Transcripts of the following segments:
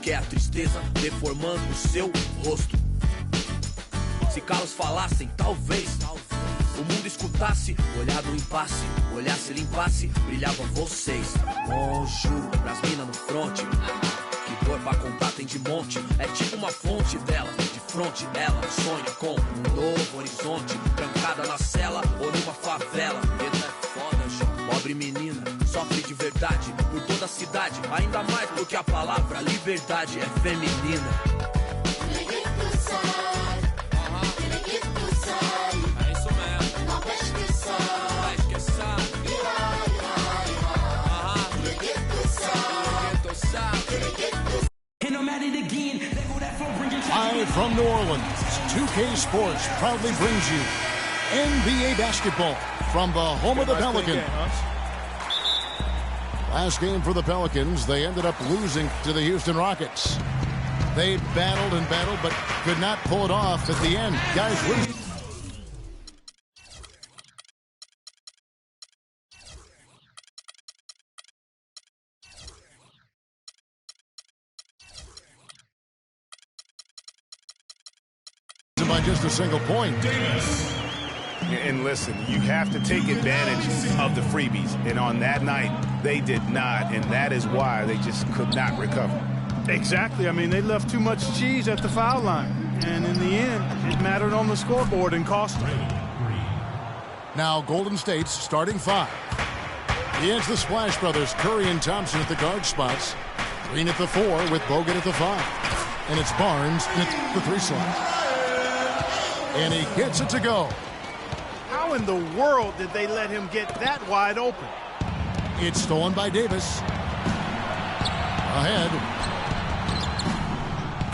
que é a tristeza deformando o seu rosto. Se calos falassem, talvez o mundo escutasse, olhar do impasse, olhasse, limpasse, brilhavam vocês. Juro, pras minas no fronte, que dor pra contar tem de monte. É tipo uma fonte dela, de fronte ela sonha com um novo horizonte, trancada na cela ou numa favela. Medo é foda, João. Pobre menina, sofre de verdade por toda a cidade, ainda mais do que a palavra liberdade é feminina. Live from New Orleans, 2K Sports proudly brings you NBA basketball from the home of the Pelicans. Last game for the Pelicans, they ended up losing to the Houston Rockets. They battled and battled, but could not pull it off at the end. Guys, lose. By just a single point. And listen, you have to take advantage of the freebies. And on that night, they did not. And that is why they just could not recover. Exactly. I mean, they left too much cheese at the foul line. And in the end, it mattered on the scoreboard and cost them. Now Golden State's starting five. Against the Splash Brothers, Curry and Thompson at the guard spots. Green at the 4 with Bogut at the 5. And it's Barnes at the 3 slot. And he gets it to go. How in the world did they let him get that wide open? It's stolen by Davis. Ahead.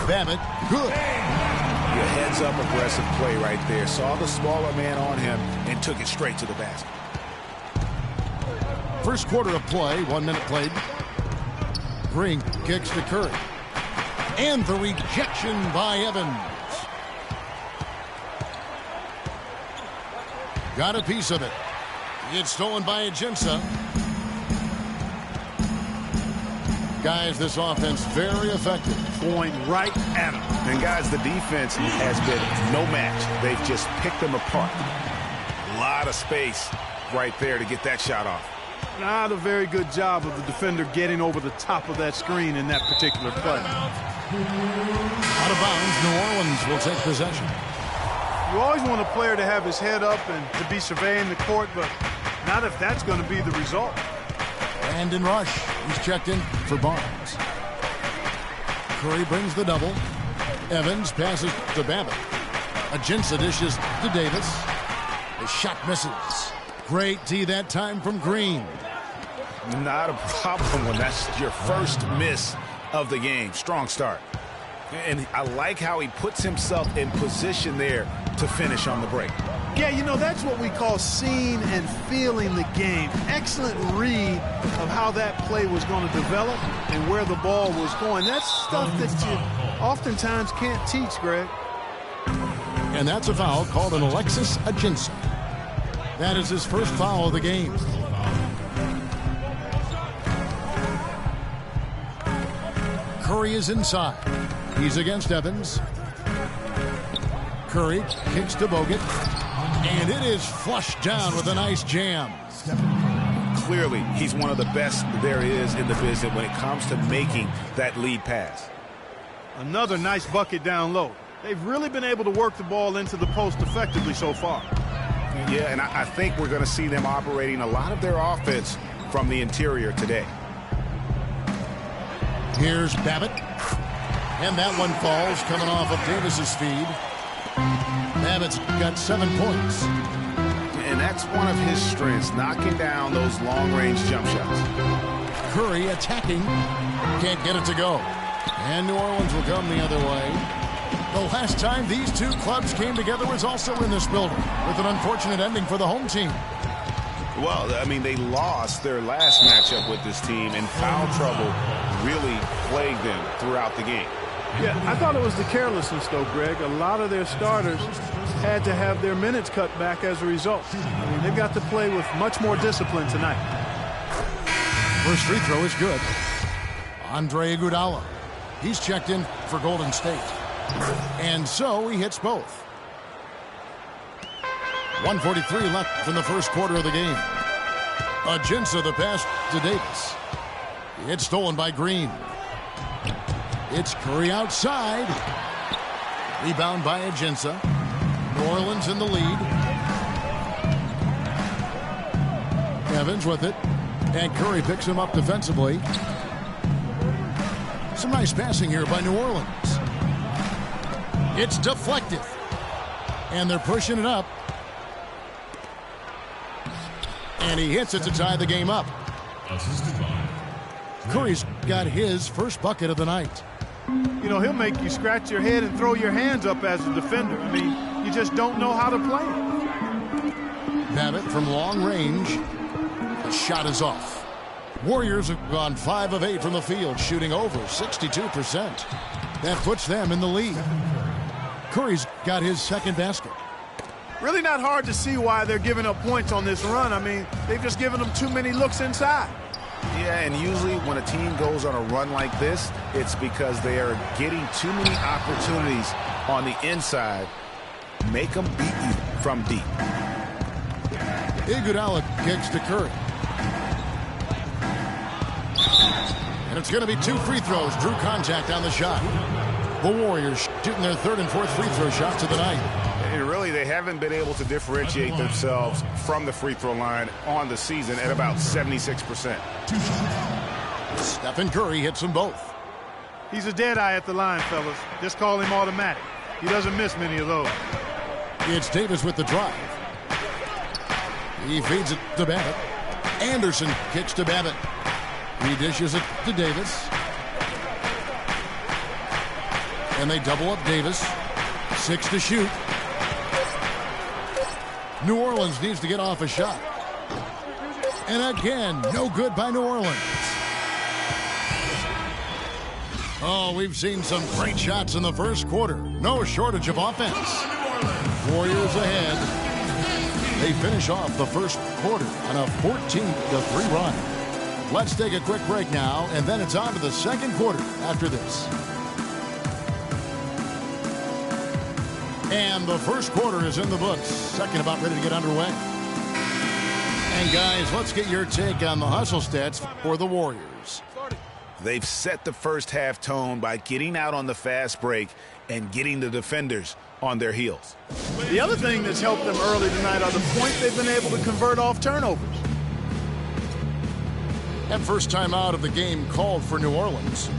Babbitt, good. Your heads-up aggressive play right there. Saw the smaller man on him and took it straight to the basket. First quarter of play, 1 minute played. Green kicks to Curry. And the rejection by Evans. Got a piece of it. It's stolen by Ajinça. Guys, this offense very effective. Going right at him. And guys, the defense has been no match. They've just picked them apart. A lot of space right there to get that shot off. Not a very good job of the defender getting over the top of that screen in that particular play. Out of bounds, New Orleans will take possession. You always want a player to have his head up and to be surveying the court, but not if that's going to be the result. And in rush, he's checked in for Barnes. Curry brings the double. Evans passes to Babbitt. Ajinça dishes to Davis. The shot misses. Great D that time from Green. Not a problem when that's your first miss of the game. Strong start. And I like how he puts himself in position there to finish on the break. Yeah, you know, that's what we call seeing and feeling the game. Excellent read of how that play was going to develop and where the ball was going. That's stuff that you oftentimes can't teach, Greg. And that's a foul called an Alexis Ajinça. That is his first foul of the game. Curry is inside. He's against Evans. Curry kicks to Bogut. And it is flushed down with a nice jam. Clearly, he's one of the best there is in the business when it comes to making that lead pass. Another nice bucket down low. They've really been able to work the ball into the post effectively so far. Yeah, and I think we're going to see them operating a lot of their offense from the interior today. Here's Babbitt. And that one falls coming off of Davis's feed. Babbitt's got 7 points. And that's one of his strengths, knocking down those long-range jump shots. Curry attacking. Can't get it to go. And New Orleans will come the other way. The last time these two clubs came together was also in this building, with an unfortunate ending for the home team. Well, I mean, they lost their last matchup with this team, and foul trouble really plagued them throughout the game. Yeah, I thought it was the carelessness, though, Greg. A lot of their starters had to have their minutes cut back as a result. I mean, they've got to play with much more discipline tonight. First free throw is good. Andre Iguodala. He's checked in for Golden State. And so he hits both. 1:43 left in the first quarter of the game. Ajinça the pass to Davis. It's stolen by Green. It's Curry outside. Rebound by Ajinça. New Orleans in the lead. Evans with it. And Curry picks him up defensively. Some nice passing here by New Orleans. It's deflected. And they're pushing it up. And he hits it to tie the game up. Curry's got his first bucket of the night. You know, he'll make you scratch your head and throw your hands up as a defender. I mean, you just don't know how to play it. Babbitt from long range. The shot is off. Warriors have gone 5 of 8 from the field, shooting over 62%. That puts them in the lead. Curry's got his second basket. Really not hard to see why they're giving up points on this run. I mean, they've just given them too many looks inside. Yeah, and usually when a team goes on a run like this, it's because they are getting too many opportunities on the inside. Make them beat you from deep. Iguodala kicks to Curry. And it's going to be 2 free throws. Drew contact on the shot. The Warriors shooting their 3rd and 4th free throw shots of the night. And really, they haven't been able to differentiate themselves from the free throw line on the season at about 76%. Stephen Curry hits them both. He's a dead eye at the line, fellas. Just call him automatic. He doesn't miss many of those. It's Davis with the drive. He feeds it to Babbitt. Anderson kicks to Babbitt. He dishes it to Davis. And they double up Davis. 6 to shoot. New Orleans needs to get off a shot. And again, no good by New Orleans. Oh, we've seen some great shots in the first quarter. No shortage of offense. Warriors ahead. They finish off the first quarter on a 14-3 run. Let's take a quick break now, and then it's on to the second quarter after this. And the first quarter is in the books. Second about ready to get underway. And guys, let's get your take on the hustle stats for the Warriors. They've set the first half tone by getting out on the fast break and getting the defenders on their heels. The other thing that's helped them early tonight are the points they've been able to convert off turnovers. And first time out of the game called for New Orleans.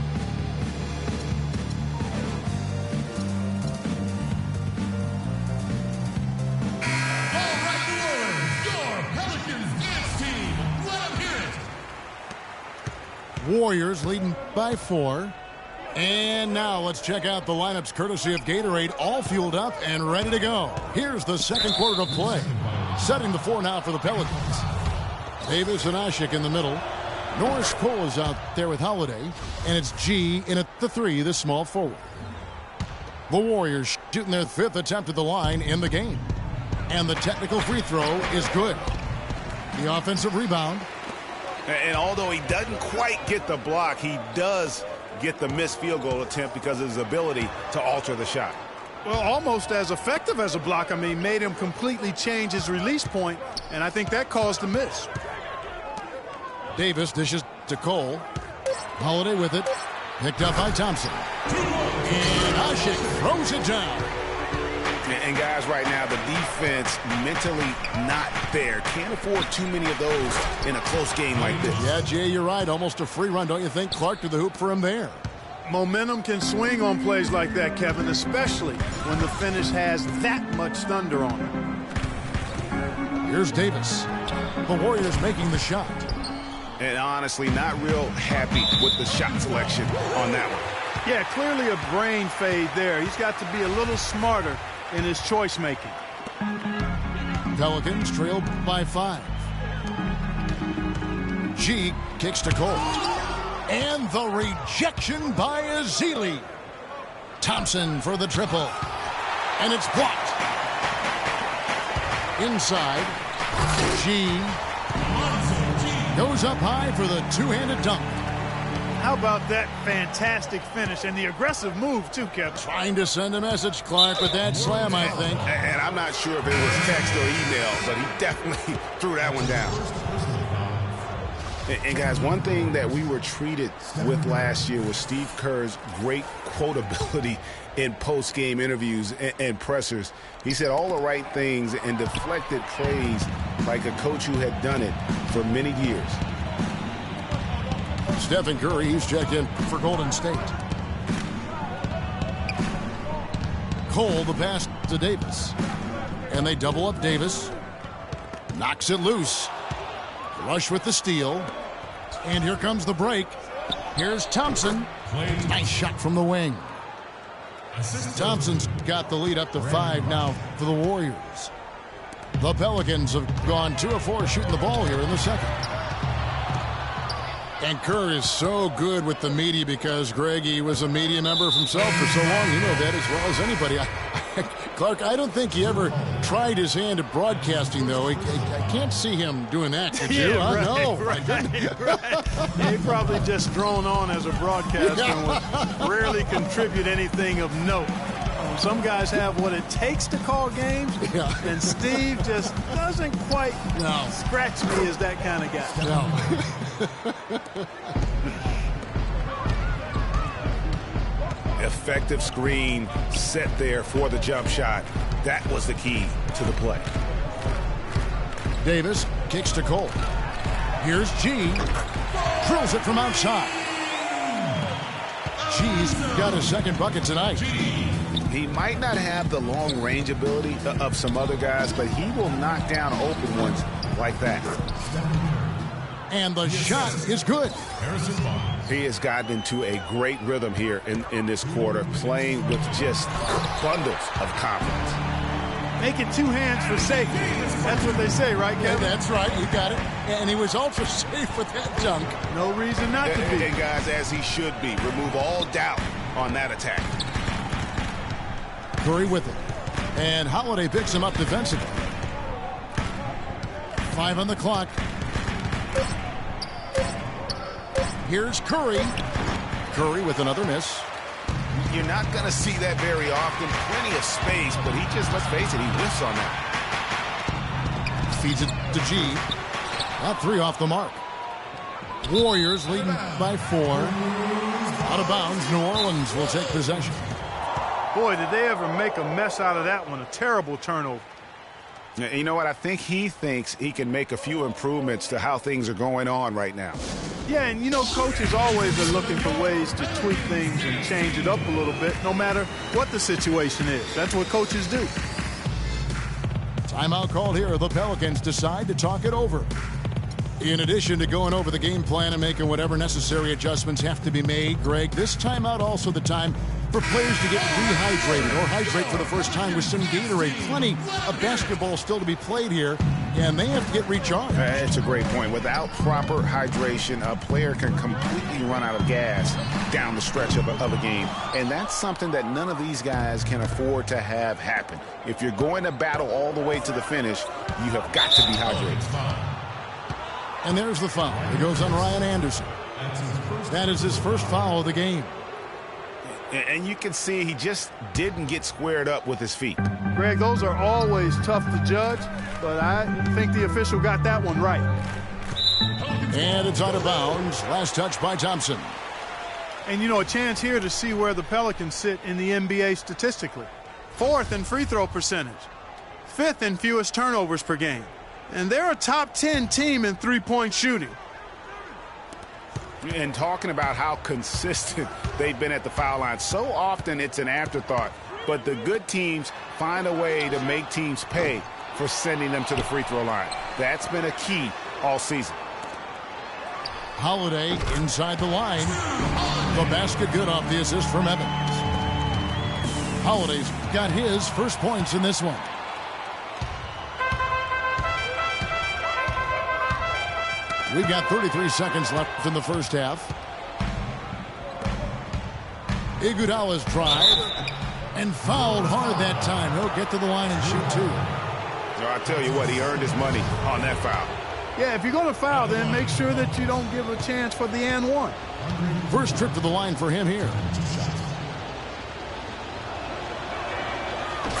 Warriors leading by 4. And now let's check out the lineups courtesy of Gatorade, all fueled up and ready to go. Here's the second quarter of play. Setting the 4 now for the Pelicans. Davis and Ashik in the middle. Norris Cole is out there with Holiday. And it's G in at the 3, the small forward. The Warriors shooting their 5th attempt at the line in the game. And the technical free throw is good. The offensive rebound. And although he doesn't quite get the block, he does get the missed field goal attempt because of his ability to alter the shot. Well, almost as effective as a block. I mean, made him completely change his release point, and I think that caused the miss. Davis dishes to Cole. Holiday with it. Picked up by Thompson. And Ashik throws it down. And guys, right now, the defense mentally not there. Can't afford too many of those in a close game like this. Yeah, Jay, you're right. Almost a free run, don't you think? Clark to the hoop for him there. Momentum can swing on plays like that, Kevin, especially when the finish has that much thunder on it. Here's Davis. The Warriors making the shot. And honestly, not real happy with the shot selection on that one. Yeah, clearly a brain fade there. He's got to be a little smarter in his choice making. Pelicans trail by 5. G kicks to Cole. And the rejection by Ezeli. Thompson for the triple. And it's blocked. Inside. G goes up high for the two-handed dunk. How about that fantastic finish and the aggressive move, too, Kevin? Trying to send a message, Clark, with that slam, I think. And I'm not sure if it was text or email, but he definitely threw that one down. And guys, one thing that we were treated with last year was Steve Kerr's great quotability in post-game interviews and pressers. He said all the right things and deflected praise like a coach who had done it for many years. Stephen Curry, he's checked in for Golden State. Cole, the pass to Davis. And they double up Davis. Knocks it loose. Rush with the steal. And here comes the break. Here's Thompson. Nice shot from the wing. Thompson's got the lead up to 5 now for the Warriors. The Pelicans have gone 2 of 4 shooting the ball here in the second. And Kerr is so good with the media because, Greg, he was a media member himself for so long. You know that as well as anybody. Clark, I don't think he ever tried his hand at broadcasting, though. I can't see him doing that, could you? Yeah, right, No. Right. He probably just drone on as a broadcaster and would rarely contribute anything of note. Some guys have what it takes to call games, and Steve just doesn't quite scratch me as that kind of guy. No. Effective screen set there for the jump shot. That was the key to the play. Davis kicks to Cole. Here's G. Drills it from outside. G's got his second bucket tonight. He might not have the long range ability of some other guys, but he will knock down open ones like that. And the shot is good. He has gotten into a great rhythm here in this quarter, playing with just bundles of confidence. Make it 2 hands for safety. That's what they say, right, Kevin? Yeah, that's right. You got it. And he was ultra safe with that dunk. No reason not to be. And guys, as he should be, remove all doubt on that attack. Curry with it. And Holiday picks him up defensively. 5 on the clock. Here's Curry. Curry with another miss. You're not going to see that very often. Plenty of space, but he just, let's face it, he whiffs on that. Feeds it to G. That 3 off the mark. Warriors leading by 4. Out of bounds, New Orleans will take possession. Boy, did they ever make a mess out of that one. A terrible turnover. You know what? I think he thinks he can make a few improvements to how things are going on right now. Yeah, and you know, coaches always are looking for ways to tweak things and change it up a little bit, no matter what the situation is. That's what coaches do. Timeout called here. The Pelicans decide to talk it over. In addition to going over the game plan and making whatever necessary adjustments have to be made, Greg, this timeout also the time for players to get rehydrated or hydrate for the first time with some Gatorade. Plenty of basketball still to be played here, and they have to get recharged. It's a great point. Without proper hydration, a player can completely run out of gas down the stretch of a game. And that's something that none of these guys can afford to have happen. If you're going to battle all the way to the finish, you have got to be hydrated. And there's the foul. It goes on Ryan Anderson. That is his first foul of the game. And you can see he just didn't get squared up with his feet. Greg, those are always tough to judge, but I think the official got that one right. And it's out of bounds. Last touch by Thompson. And, you know, a chance here to see where the Pelicans sit in the NBA statistically. 4th in free throw percentage. 5th in fewest turnovers per game. And they're a top 10 team in three-point shooting. And talking about how consistent they've been at the foul line. So often it's an afterthought, but the good teams find a way to make teams pay for sending them to the free throw line. That's been a key all season. Holiday inside the line. The basket good off the assist from Evans. Holiday's got his first points in this one. We've got 33 seconds left in the first half. Iguodala's drive and fouled hard that time. He'll get to the line and shoot 2. So I tell you what, he earned his money on that foul. Yeah, if you're going to foul, then make sure that you don't give a chance for the and one. First trip to the line for him here.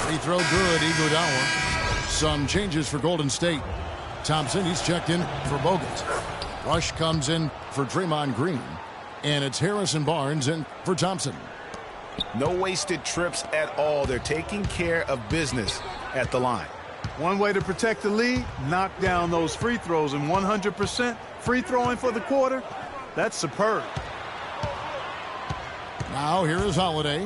Free throw good, Iguodala. Some changes for Golden State. Thompson, he's checked in for Bogut. Rush comes in for Draymond Green. And it's Harrison Barnes in for Thompson. No wasted trips at all. They're taking care of business at the line. One way to protect the lead, knock down those free throws, and 100% free throwing for the quarter, that's superb. Now here is Holiday.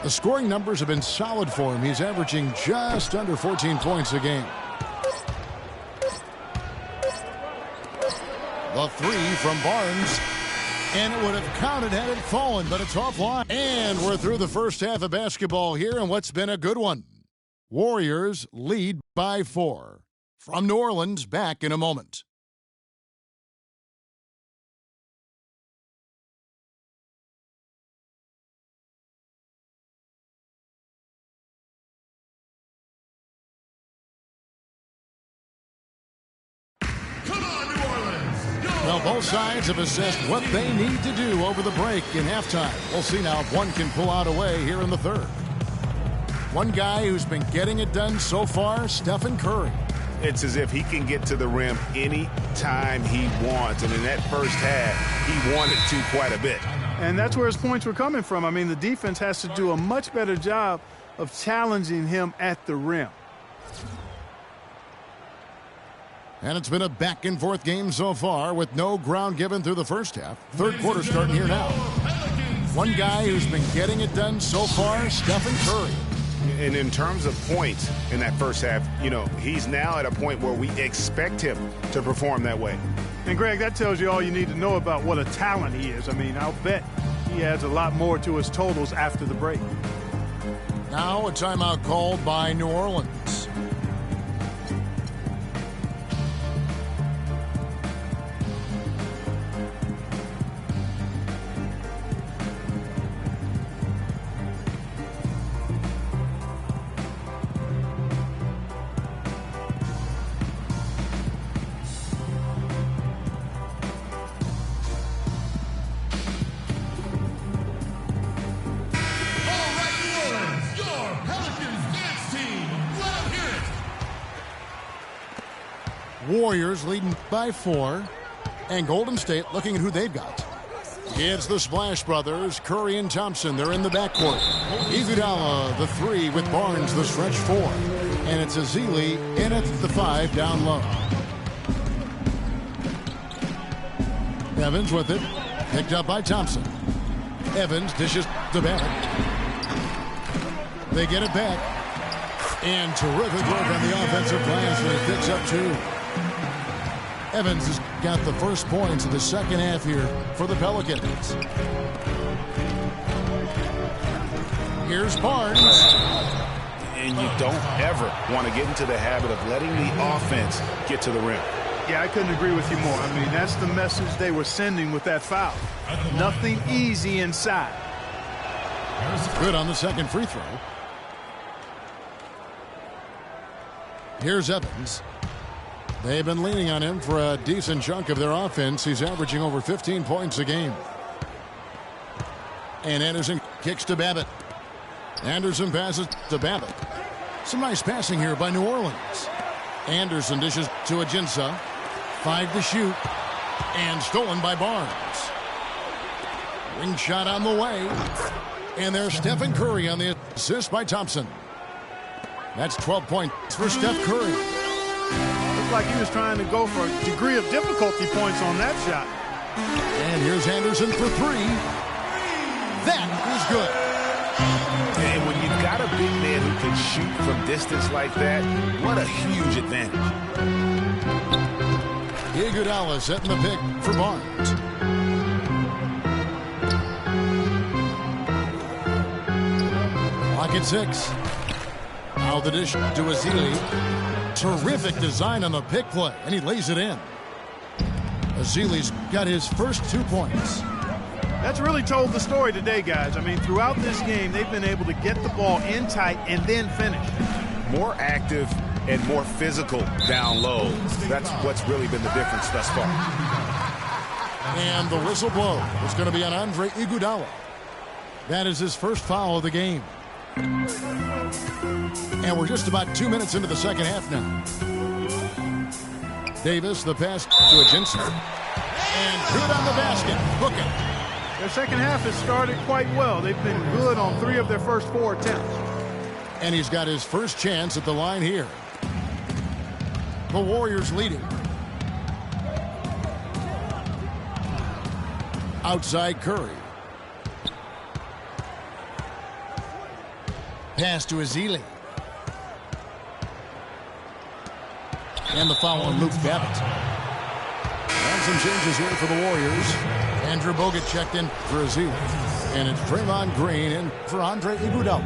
The scoring numbers have been solid for him. He's averaging just under 14 points a game. The three from Barnes. And it would have counted had it fallen, but it's offline. And we're through the first half of basketball here, and what's been a good one. Warriors lead by 4. From New Orleans, back in a moment. Well, both sides have assessed what they need to do over the break in halftime. We'll see now if one can pull out a way here in the third. One guy who's been getting it done so far, Stephen Curry. It's as if he can get to the rim any time he wants. And in that first half, he wanted to quite a bit. And that's where his points were coming from. I mean, the defense has to do a much better job of challenging him at the rim. And it's been a back-and-forth game so far with no ground given through the first half. Third quarter starting here now. One guy who's been getting it done so far, Stephen Curry. And in terms of points in that first half, you know, he's now at a point where we expect him to perform that way. And, Greg, that tells you all you need to know about what a talent he is. I mean, I'll bet he adds a lot more to his totals after the break. Now a timeout called by New Orleans. Warriors leading by 4. And Golden State looking at who they've got. It's the Splash Brothers, Curry and Thompson. They're in the backcourt. Iguodala, the 3 with Barnes, the stretch 4. And it's Ezeli in at the 5 down low. Evans with it. Picked up by Thompson. Evans dishes to Babbitt. They get it back. And terrific work on the offensive glass, and he picks up 2. Evans has got the first points of the second half here for the Pelicans. Here's Barnes. And you don't ever want to get into the habit of letting the offense get to the rim. Yeah, I couldn't agree with you more. I mean, that's the message they were sending with that foul. Nothing easy inside. Good on the second free throw. Here's Evans. They've been leaning on him for a decent chunk of their offense. He's averaging over 15 points a game. And Anderson kicks to Babbitt. Anderson passes to Babbitt. Some nice passing here by New Orleans. Anderson dishes to Ajinça. 5 to shoot. And stolen by Barnes. Ring shot on the way. And there's Stephen Curry on the assist by Thompson. That's 12 points for Steph Curry. Looked like he was trying to go for a degree of difficulty points on that shot. And here's Anderson for 3. That is good. And when you've got a big man who can shoot from distance like that, what a huge advantage. Iguodala setting the pick for Barnes. Clock at 6. Now the dish to Ezeli. Terrific design on the pick play, and he lays it in. Ezeli's got his first 2 points. That's really told the story today, guys. I mean, throughout this game, they've been able to get the ball in tight and then finish. More active and more physical down low. That's what's really been the difference thus far. And the whistle blow is going to be on Andre Iguodala. That is his first foul of the game. And we're just about 2 minutes into the second half now. Davis, the pass to Ajinski. And good on the basket. Hook it. Their second half has started quite well. They've been good on 3 of their first 4 attempts. And he's got his first chance at the line here. The Warriors leading. Outside Curry. Pass to Ezeli. And the foul on Luke Babbitt. And some changes here for the Warriors. Andrew Bogut checked in for Ezeli. And it's Draymond Green in for Andre Iguodala.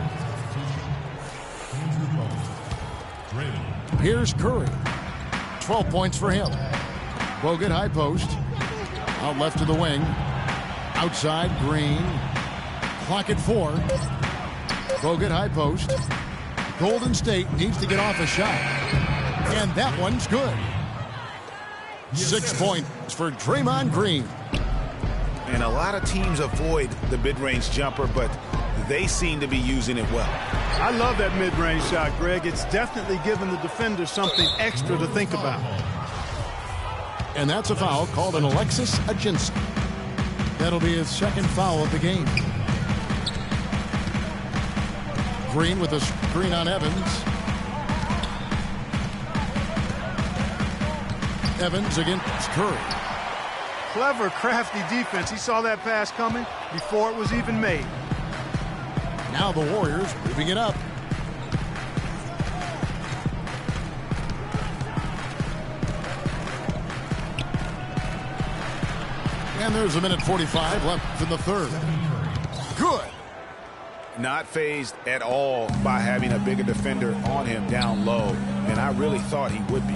Here's Curry. 12 points for him. Bogut high post. Out left to the wing. Outside Green. Clock at 4. Bogut high post. Golden State needs to get off a shot. And that one's good. 6 points for Draymond Green. And a lot of teams avoid the mid-range jumper, but they seem to be using it well. I love that mid-range shot, Greg. It's definitely given the defender something extra to think about. And that's a foul called an Alexis Ajinski. That'll be his second foul of the game. Green with a screen on Evans. Evans against Curry. Clever, crafty defense. He saw that pass coming before it was even made. Now the Warriors moving it up. And there's a minute 45 left in the third. Good. Not fazed at all by having a bigger defender on him down low, and I really thought he would be.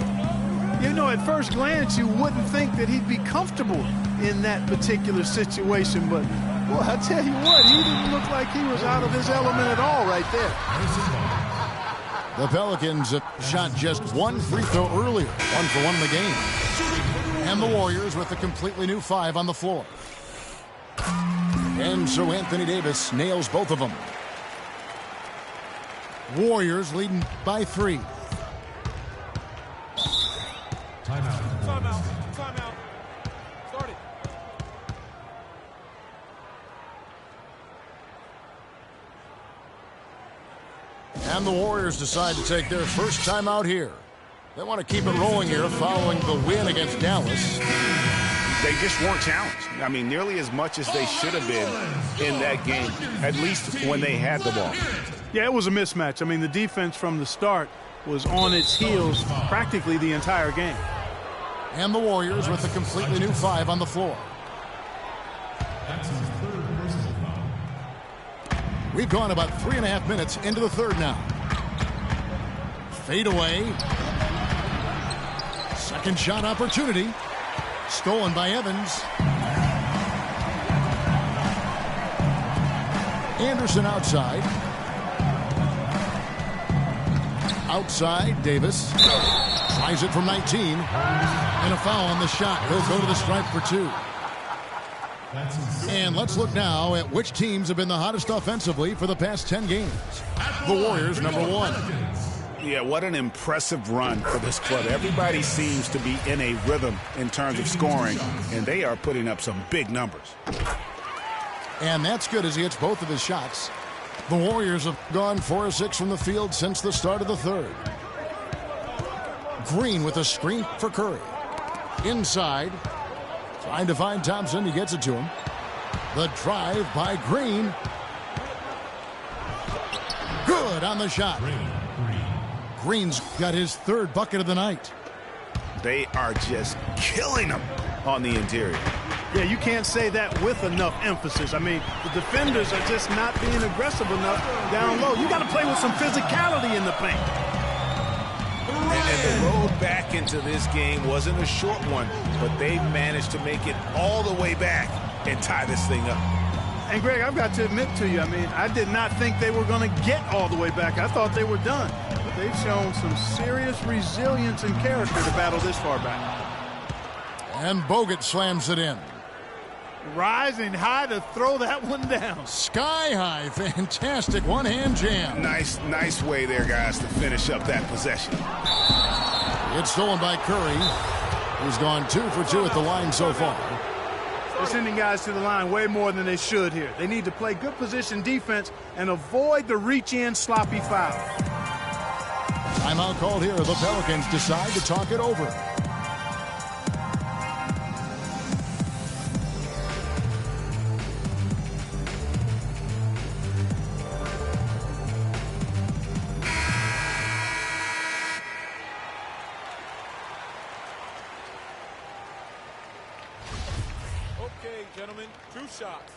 You know, at first glance, you wouldn't think that he'd be comfortable in that particular situation, but, well, I tell you what, he didn't look like he was out of his element at all right there. The Pelicans have shot just 1 free throw earlier, 1 for 1 in the game. And the Warriors with a completely new 5 on the floor. And so Anthony Davis nails both of them. Warriors leading by 3. Timeout. Start it. And the Warriors decide to take their first timeout here. They want to keep it rolling here following the win against Dallas. They just weren't challenged. I mean, nearly as much as they should have been in that game, at least when they had the ball. Yeah, it was a mismatch. I mean, the defense from the start was on its heels practically the entire game. And the Warriors with a completely new 5 on the floor. We've gone about 3.5 minutes into the third now. Fade away. Second shot opportunity. Stolen by Evans. Anderson outside. Outside, Davis. Tries it from 19. And a foul on the shot. He'll go to the stripe for 2. And let's look now at which teams have been the hottest offensively for the past 10 games. The Warriors, number 1. Yeah, what an impressive run for this club. Everybody seems to be in a rhythm in terms of scoring, and they are putting up some big numbers. And that's good as he hits both of his shots. The Warriors have gone 4 of 6 from the field since the start of the third. Green with a screen for Curry. Inside. Trying to find Thompson. He gets it to him. The drive by Green. Good on the shot. Green's got his 3rd bucket of the night. They are just killing them on the interior. Yeah, you can't say that with enough emphasis. I mean, the defenders are just not being aggressive enough down low. You got to play with some physicality in the paint. And the road back into this game wasn't a short one, but they managed to make it all the way back and tie this thing up. And, Greg, I've got to admit to you, I mean, I did not think they were going to get all the way back. I thought they were done. But they've shown some serious resilience and character to battle this far back. And Bogut slams it in. Rising high to throw that one down. Sky high. Fantastic one-hand jam. Nice way there, guys, to finish up that possession. It's stolen by Curry, who's gone 2 for 2 at the line so far. They're sending guys to the line way more than they should here. They need to play good position defense and avoid the reach-in sloppy foul. Timeout called here. The Pelicans decide to talk it over. Okay, gentlemen, two shots.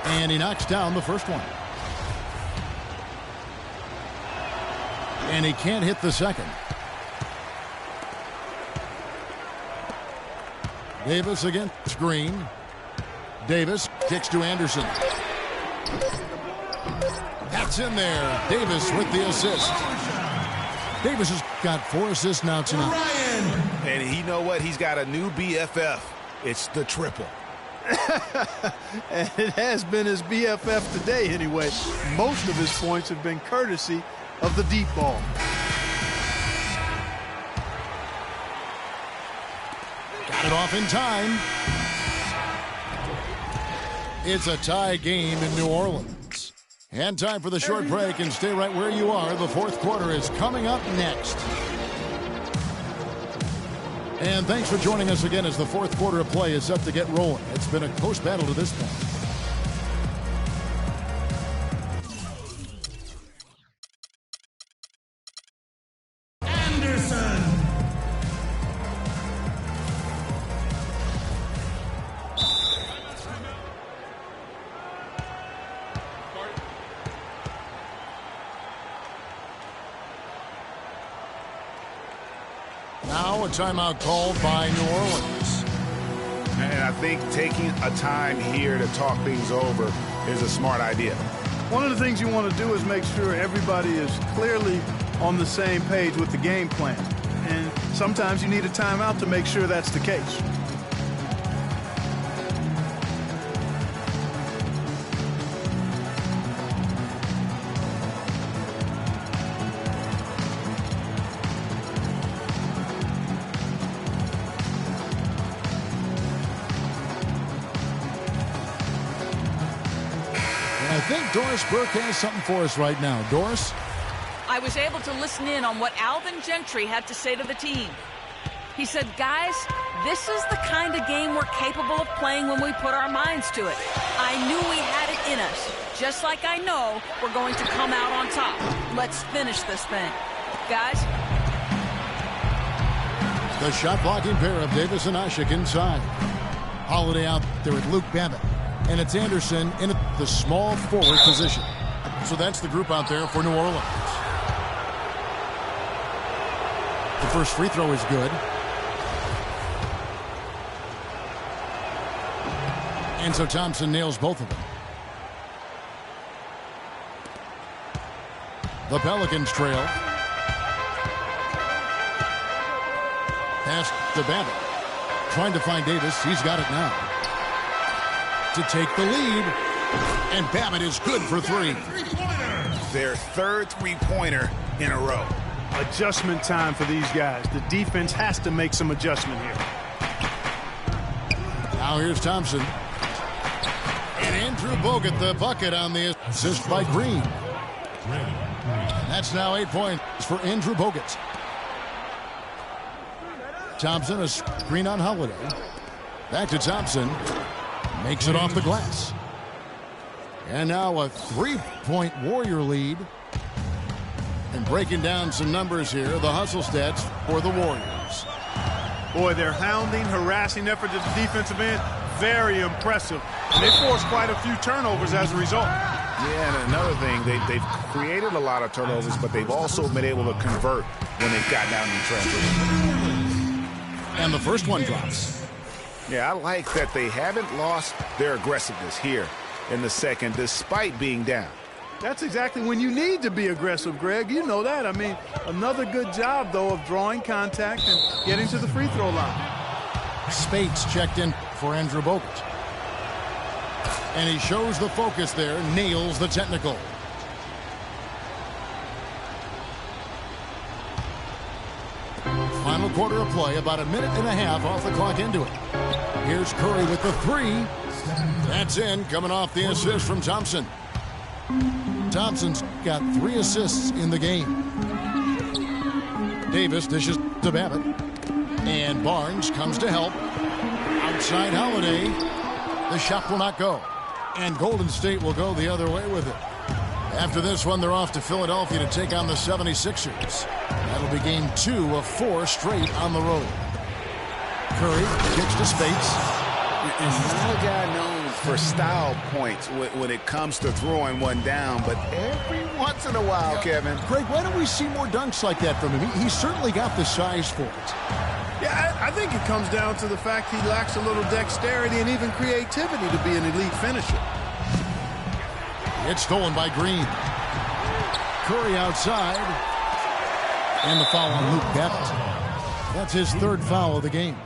And he knocks down the first one. And he can't hit the second. Davis against Green. Davis kicks to Anderson. That's in there. Davis with the assist. Davis has got 4 assists now tonight. And you know what? He's got a new BFF. It's the triple. And it has been his BFF today anyway. Most of his points have been courtesy of the deep ball. Got it off in time. It's a tie game in New Orleans. And time for the short break, and stay right where you are. The fourth quarter is coming up next. And thanks for joining us again as the fourth quarter of play is set to get rolling. It's been a close battle to this point. Now a timeout called by New Orleans. And I think taking a time here to talk things over is a smart idea. One of the things you want to do is make sure everybody is clearly on the same page with the game plan. And sometimes you need a timeout to make sure that's the case. I think Doris Burke has something for us right now. Doris? I was able to listen in on what Alvin Gentry had to say to the team. He said, guys, this is the kind of game we're capable of playing when we put our minds to it. I knew we had it in us, just like I know we're going to come out on top. Let's finish this thing. Guys? The shot blocking pair of Davis and Ashik inside. Holiday out there with Luke Babbitt. And it's Anderson in the small forward position. So that's the group out there for New Orleans. The first free throw is good. And so Thompson nails both of them. The Pelicans trail. Pass to Babbitt. Trying to find Davis. He's got it now. To take the lead, and Babbitt is good for 3. Their third three-pointer in a row. Adjustment time for these guys. The defense has to make some adjustment here. Now here's Thompson. And Andrew Bogut, the bucket on the assist by Green. That's now 8 points for Andrew Bogut. Thompson, a screen on Holiday. Back to Thompson. Makes it off the glass. And now a 3-point Warrior lead. And breaking down some numbers here, the hustle stats for the Warriors. Boy, their hounding, harassing effort at the defensive end, very impressive. And they forced quite a few turnovers as a result. Yeah, and another thing, they've created a lot of turnovers, but they've also been able to convert when they've gotten down in transition. And the first one drops. Yeah, I like that they haven't lost their aggressiveness here in the second despite being down. That's exactly when you need to be aggressive, Greg. You know that. I mean, another good job, though, of drawing contact and getting to the free throw line. Spates checked in for Andrew Bogut. And he shows the focus there, nails the technical. Final quarter of play, about a minute and a half off the clock into it. Here's Curry with the three. That's in, coming off the assist from Thompson. Thompson's got 3 assists in the game. Davis dishes to Babbitt. And Barnes comes to help. Outside Holiday. The shot will not go. And Golden State will go the other way with it. After this one, they're off to Philadelphia to take on the 76ers. That'll be game 2 of 4 straight on the road. Curry kicks to Spates. He's not a guy known for style points when it comes to throwing one down, but every once in a while, Kevin. Greg, why don't we see more dunks like that from him? He's certainly got the size for it. Yeah, I think it comes down to the fact he lacks a little dexterity and even creativity to be an elite finisher. It's stolen by Green. Curry outside. And the foul on Luke Babbitt. That's his 3rd foul of the game.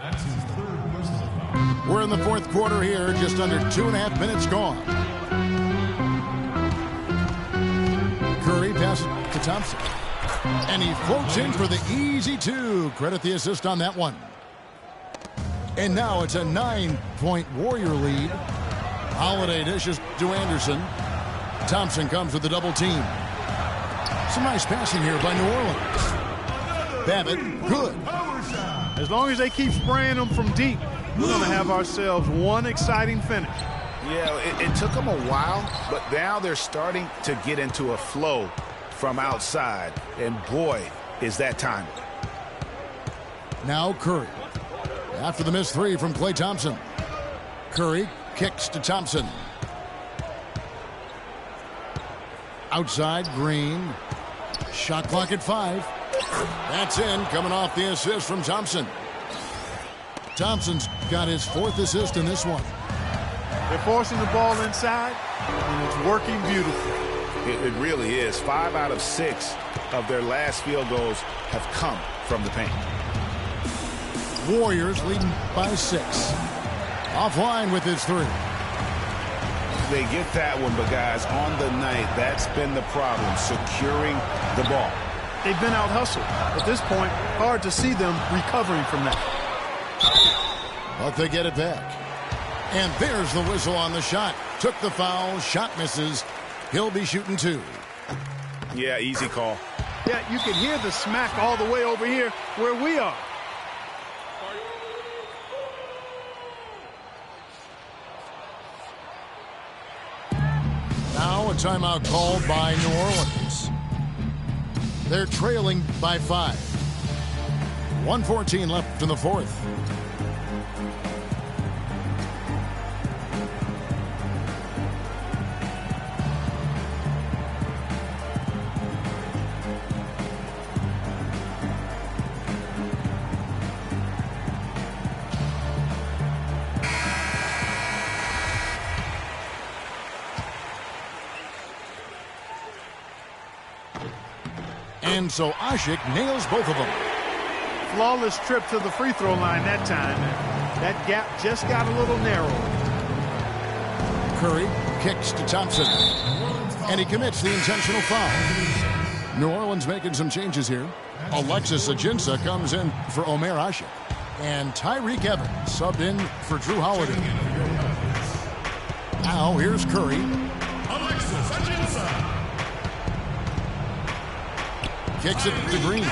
That's his 3rd personal foul. We're in the 4th quarter here, just under 2.5 minutes gone. Curry passes to Thompson. And he floats in for the easy 2. Credit the assist on that one. And now it's a 9-point Warrior lead. Holiday dishes to Anderson. Thompson comes with the double team. Some nice passing here by New Orleans. Babbitt, good. As long as they keep spraying them from deep, we're going to have ourselves one exciting finish. Yeah, it took them a while, but now they're starting to get into a flow from outside. And boy, is that time. Now Curry. After the missed 3 from Klay Thompson. Curry kicks to Thompson. Outside, Green. Shot clock at 5. That's in, coming off the assist from Thompson. Thompson's got his 4th assist in this one. They're forcing the ball inside, and it's working beautifully. It really is. 5 out of 6 of their last field goals have come from the paint. Warriors leading by 6. Offline with his 3. They get that one, but guys, on the night, that's been the problem, securing the ball. They've been out-hustled. At this point, hard to see them recovering from that. But they get it back. And there's the whistle on the shot. Took the foul, shot misses. He'll be shooting 2. Yeah, easy call. Yeah, you can hear the smack all the way over here where we are. Now a timeout called by New Orleans. They're trailing by 5. 1:14 left in the 4th. And so Asik nails both of them. Flawless trip to the free throw line that time. That gap just got a little narrow. Curry kicks to Thompson. And he commits the intentional foul. New Orleans making some changes here. Alexis Ajinça comes in for Omer Asik. And Tyreek Evans subbed in for Drew Holiday. Now here's Curry. Alexis Ajinça. Kicks it to Green.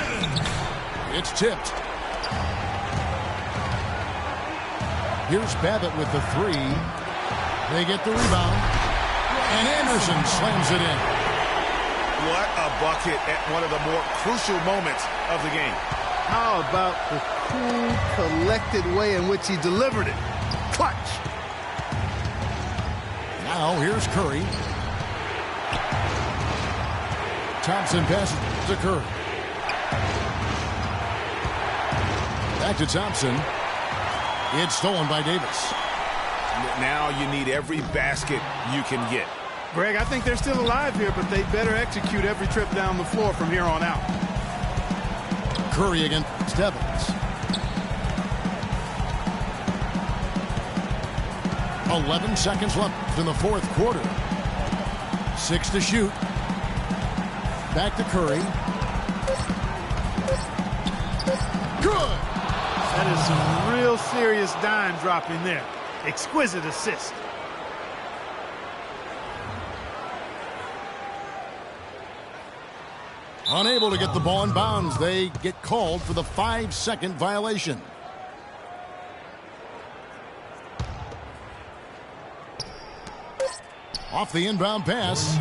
It's tipped. Here's Babbitt with the 3. They get the rebound. And Anderson slams it in. What a bucket at one of the more crucial moments of the game. How about the cool, collected way in which he delivered it? Clutch. Now here's Curry. Thompson passes to Curry. Back to Thompson. It's stolen by Davis. Now you need every basket you can get. Greg, I think they're still alive here, but they better execute every trip down the floor from here on out. Curry against Evans. 11 seconds left in the fourth quarter. 6 to shoot. Back to Curry. Good. That is some real serious dime dropping there. Exquisite assist. Unable to get the ball in bounds. They get called for the 5-second violation. Off the inbound pass.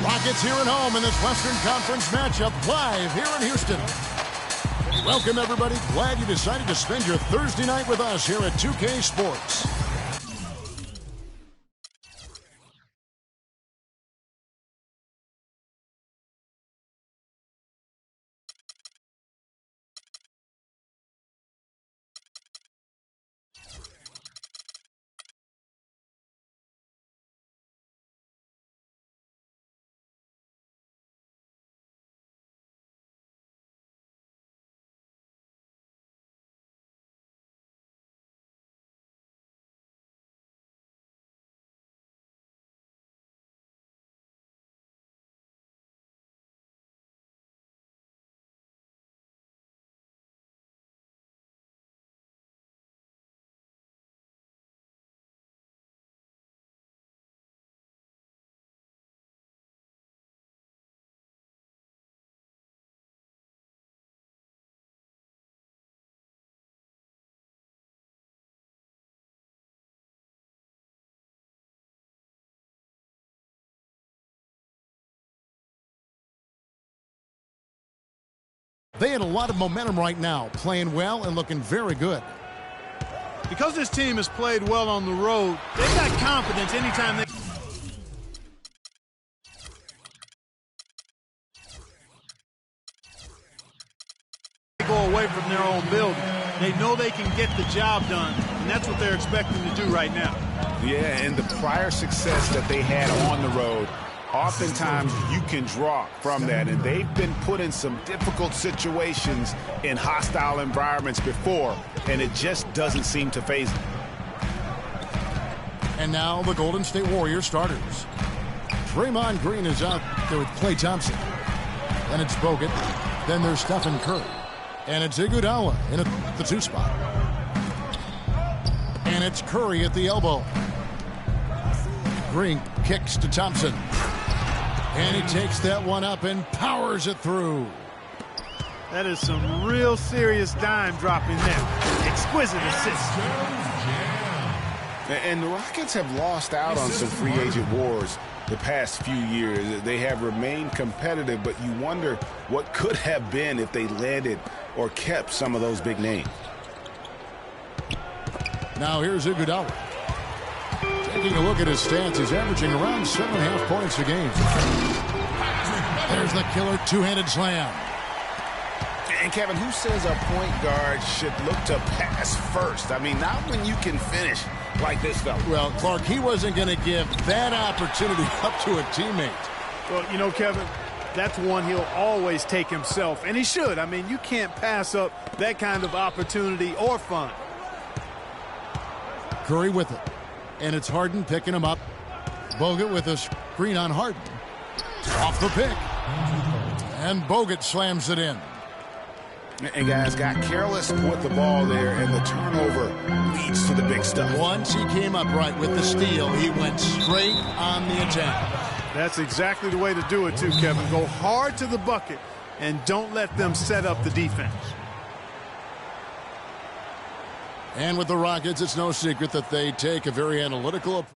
Rockets here at home in this Western Conference matchup live here in Houston. Welcome, everybody. Glad you decided to spend your Thursday night with us here at 2K Sports. They had a lot of momentum right now, playing well and looking very good. Because this team has played well on the road, they've got confidence anytime they go away from their own building. They know they can get the job done, and that's what they're expecting to do right now. Yeah, and the prior success that they had on the road, oftentimes you can draw from that, and they've been put in some difficult situations in hostile environments before, and it just doesn't seem to faze them. And now the Golden State Warriors starters. Draymond Green is out there with Klay Thompson. Then it's Bogut. Then there's Stephen Curry. And it's Iguodala in the 2 spot. And it's Curry at the elbow. Green kicks to Thompson. And he takes that one up and powers it through. That is some real serious dime dropping there. Exquisite assist. And the Rockets have lost out on some free agent wars the past few years. They have remained competitive, but you wonder what could have been if they landed or kept some of those big names. Now here's Iguodala. Taking a look at his stats, he's averaging around 7.5 points a game. There's the killer two-handed slam. And Kevin, who says a point guard should look to pass first? I mean, not when you can finish like this, though. Well, Clark, he wasn't going to give that opportunity up to a teammate. Well, you know, Kevin, that's one he'll always take himself, and he should. I mean, you can't pass up that kind of opportunity or fun. Curry with it. And it's Harden picking him up. Bogut with a screen on Harden. Off the pick. And Bogut slams it in. And guys got careless with the ball there, and the turnover leads to the big stuff. Once he came up right with the steal, he went straight on the attack. That's exactly the way to do it too, Kevin. Go hard to the bucket and don't let them set up the defense. And with the Rockets, it's no secret that they take a very analytical approach.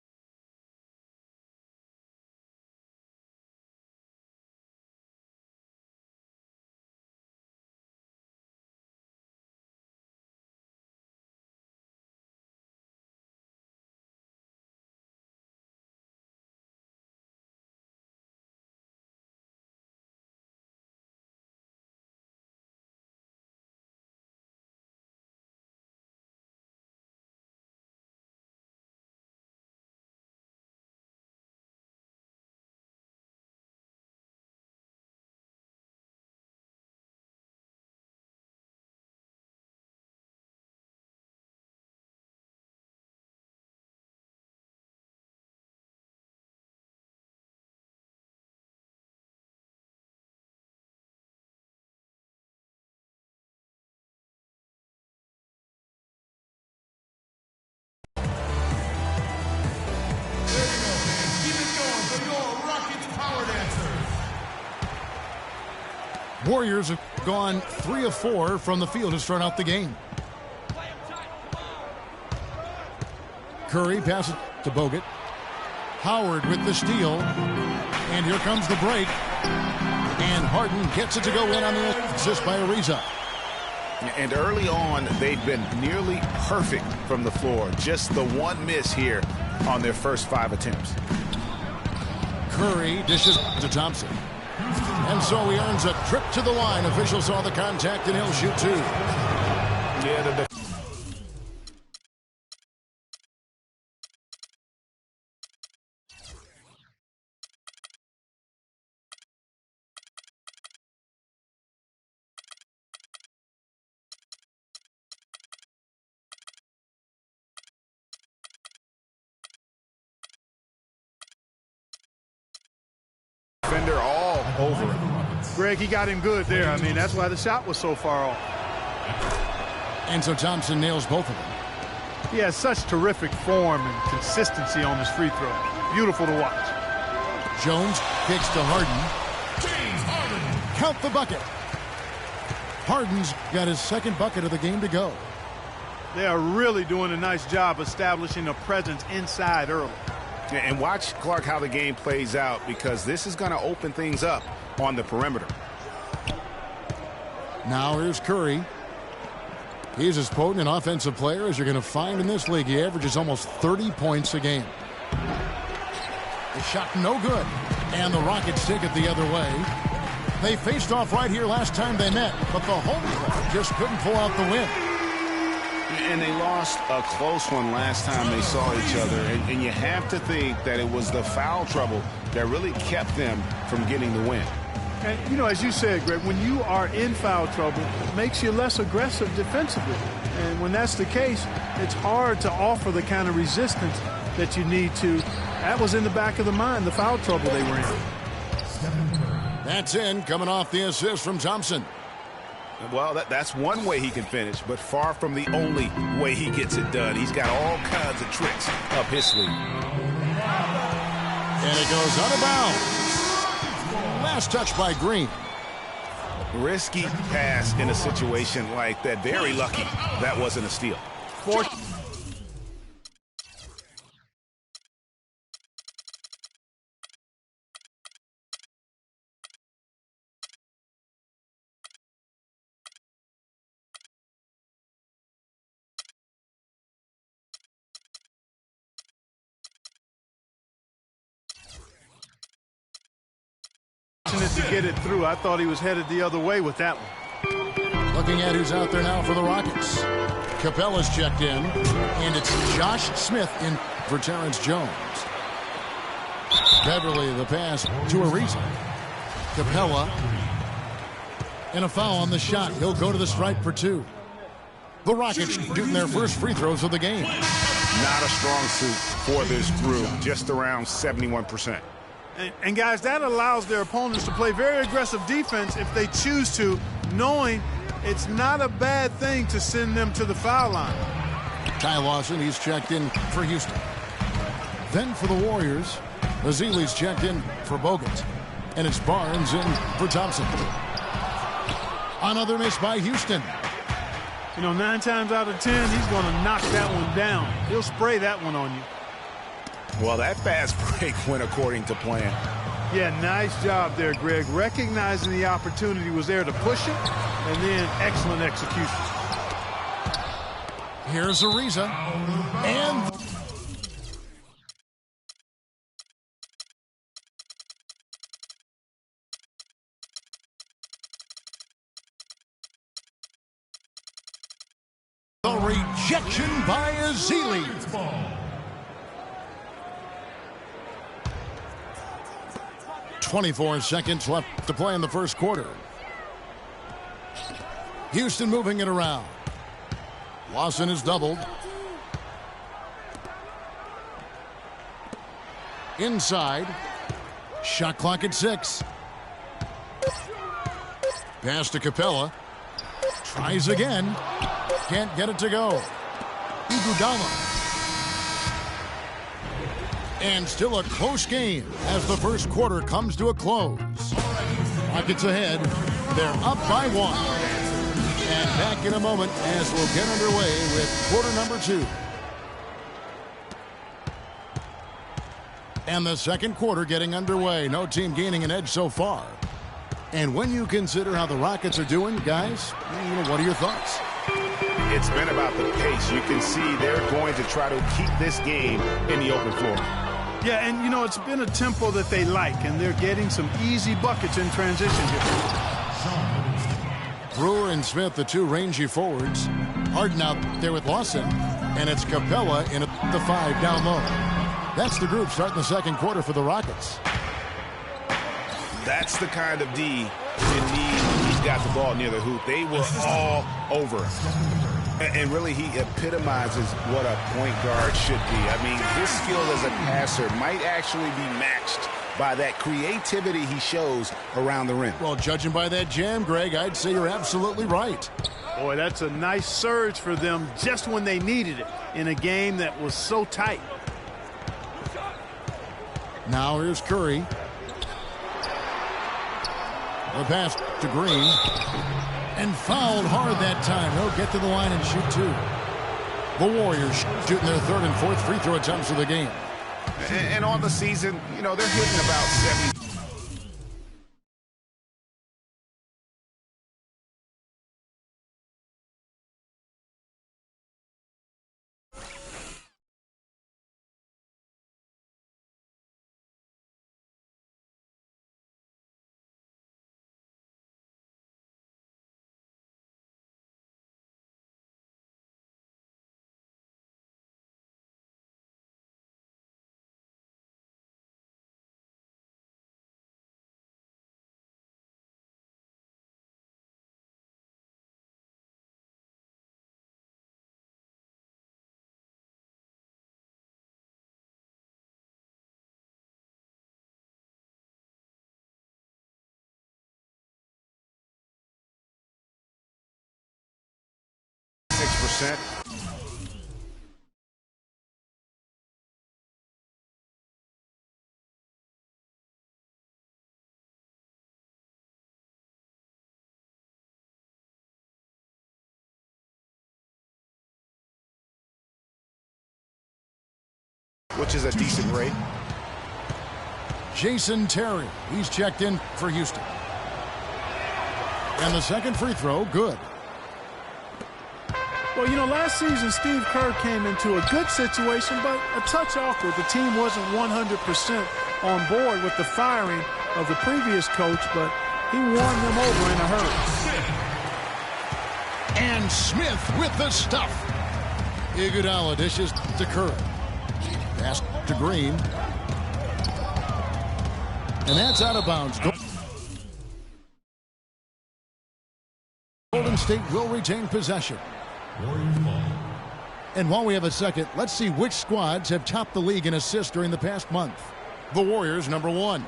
Warriors have gone 3 of 4 from the field to start out the game. Curry passes to Bogut. Howard with the steal. And here comes the break. And Harden gets it to go in on the assist by Ariza. And early on, they've been nearly perfect from the floor. Just the one miss here on their first 5 attempts. Curry dishes to Thompson. And so he earns a trip to the line. Official saw the contact, and he'll shoot 2. Yeah, defender all over him. Greg, he got him good there. I mean, that's why the shot was so far off. And so Thompson nails both of them. He has such terrific form and consistency on his free throw. Beautiful to watch. Jones kicks to Harden. Count the bucket. Harden's got his second bucket of the game to go. They are really doing a nice job establishing a presence inside early. And watch, Clark, how the game plays out, because this is going to open things up on the perimeter. Now here's Curry. He's as potent an offensive player as you're going to find in this league. He averages almost 30 points a game. The shot no good. And the Rockets take it the other way. They faced off right here last time they met, but the home club just couldn't pull out the win. And they lost a close one last time they saw each other. And you have to think that it was the foul trouble that really kept them from getting the win. And, you know, as you said, Greg, when you are in foul trouble, it makes you less aggressive defensively. And when that's the case, it's hard to offer the kind of resistance that you need to. That was in the back of the mind, the foul trouble they were in. That's in, coming off the assist from Thompson. Well, that's one way he can finish, but far from the only way he gets it done. He's got all kinds of tricks up his sleeve. And it goes out of bounds. Last touch by Green. Risky pass in a situation like that. Very lucky that wasn't a steal. To get it through. I thought he was headed the other way with that one. Looking at who's out there now for the Rockets. Capella's checked in, and it's Josh Smith in for Terrence Jones. Beverly the pass to Ariza. Capella. And a foul on the shot. He'll go to the stripe for two. The Rockets shooting their first free throws of the game. Not a strong suit for this group. Just around 71%. And guys, that allows their opponents to play very aggressive defense if they choose to, knowing it's not a bad thing to send them to the foul line. Ty Lawson, he's checked in for Houston. Then for the Warriors, Azili's checked in for Bogut. And it's Barnes in for Thompson. Another miss by Houston. You know, 9 times out of 10, he's going to knock that one down. He'll spray that one on you. Well, that fast break went according to plan. Yeah, nice job there, Greg. Recognizing the opportunity was there to push it, and then excellent execution. Here's Ariza. And the rejection by Azili. 24 seconds left to play in the first quarter. Houston moving it around. Lawson is doubled. Inside. Shot clock at 6. Pass to Capella. Tries again. Can't get it to go. Iguodala. And still a close game as the first quarter comes to a close. Rockets ahead. They're up by 1. And back in a moment as we'll get underway with quarter number 2. And the second quarter getting underway. No team gaining an edge so far. And when you consider how the Rockets are doing, guys, what are your thoughts? It's been about the pace. You can see they're going to try to keep this game in the open floor. Yeah, and, you know, it's been a tempo that they like, and they're getting some easy buckets in transition here. Brewer and Smith, the two rangy forwards. Harden out there with Lawson, and it's Capella in at the 5 down low. That's the group starting the second quarter for the Rockets. That's the kind of D you need when he's got the ball near the hoop. They were all over him. And really, he epitomizes what a point guard should be. I mean, his skill as a passer might actually be matched by that creativity he shows around the rim. Well, judging by that jam, Greg, I'd say you're absolutely right. Boy, that's a nice surge for them just when they needed it in a game that was so tight. Now here's Curry. The pass to Green. And fouled hard that time. He'll get to the line and shoot 2. The Warriors shooting their 3rd and 4th free throw attempts of the game. And on the season, you know, they're hitting about 70. 100%. Which is a decent rate. Jason Terry, he's checked in for Houston. And the second free throw, good. Well, you know, last season Steve Kerr came into a good situation, but a touch awkward. The team wasn't 100% on board with the firing of the previous coach, but he won them over in a hurry. And Smith with the stuff. Iguodala dishes to Curry. Pass to Green. And that's out of bounds. Golden State will retain possession. And while we have a second, let's see which squads have topped the league in assists during the past month. The Warriors, #1.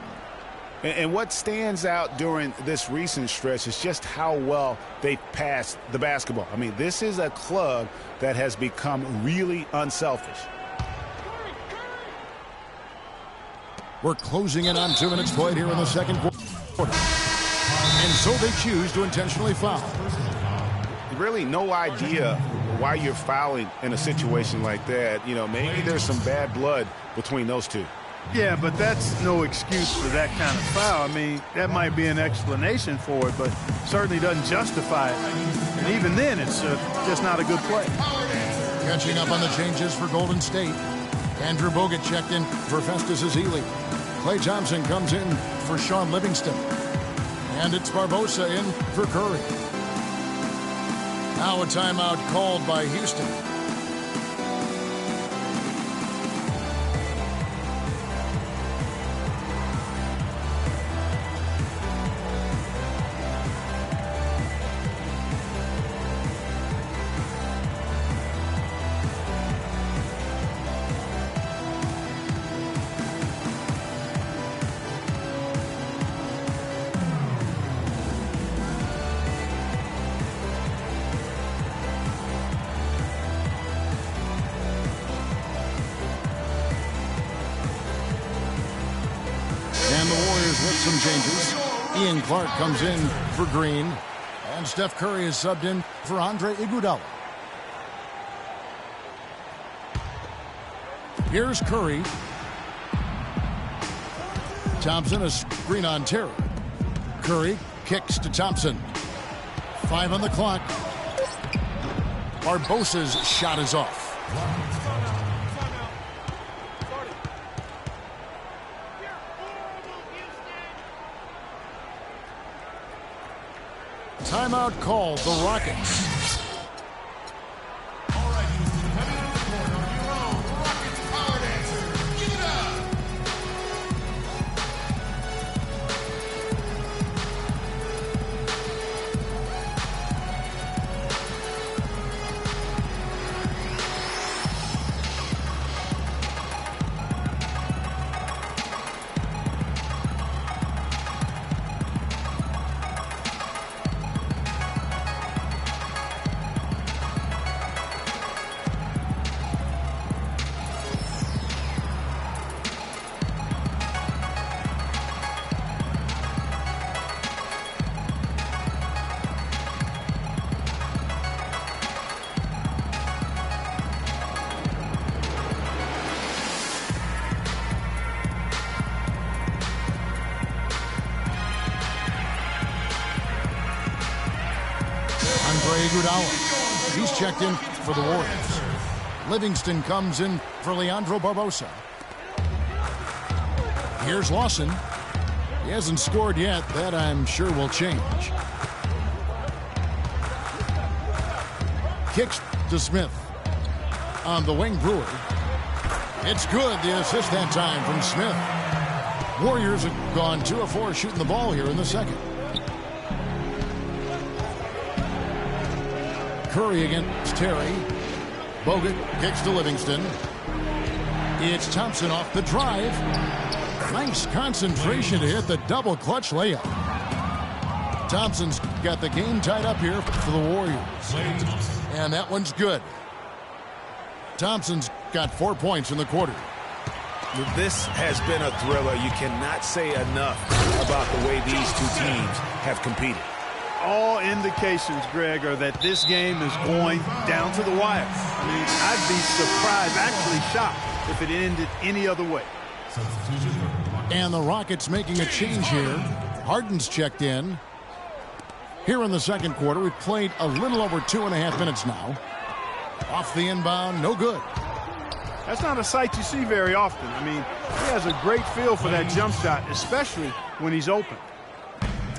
And what stands out during this recent stretch is just how well they passed the basketball. I mean, this is a club that has become really unselfish. We're closing in on 2 minutes played here in the second quarter. And so they choose to intentionally foul. Really no idea why you're fouling in a situation like that. You know, maybe there's some bad blood between those two. Yeah, but that's no excuse for that kind of foul. I mean, that might be an explanation for it, but certainly doesn't justify it. And even then, it's just not a good play. Catching up on the changes for Golden State. Andrew Bogut checked in for Festus Ezeli. Klay Thompson comes in for Sean Livingston. And it's Barbosa in for Curry. Now a timeout called by Houston. Some changes. Ian Clark comes in for Green. And Steph Curry is subbed in for Andre Iguodala. Here's Curry. Thompson, a screen on Terry. Curry kicks to Thompson. 5 on the clock. Barbosa's shot is off. Timeout called, the Rockets. All right, Houston, heading to the court on your own. Rockets power dancer. Give it up. Iguodala. He's checked in for the Warriors. Livingston comes in for Leandro Barbosa. Here's Lawson. He hasn't scored yet. That, I'm sure, will change. Kicks to Smith. On the wing, Brewer. It's good, the assist that time from Smith. Warriors have gone 2 of 4 shooting the ball here in the second. Curry against Terry. Bogut kicks to Livingston. It's Thompson off the drive. Nice concentration to hit the double clutch layup. Thompson's got the game tied up here for the Warriors. And that one's good. Thompson's got 4 points in the quarter. This has been a thriller. You cannot say enough about the way these two teams have competed. All indications, Greg, are that this game is going down to the wire. I mean, I'd be surprised, actually shocked, if it ended any other way. And the Rockets making a change here. Harden's checked in. Here in the second quarter, we've played a little over 2.5 minutes now. Off the inbound, no good. That's not a sight you see very often. I mean, he has a great feel for that jump shot, especially when he's open.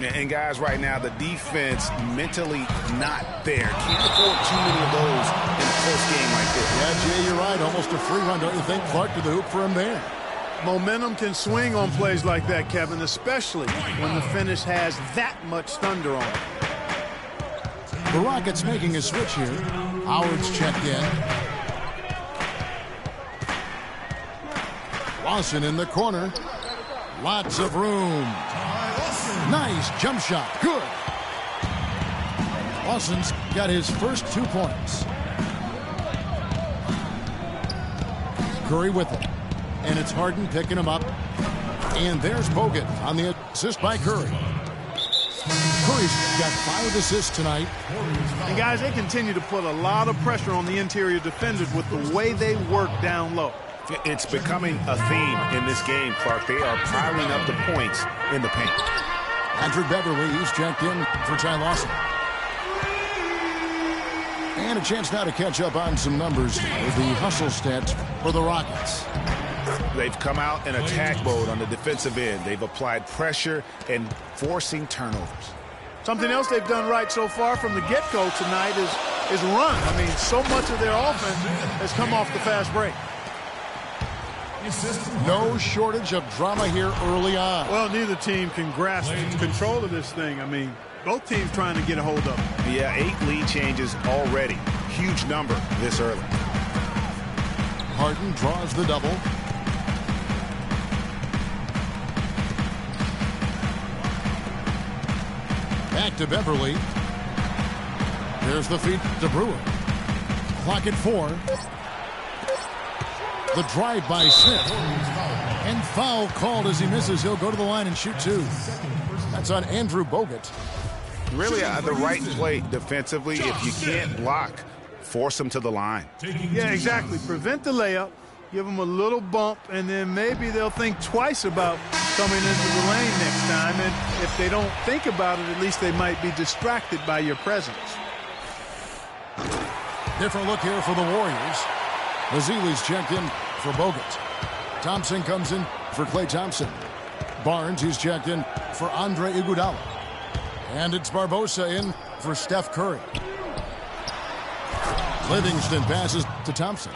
And guys, right now, the defense mentally not there. Can't afford too many of those in a close game like this. Yeah, Jay, you're right. Almost a free run, don't you think? Clark to the hoop for him there. Momentum can swing on plays like that, Kevin, especially when the finish has that much thunder on it. The Rockets making a switch here. Howard's checked in. Lawson in the corner. Lots of room. Nice jump shot. Good. Lawson's got his first 2 points. Curry with it. And it's Harden picking him up. And there's Bogut on the assist by Curry. Curry's got 5 assists tonight. And guys, they continue to put a lot of pressure on the interior defenders with the way they work down low. It's becoming a theme in this game, Clark. They are piling up the points in the paint. Patrick Beverly, he's checked in for Ty Lawson. And a chance now to catch up on some numbers with the hustle stats for the Rockets. They've come out in attack mode on the defensive end. They've applied pressure and forcing turnovers. Something else they've done right so far from the get-go tonight is run. I mean, so much of their offense has come off the fast break. No shortage of drama here early on. Well, neither team can grasp control of this thing. I mean, both teams trying to get a hold of it. Yeah, 8 lead changes already. Huge number this early. Harden draws the double. Back to Beverly. There's the feed to Brewer. Clock at 4. The drive by Smith. And foul called as he misses. He'll go to the line and shoot 2. That's on Andrew Bogut. Really the right play defensively. If you can't block, force them to the line. Yeah, exactly. Prevent the layup. Give them a little bump, and then maybe they'll think twice about coming into the lane next time. And if they don't think about it, at least they might be distracted by your presence. Different look here for the Warriors. Mazzili's checked in for Bogut. Thompson comes in for Klay Thompson. Barnes, he's checked in for Andre Iguodala. And it's Barbosa in for Steph Curry. Livingston passes to Thompson.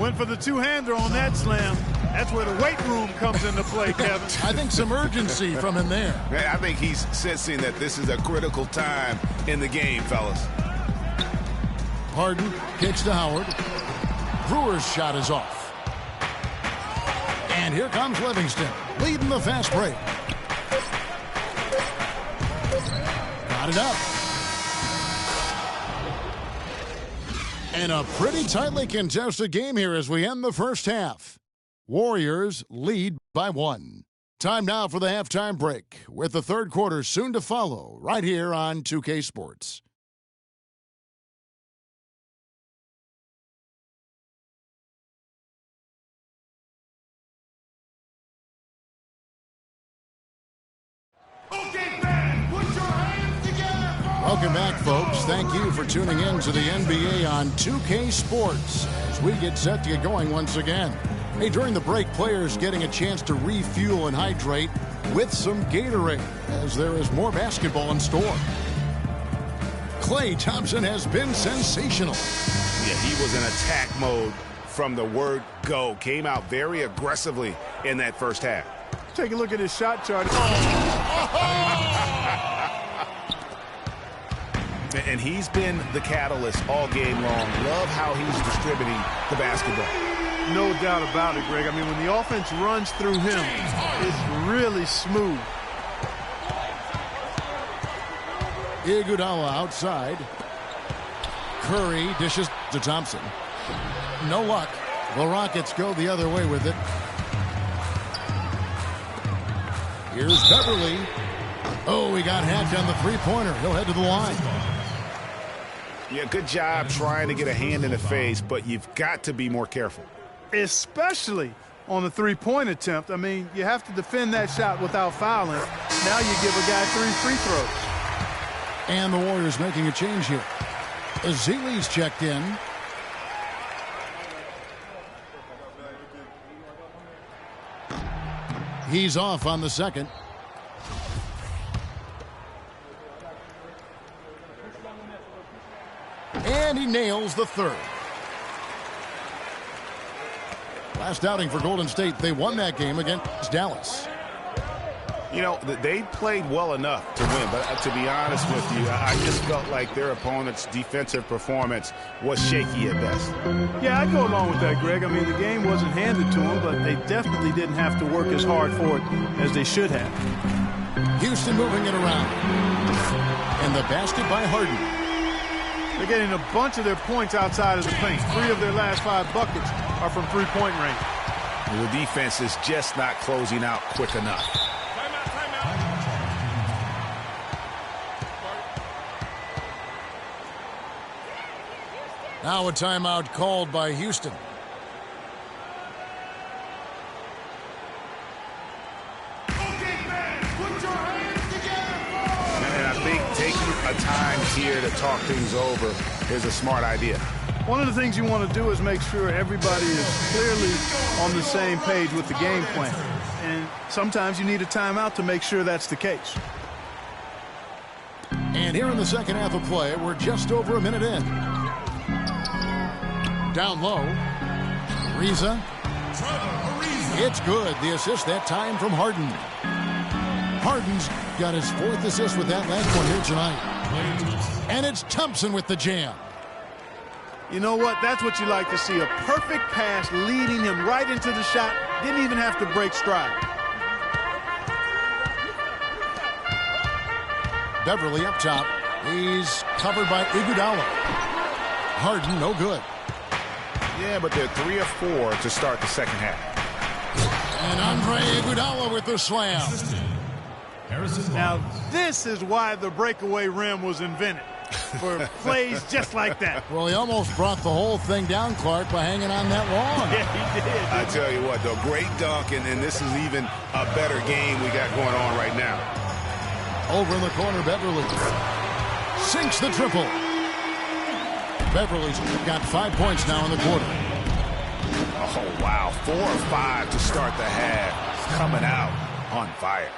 Went for the two-hander on that slam. That's where the weight room comes into play, Kevin. I think some urgency from him there. I think he's sensing that this is a critical time in the game, fellas. Harden kicks to Howard. Brewer's shot is off. And here comes Livingston, leading the fast break. Got it up. And a pretty tightly contested game here as we end the first half. Warriors lead by 1. Time now for the halftime break, with the third quarter soon to follow right here on 2K Sports. Welcome back, folks. Thank you for tuning in to the NBA on 2K Sports as we get set to get going once again. Hey, during the break, players getting a chance to refuel and hydrate with some Gatorade as there is more basketball in store. Klay Thompson has been sensational. Yeah, he was in attack mode from the word go. Came out very aggressively in that first half. Take a look at his shot chart. And he's been the catalyst all game long. Love how he's distributing the basketball. No doubt about it, Greg. I mean, when the offense runs through him, it's really smooth. Iguodala outside. Curry dishes to Thompson. No luck. The Rockets go the other way with it. Here's Beverly. Oh, he got hacked on the three-pointer. He'll head to the line. Yeah, good job trying to get a hand in the face, but you've got to be more careful. Especially on the three-point attempt. I mean, you have to defend that shot without fouling. Now you give a guy 3 free throws. And the Warriors making a change here. Ezeli's checked in. He's off on the second. And he nails the third. Last outing for Golden State, they won that game against Dallas. You know, they played well enough to win, but to be honest with you, I just felt like their opponent's defensive performance was shaky at best. Yeah, I'd go along with that, Greg. I mean, the game wasn't handed to them, but they definitely didn't have to work as hard for it as they should have. Houston moving it around. And the basket by Harden. They're getting a bunch of their points outside of the paint. 3 of their last 5 buckets are from three-point range. The defense is just not closing out quick enough. Now a timeout called by Houston. And I think taking a time here to talk things over is a smart idea. One of the things you want to do is make sure everybody is clearly on the same page with the game plan. And sometimes you need a timeout to make sure that's the case. And here in the second half of play, we're just over a minute in. Down low. Ariza. It's good. The assist that time from Harden. Harden's got his 4th assist with that last one here tonight. And it's Thompson with the jam. You know what? That's what you like to see. A perfect pass leading him right into the shot. Didn't even have to break stride. Beverly up top. He's covered by Iguodala. Harden, no good. Yeah, but they're 3 of 4 to start the second half. And Andre Iguodala with the slam. Now, this is why the breakaway rim was invented. For plays just like that. Well, he almost brought the whole thing down, Clark, by hanging on that wall. Yeah, he did. I tell you what, though, great dunk, and this is even a better game we got going on right now. Over in the corner, Beverly sinks the triple. Beverly's got 5 points now in the quarter. Oh, wow. 4 of 5 to start the half. Coming out on fire.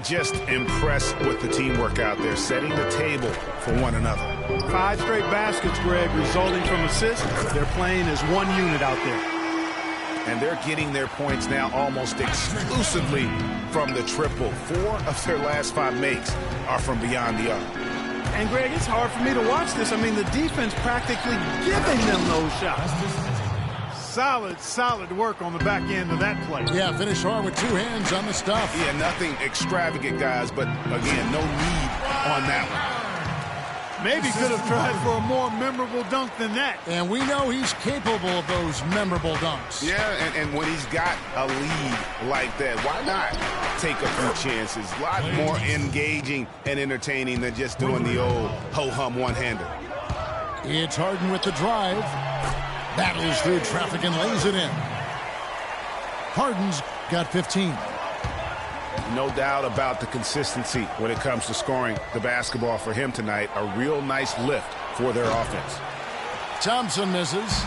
Just impressed with the teamwork out there, setting the table for one another. 5 straight baskets, Greg, resulting from assists. They're playing as one unit out there. And they're getting their points now almost exclusively from the triple. 4 of their last 5 makes are from beyond the arc. And, Greg, it's hard for me to watch this. I mean, the defense practically giving them those shots. Solid work on the back end of that play. Yeah, finish hard with 2 hands on the stuff. Yeah, nothing extravagant, guys, but, again, no need on that one. Maybe could have tried for a more memorable dunk than that. And we know he's capable of those memorable dunks. Yeah, and when he's got a lead like that, why not take a few chances? A lot more engaging and entertaining than just doing the old ho-hum one-hander. It's Harden with the drive. Battles through traffic and lays it in. Harden's got 15. No doubt about the consistency when it comes to scoring the basketball for him tonight. A real nice lift for their offense. Thompson misses.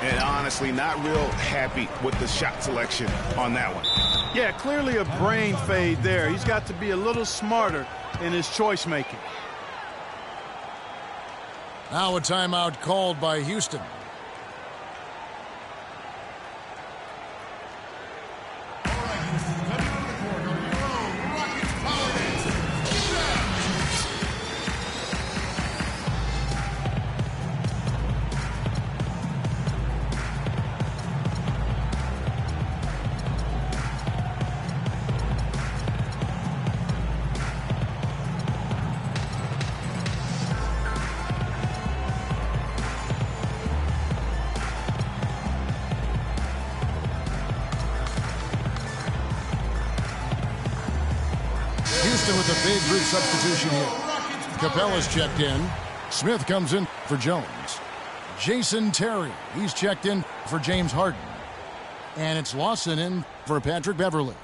And honestly, not real happy with the shot selection on that one. Yeah, clearly a brain fade there. He's got to be a little smarter in his choice making. Now a timeout called by Houston. Houston with a big group substitution here. Capella's checked in. Smith comes in for Jones. Jason Terry, he's checked in for James Harden. And it's Lawson in for Patrick Beverly.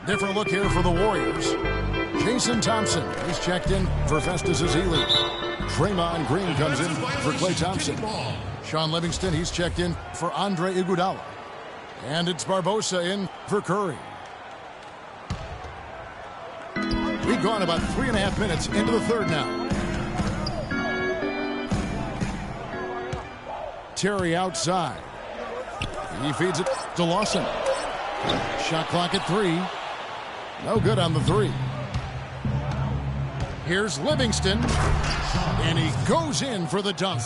Different look here for the Warriors. Jason Thompson, he's checked in for Festus Ezeli. Draymond Green comes in for Klay Thompson. Sean Livingston, he's checked in for Andre Iguodala. And it's Barbosa in for Curry. We've gone about 3.5 minutes into the third now. Terry outside. He feeds it to Lawson. Shot clock at 3. No good on the 3. Here's Livingston. And he goes in for the dunk.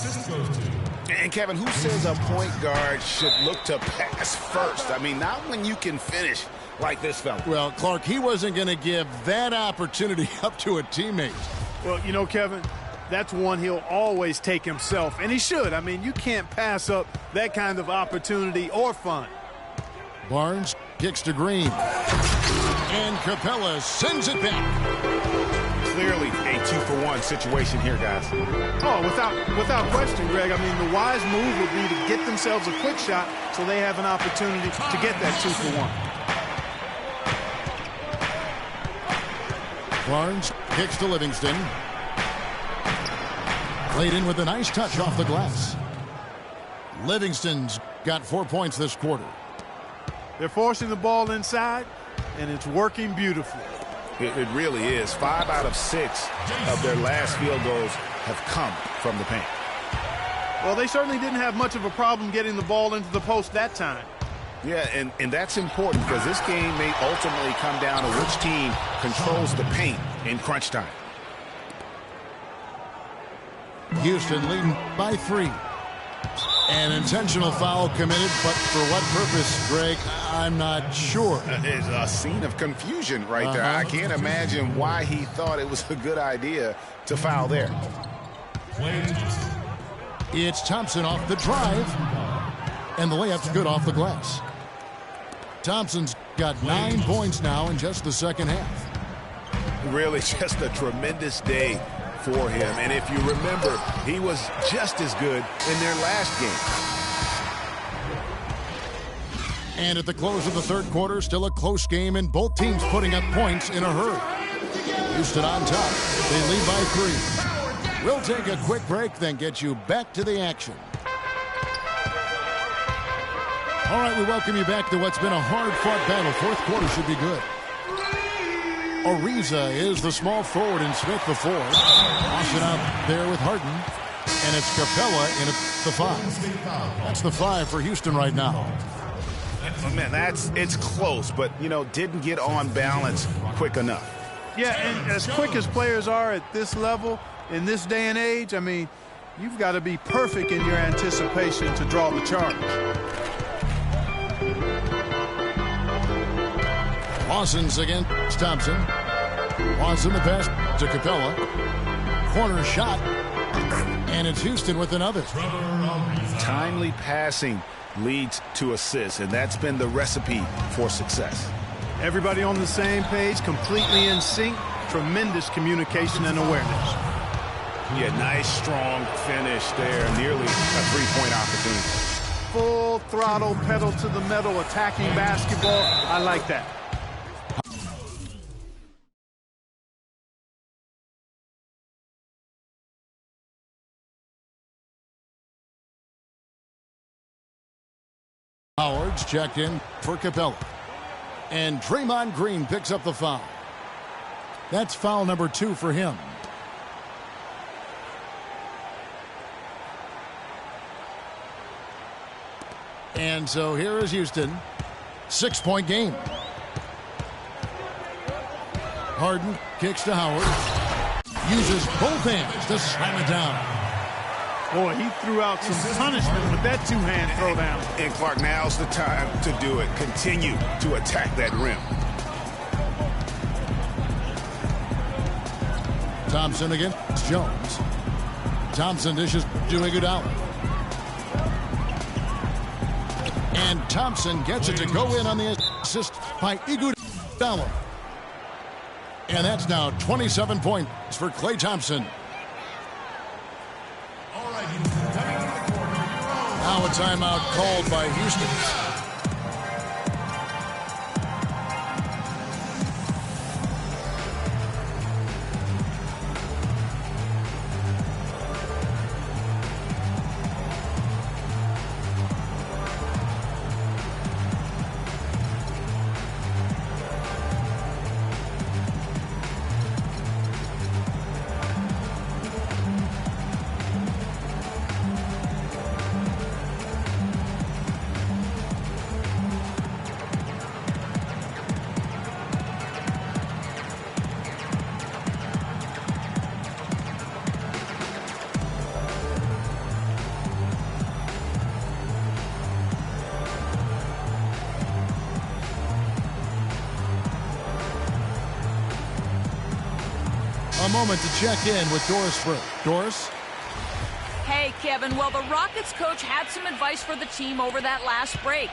And Kevin, who says a point guard should look to pass first? I mean, not when you can finish like this fella. Well, Clark, he wasn't going to give that opportunity up to a teammate. Well, you know, Kevin, that's one he'll always take himself, and he should. I mean, you can't pass up that kind of opportunity or fun. Barnes kicks to Green. And Capella sends it back. Clearly a 2-for-1 situation here, guys. Oh, without question, Greg. I mean, the wise move would be to get themselves a quick shot so they have an opportunity to get that 2-for-1. Barnes kicks to Livingston. Played in with a nice touch off the glass. Livingston's got 4 points this quarter. They're forcing the ball inside, and it's working beautifully. It really is. 5 out of 6 of their last field goals have come from the paint. Well, they certainly didn't have much of a problem getting the ball into the post that time. Yeah, and that's important because this game may ultimately come down to which team controls the paint in crunch time. Houston leading by 3. An intentional foul committed, but for what purpose, Greg, I'm not sure. There's a scene of confusion right there. I can't imagine why he thought it was a good idea to foul there. It's Thompson off the drive, and the layup's good off the glass. Thompson's got 9 points now in just the second half. Really just a tremendous day for him. And if you remember, he was just as good in their last game. And at the close of the third quarter, still a close game, and both teams putting up points in a hurry. Houston on top. They lead by 3. We'll take a quick break, then get you back to the action. All right, we welcome you back to what's been a hard-fought battle. Fourth quarter should be good. Ariza is the small forward, and Smith the 4. Washing out there with Harden. And it's Capella in at the 5. That's the 5 for Houston right now. Oh, man, it's close, but, you know, didn't get on balance quick enough. Yeah, and as quick as players are at this level, in this day and age, I mean, you've got to be perfect in your anticipation to draw the charge. Lawson's against Thompson. Lawson the pass to Capella. Corner shot. And it's Houston with another. Timely passing leads to assists, and that's been the recipe for success. Everybody on the same page, completely in sync. Tremendous communication and awareness. Yeah, nice, strong finish there. Nearly a three-point opportunity. Full throttle, pedal to the metal, attacking basketball. I like that. Howard's checked in for Capella. And Draymond Green picks up the foul. That's foul number 2 for him. And so here is Houston. 6-point game. Harden kicks to Howard. Uses both hands to slam it down. Boy, he threw out some punishment with that two-hand throwdown. And Clark, now's the time to do it. Continue to attack that rim. Thompson against Jones. Thompson dishes to Iguodala. And Thompson gets it to go in on the assist by Iguodala. And that's now 27 points for Klay Thompson. All right, Houston, coming into the corner. Now a timeout called by Houston. A moment to check in with Doris Burke. Doris? Hey, Kevin. Well, the Rockets coach had some advice for the team over that last break.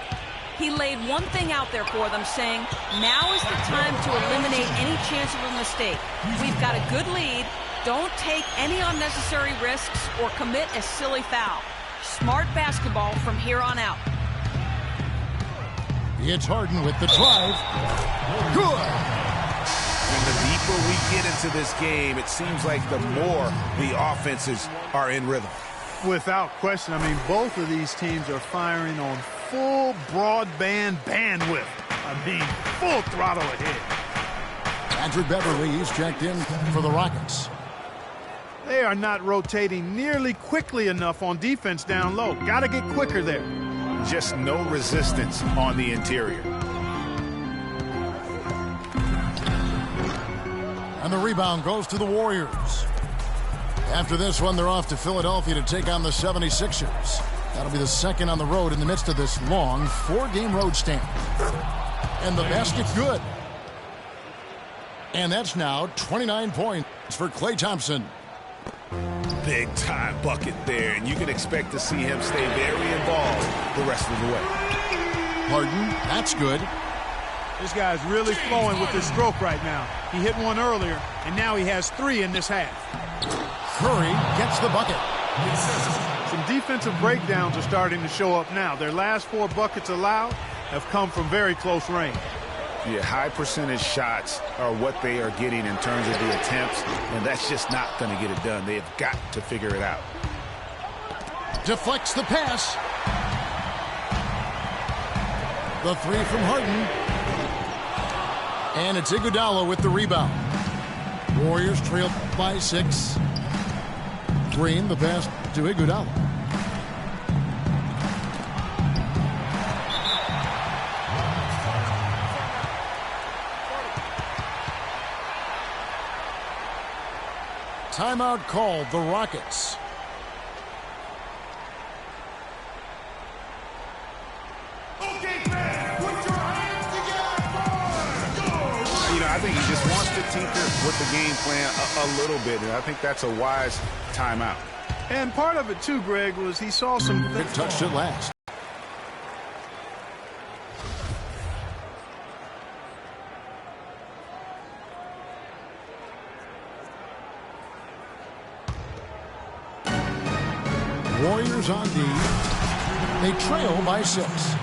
He laid one thing out there for them, saying, now is the time to eliminate any chance of a mistake. We've got a good lead. Don't take any unnecessary risks or commit a silly foul. Smart basketball from here on out. It's Harden with the drive. Good. And the deeper we get into this game, it seems like the more the offenses are in rhythm. Without question. I mean, both of these teams are firing on full broadband bandwidth. I mean, full throttle ahead. Patrick Beverly, he's checked in for the Rockets. They are not rotating nearly quickly enough on defense down low. Got to get quicker there. Just no resistance on the interior. And the rebound goes to the Warriors. After this one, they're off to Philadelphia to take on the 76ers. That'll be the second on the road in the midst of this long 4-game road stand. And the basket good. And that's now 29 points for Klay Thompson. Big time bucket there, and you can expect to see him stay very involved the rest of the way. Harden, that's good. This guy's really flowing with his stroke right now. He hit one earlier, and now he has 3 in this half. Curry gets the bucket. Some defensive breakdowns are starting to show up now. Their last 4 buckets allowed have come from very close range. Yeah, high percentage shots are what they are getting in terms of the attempts, and that's just not going to get it done. They have got to figure it out. Deflects the pass. The 3 from Harden. And it's Iguodala with the rebound. Warriors trail by 6. Green, the pass to Iguodala. Timeout called the Rockets. I think he just wants to tinker with the game plan a little bit, and I think that's a wise timeout. And part of it, too, Greg, was he saw some... Good touch at last. Warriors on D. They trail by 6.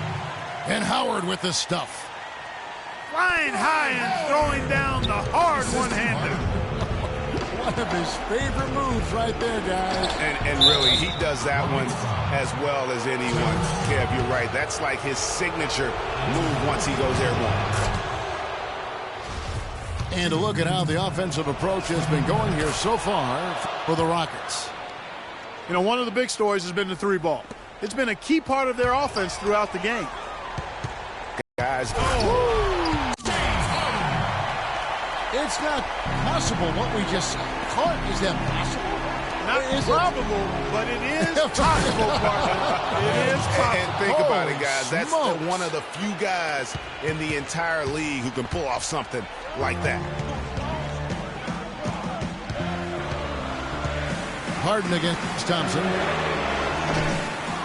And Howard with the stuff. Flying high and throwing down the hard one-hander. One of his favorite moves right there, guys. And really, he does that one as well as anyone. Kev, you're right. That's like his signature move once he goes airborne. And to look at how the offensive approach has been going here so far for the Rockets. You know, one of the big stories has been the 3-ball. It's been a key part of their offense throughout the game. Guys, It's not possible what we just caught. Is that possible? Not probable, but it is possible, partner. It is possible. And think about it, guys. That's one of the few guys in the entire league who can pull off something like that. Harden against Thompson.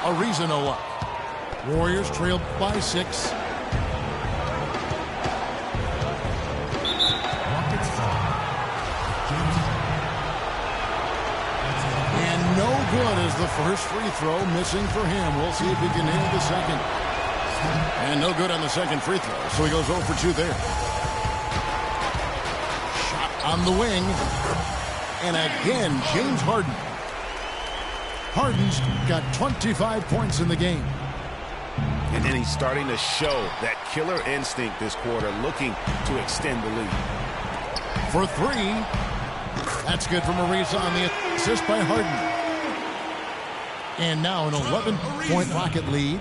Ariza no luck. Warriors trail by 6. good as the first free throw missing for him. We'll see if he can nail the second. And no good on the second free throw, so he goes 0 for 2 there. Shot on the wing. And again, James Harden. Harden's got 25 points in the game. And then he's starting to show that killer instinct this quarter, looking to extend the lead. For 3. That's good from Ariza on the assist by Harden. And now an 11-point Rocket lead.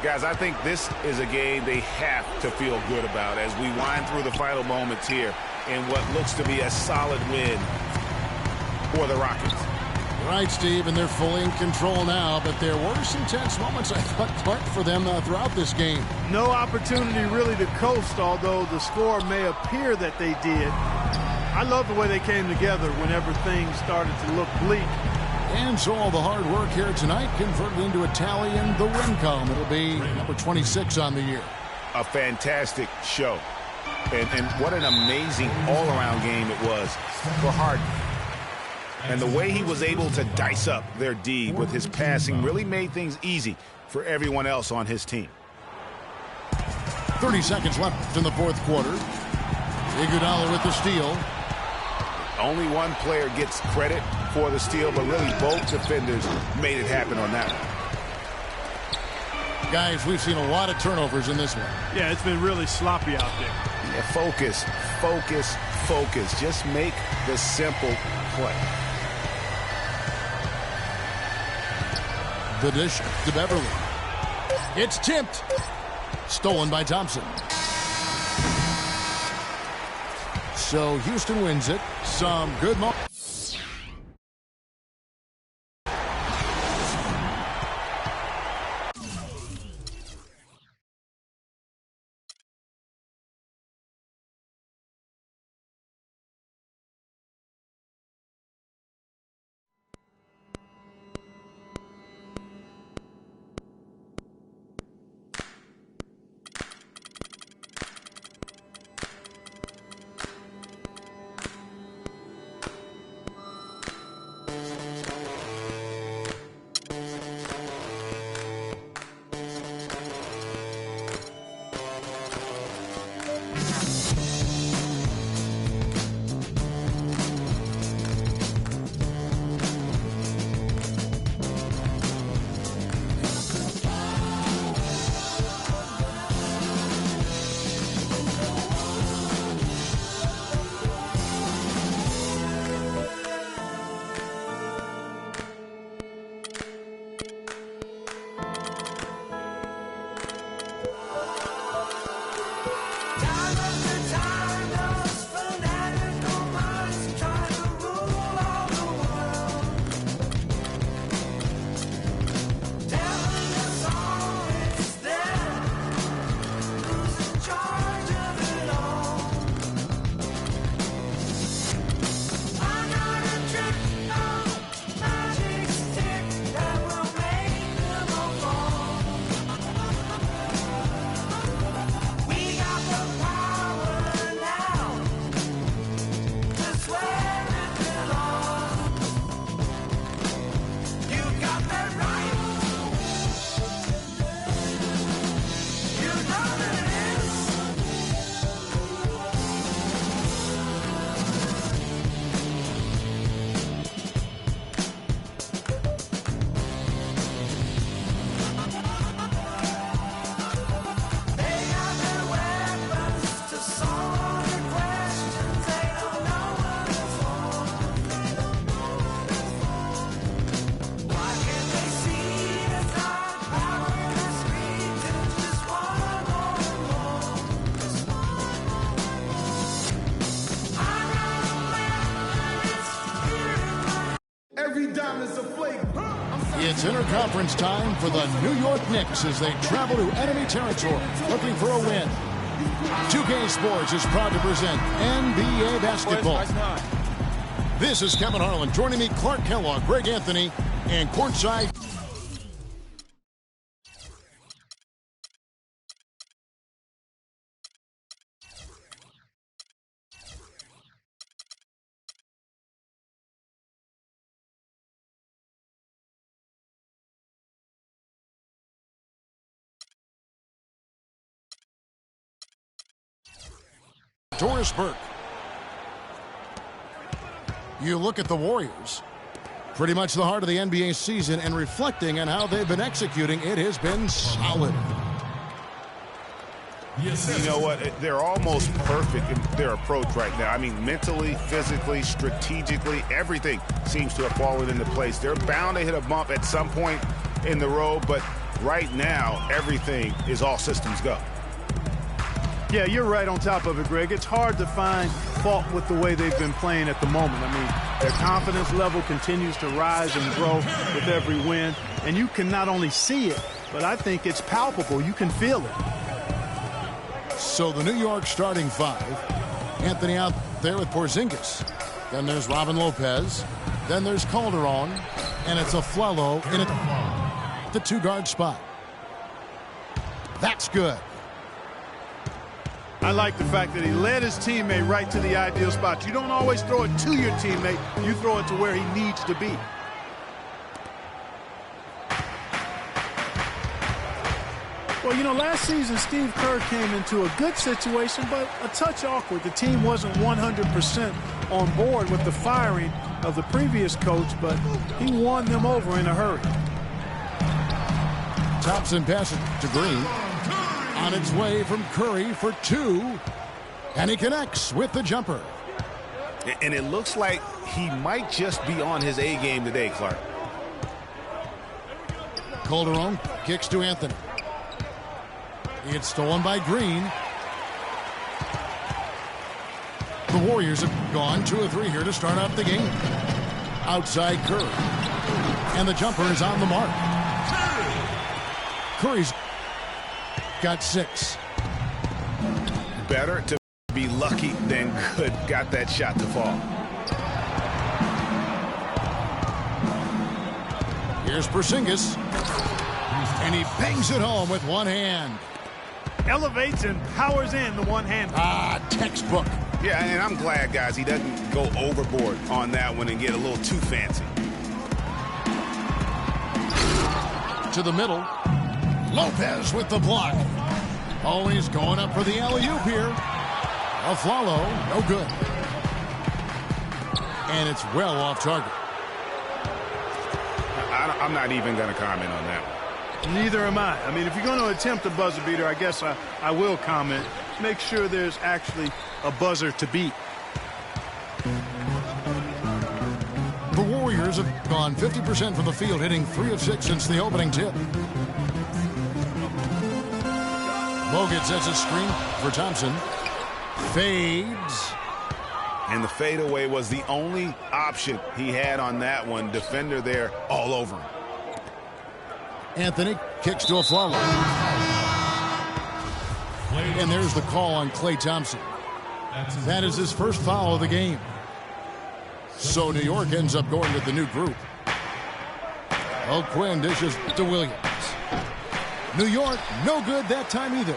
Guys, I think this is a game they have to feel good about as we wind through the final moments here in what looks to be a solid win for the Rockets. Right, Steve, and they're fully in control now, but there were some tense moments, I thought, for them throughout this game. No opportunity really to coast, although the score may appear that they did. I love the way they came together whenever things started to look bleak. And so all the hard work here tonight converted into a tally in the win column. It'll be number 26 on the year. A fantastic show. And what an amazing all-around game it was for Harden. And the way he was able to dice up their D with his passing really made things easy for everyone else on his team. 30 seconds left in the fourth quarter. Iguodala with the steal. Only one player gets credit for the steal, but really both defenders made it happen on that one. Guys, we've seen a lot of turnovers in this one. Yeah, it's been really sloppy out there. Yeah, focus, focus, focus. Just make the simple play. The dish to Beverly. It's tipped. Stolen by Thompson. So Houston wins it. Some good moments. It's interconference time for the New York Knicks as they travel to enemy territory looking for a win. 2K Sports is proud to present NBA basketball. This is Kevin Harlan. Joining me, Clark Kellogg, Greg Anthony, and courtside Doris Burke. You look at the Warriors. Pretty much the heart of the NBA season, and reflecting on how they've been executing, it has been solid. You know what? They're almost perfect in their approach right now. I mean, mentally, physically, strategically, everything seems to have fallen into place. They're bound to hit a bump at some point in the road, but right now, everything is all systems go. Yeah, you're right on top of it, Greg. It's hard to find fault with the way they've been playing at the moment. I mean, their confidence level continues to rise and grow with every win. And you can not only see it, but I think it's palpable. You can feel it. So the New York starting five. Anthony out there with Porzingis. Then there's Robin Lopez. Then there's Calderon. And it's Aflalo in at the two-guard spot. That's good. I like the fact that he led his teammate right to the ideal spot. You don't always throw it to your teammate. You throw it to where he needs to be. Well, you know, last season, Steve Kerr came into a good situation, but a touch awkward. The team wasn't 100% on board with the firing of the previous coach, but he won them over in a hurry. Thompson passes to Green. On its way from Curry for two. And he connects with the jumper. And it looks like he might just be on his A game today, Clark. Calderon kicks to Anthony. It's stolen by Green. The Warriors have gone 2 of 3 here to start off the game. Outside Curry. And the jumper is on the mark. Curry's got 6. Better to be lucky than good. Got that shot to fall. Here's Porzingis. And he bangs it home with one hand. Elevates and powers in the one hand. Textbook. Yeah, and I'm glad, guys, he doesn't go overboard on that one and get a little too fancy. To the middle. Lopez with the block. Oh, he's going up for the alley-oop here. Aflalo, no good. And it's well off target. I'm not even going to comment on that one. Neither am I. I mean, if you're going to attempt a buzzer beater, I guess I will comment. Make sure there's actually a buzzer to beat. The Warriors have gone 50% from the field, hitting 3 of 6 since the opening tip. Bogut sets a screen for Thompson. Fades. And the fadeaway was the only option he had on that one. Defender there all over him. Anthony kicks to Aflalo. And there's the call on Klay Thompson. That is his first foul of the game. So New York ends up going to the new group. O'Quinn dishes to Williams. New York, no good that time either.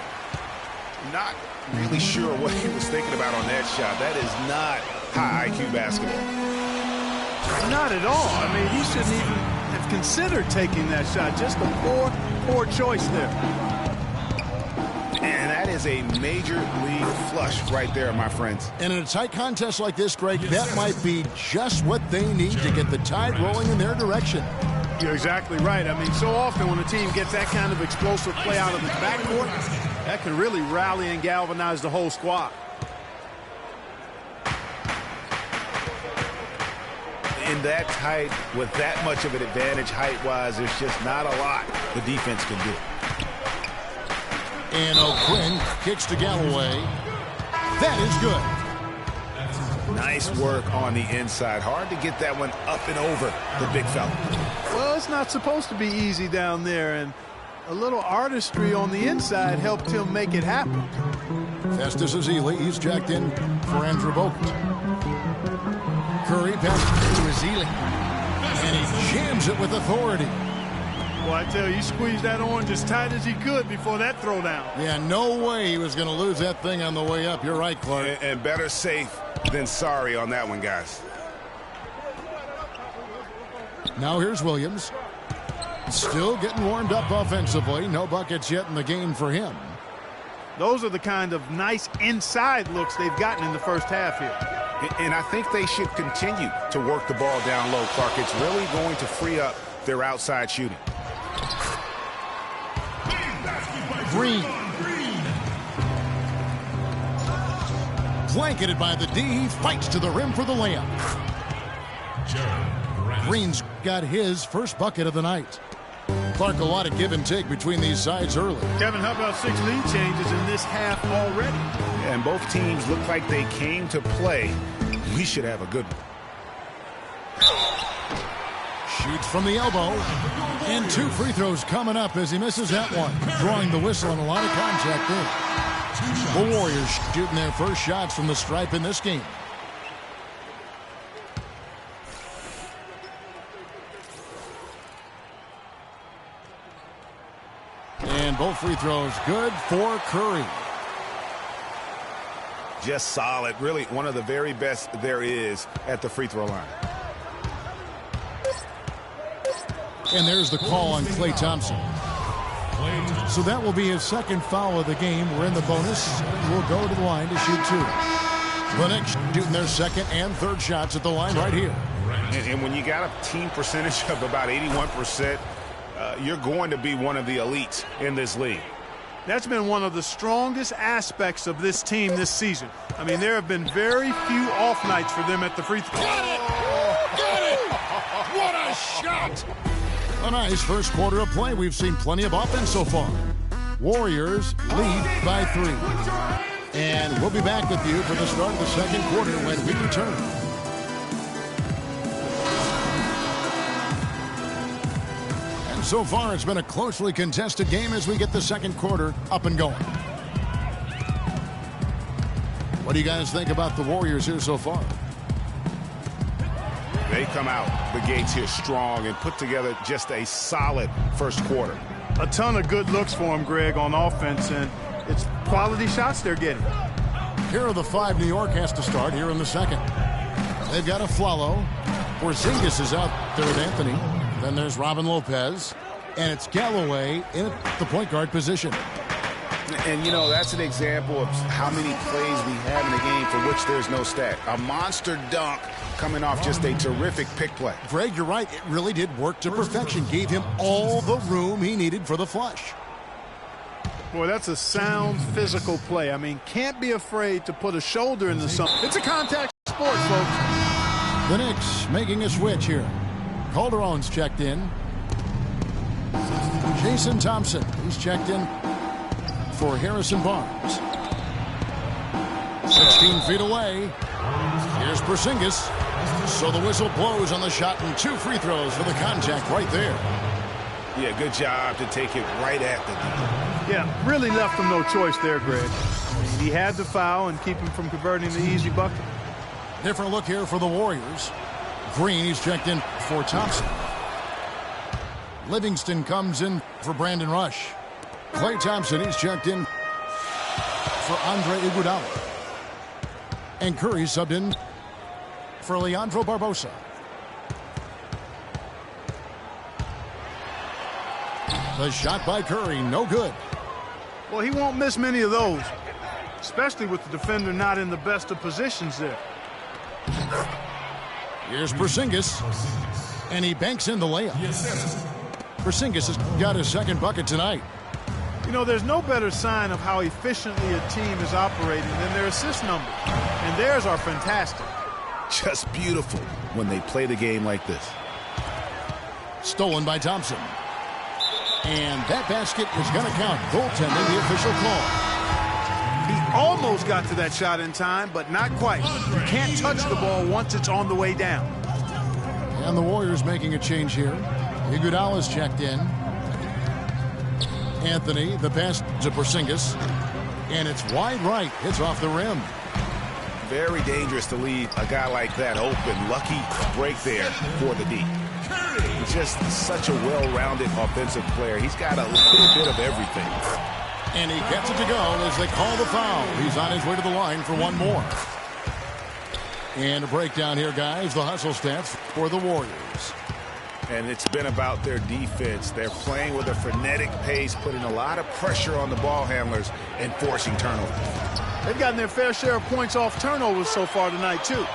Not really sure what he was thinking about on that shot. That is not high IQ basketball. Not at all. I mean, he shouldn't even have considered taking that shot. Just a poor choice there. And that is a major league flush right there, my friends. And in a tight contest like this, Greg, that might be just what they need to get the tide rolling in their direction. You're exactly right. I mean, so often when a team gets that kind of explosive play out of its backcourt, that can really rally and galvanize the whole squad. In that tight, with that much of an advantage height-wise, there's just not a lot the defense can do. And O'Quinn kicks to Galloway. That is good. Nice work on the inside. Hard to get that one up and over the big fella. Well, it's not supposed to be easy down there, and a little artistry on the inside helped him make it happen. Festus Ezeli, he's jacked in for Andrew Bogut. Curry passes to Ezeli. And he jams it with authority. Well, I tell you, he squeezed that orange as tight as he could before that throwdown. Yeah, no way he was going to lose that thing on the way up. You're right, Clark. And better safe than sorry on that one, guys. Now here's Williams. Still getting warmed up offensively. No buckets yet in the game for him. Those are the kind of nice inside looks they've gotten in the first half here. And I think they should continue to work the ball down low, Clark. It's really going to free up their outside shooting. Green. Blanketed by the D. He fights to the rim for the layup. Green's got his first bucket of the night. Clark, a lot of give and take between these sides early. Kevin, how about 6 lead changes in this half already? And both teams look like they came to play. We should have a good one. Shoots from the elbow. And 2 free throws coming up as he misses that one. Drawing the whistle and a lot of contact there. The Warriors shooting their first shots from the stripe in this game. And both free throws good for Curry. Just solid. Really one of the very best there is at the free throw line. And there's the call on Klay Thompson. So that will be his second foul of the game. We're in the bonus. We'll go to the line to shoot 2. The Knicks shooting their second and third shots at the line right here. And when you got a team percentage of about 81%, you're going to be one of the elites in this league. That's been one of the strongest aspects of this team this season. I mean, there have been very few off nights for them at the free throw. Got it! Got it! What a shot! A nice first quarter of play. We've seen plenty of offense so far. Warriors lead by 3. And we'll be back with you for the start of the second quarter when we return. And so far, it's been a closely contested game as we get the second quarter up and going. What do you guys think about the Warriors here so far? They come out the gates here strong and put together just a solid first quarter. A ton of good looks for them, Greg, on offense, and it's quality shots they're getting. Here are the 5 New York has to start here in the second. They've got a Flalo. Porzingis is out there with Anthony. Then there's Robin Lopez. And it's Galloway in the point guard position. And, you know, that's an example of how many plays we have in a game for which there's no stat. A monster dunk coming off just a terrific pick play. Greg, you're right. It really did work to perfection. Gave him all the room he needed for the flush. Boy, that's a sound physical play. I mean, can't be afraid to put a shoulder into something. It's a contact sport, folks. The Knicks making a switch here. Calderon's checked in. Jason Thompson, he's checked in for Harrison Barnes. 16 feet away. Here's Porzingis. So the whistle blows on the shot and 2 free throws for the contact right there. Yeah, good job to take it right at the net. Yeah, really left him no choice there, Greg. I mean, he had to foul and keep him from converting the easy bucket. Different look here for the Warriors. Green, he's checked in for Thompson. Livingston comes in for Brandon Rush. Klay Thompson, he's checked in for Andre Iguodala. And Curry subbed in for Leandro Barbosa. The shot by Curry, no good. Well, he won't miss many of those, especially with the defender not in the best of positions there. Here's Porzingis, and he banks in the layup. Porzingis has got his second bucket tonight. You know, there's no better sign of how efficiently a team is operating than their assist numbers. And theirs are fantastic. Just beautiful when they play the game like this. Stolen by Thompson. And that basket is going to count. Goaltending, the official call. He almost got to that shot in time, but not quite. You can't touch the ball once it's on the way down. And the Warriors making a change here. Iguodala's checked in. Anthony, the pass to Porzingis. And it's wide right. It's off the rim. Very dangerous to leave a guy like that open. Lucky break there for the D. Just such a well-rounded offensive player. He's got a little bit of everything. And he gets it to go as they call the foul. He's on his way to the line for one more. And a breakdown here, guys. The hustle stats for the Warriors. And it's been about their defense. They're playing with a frenetic pace, putting a lot of pressure on the ball handlers and forcing turnovers. They've gotten their fair share of points off turnovers so far tonight, too.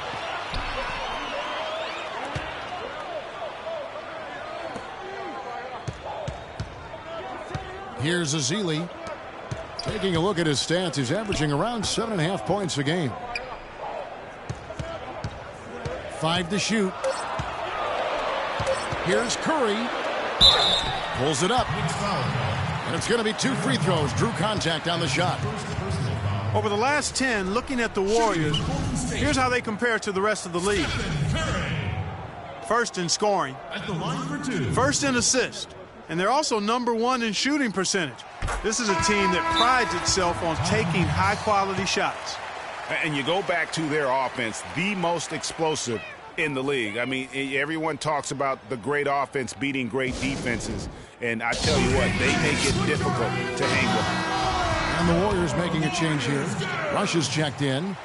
Here's Azili. Taking a look at his stats, he's averaging around 7.5 points a game. 5 to shoot. Here's Curry. Pulls it up. And it's going to be 2 free throws. Drew contact on the shot. Over the last 10, looking at the Warriors, here's how they compare to the rest of the league. First in scoring. First in assists. And they're also #1 in shooting percentage. This is a team that prides itself on taking high-quality shots. And you go back to their offense, the most explosive in the league. I mean, everyone talks about the great offense beating great defenses. And I tell you what, they make it difficult to hang with them. And the Warriors making a change here. Rush is checked in.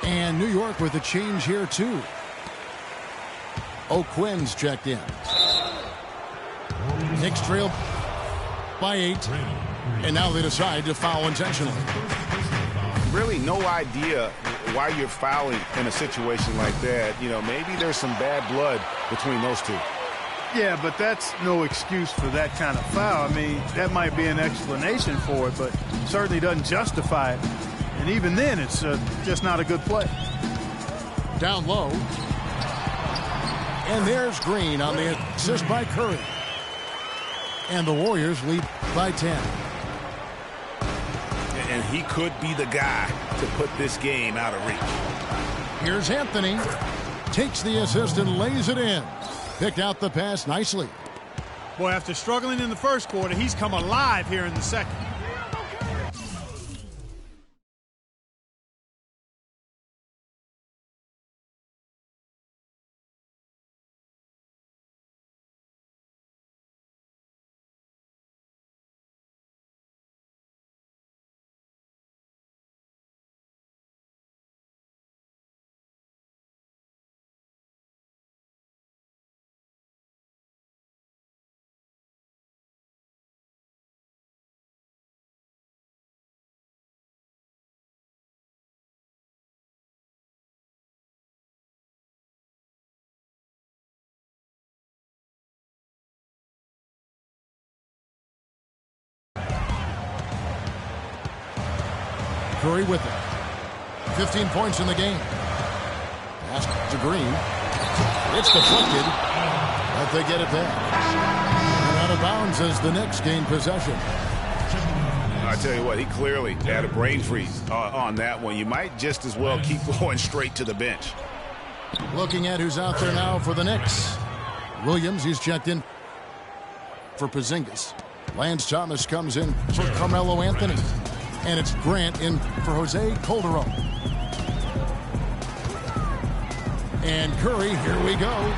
And New York with a change here, too. O'Quinn's checked in. Knicks trail by 8. And now they decide to foul intentionally. Really no idea why you're fouling in a situation like that. You know, maybe there's some bad blood between those two. Yeah, but that's no excuse for that kind of foul. I mean, that might be an explanation for it, but certainly doesn't justify it. And even then, it's just not a good play. Down low. And there's Green on the assist by Curry. And the Warriors lead by 10. And he could be the guy to put this game out of reach. Here's Anthony. Takes the assist and lays it in. Picked out the pass nicely. Boy, after struggling in the first quarter, he's come alive here in the second. Curry with it. 15 points in the game. Pass to Green. It's deflected, but they get it back. And out of bounds as the Knicks gain possession. I tell you what, he clearly had a brain freeze on that one. You might just as well keep going straight to the bench. Looking at who's out there now for the Knicks. Williams, he's checked in for Porzingis. Lance Thomas comes in for Carmelo Anthony. And it's Grant in for Jose Calderon. And Curry, here we go.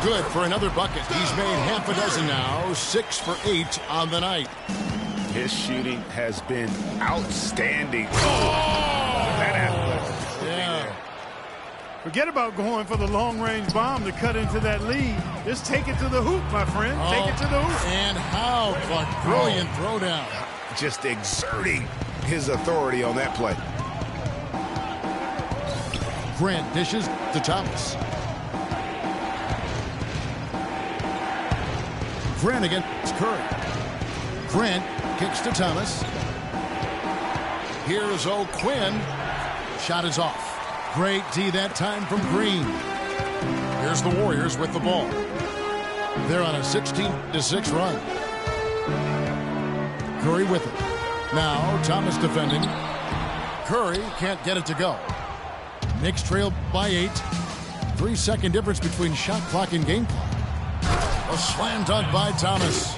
Good for another bucket. He's made half a dozen now. 6 for 8 on the night. His shooting has been outstanding. That athletic. Yeah. Forget about going for the long-range bomb to cut into that lead. Just take it to the hoop, my friend. Take it to the hoop. And how a brilliant throwdown. Just exerting his authority on that play. Grant dishes to Thomas. Grant against Curry. Grant kicks to Thomas. Here's O'Quinn. Shot is off. Great D that time from Green. Here's the Warriors with the ball. They're on a 16-6 run. Curry with it. Now Thomas defending. Curry can't get it to go. Knicks trail by 8. 3-second difference between shot clock and game clock. A slam dunk by Thomas.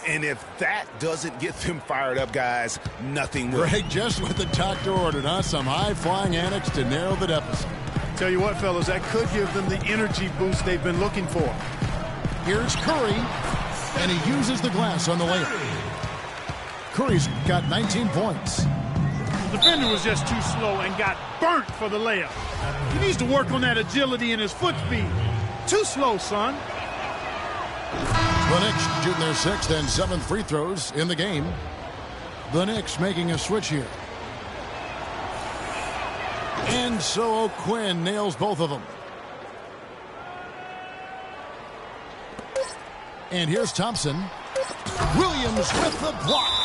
And if that doesn't get them fired up, guys, nothing will. Greg just what the doctor ordered, huh? Some high-flying antics to narrow the deficit. Tell you what, fellas, that could give them the energy boost they've been looking for. Here's Curry, and he uses the glass on the layup. Curry's got 19 points. The defender was just too slow and got burnt for the layup. He needs to work on that agility and his foot speed. Too slow, son. The Knicks shooting their 6th and 7th free throws in the game. The Knicks making a switch here. And so O'Quinn nails both of them. And here's Thompson. Williams with the block.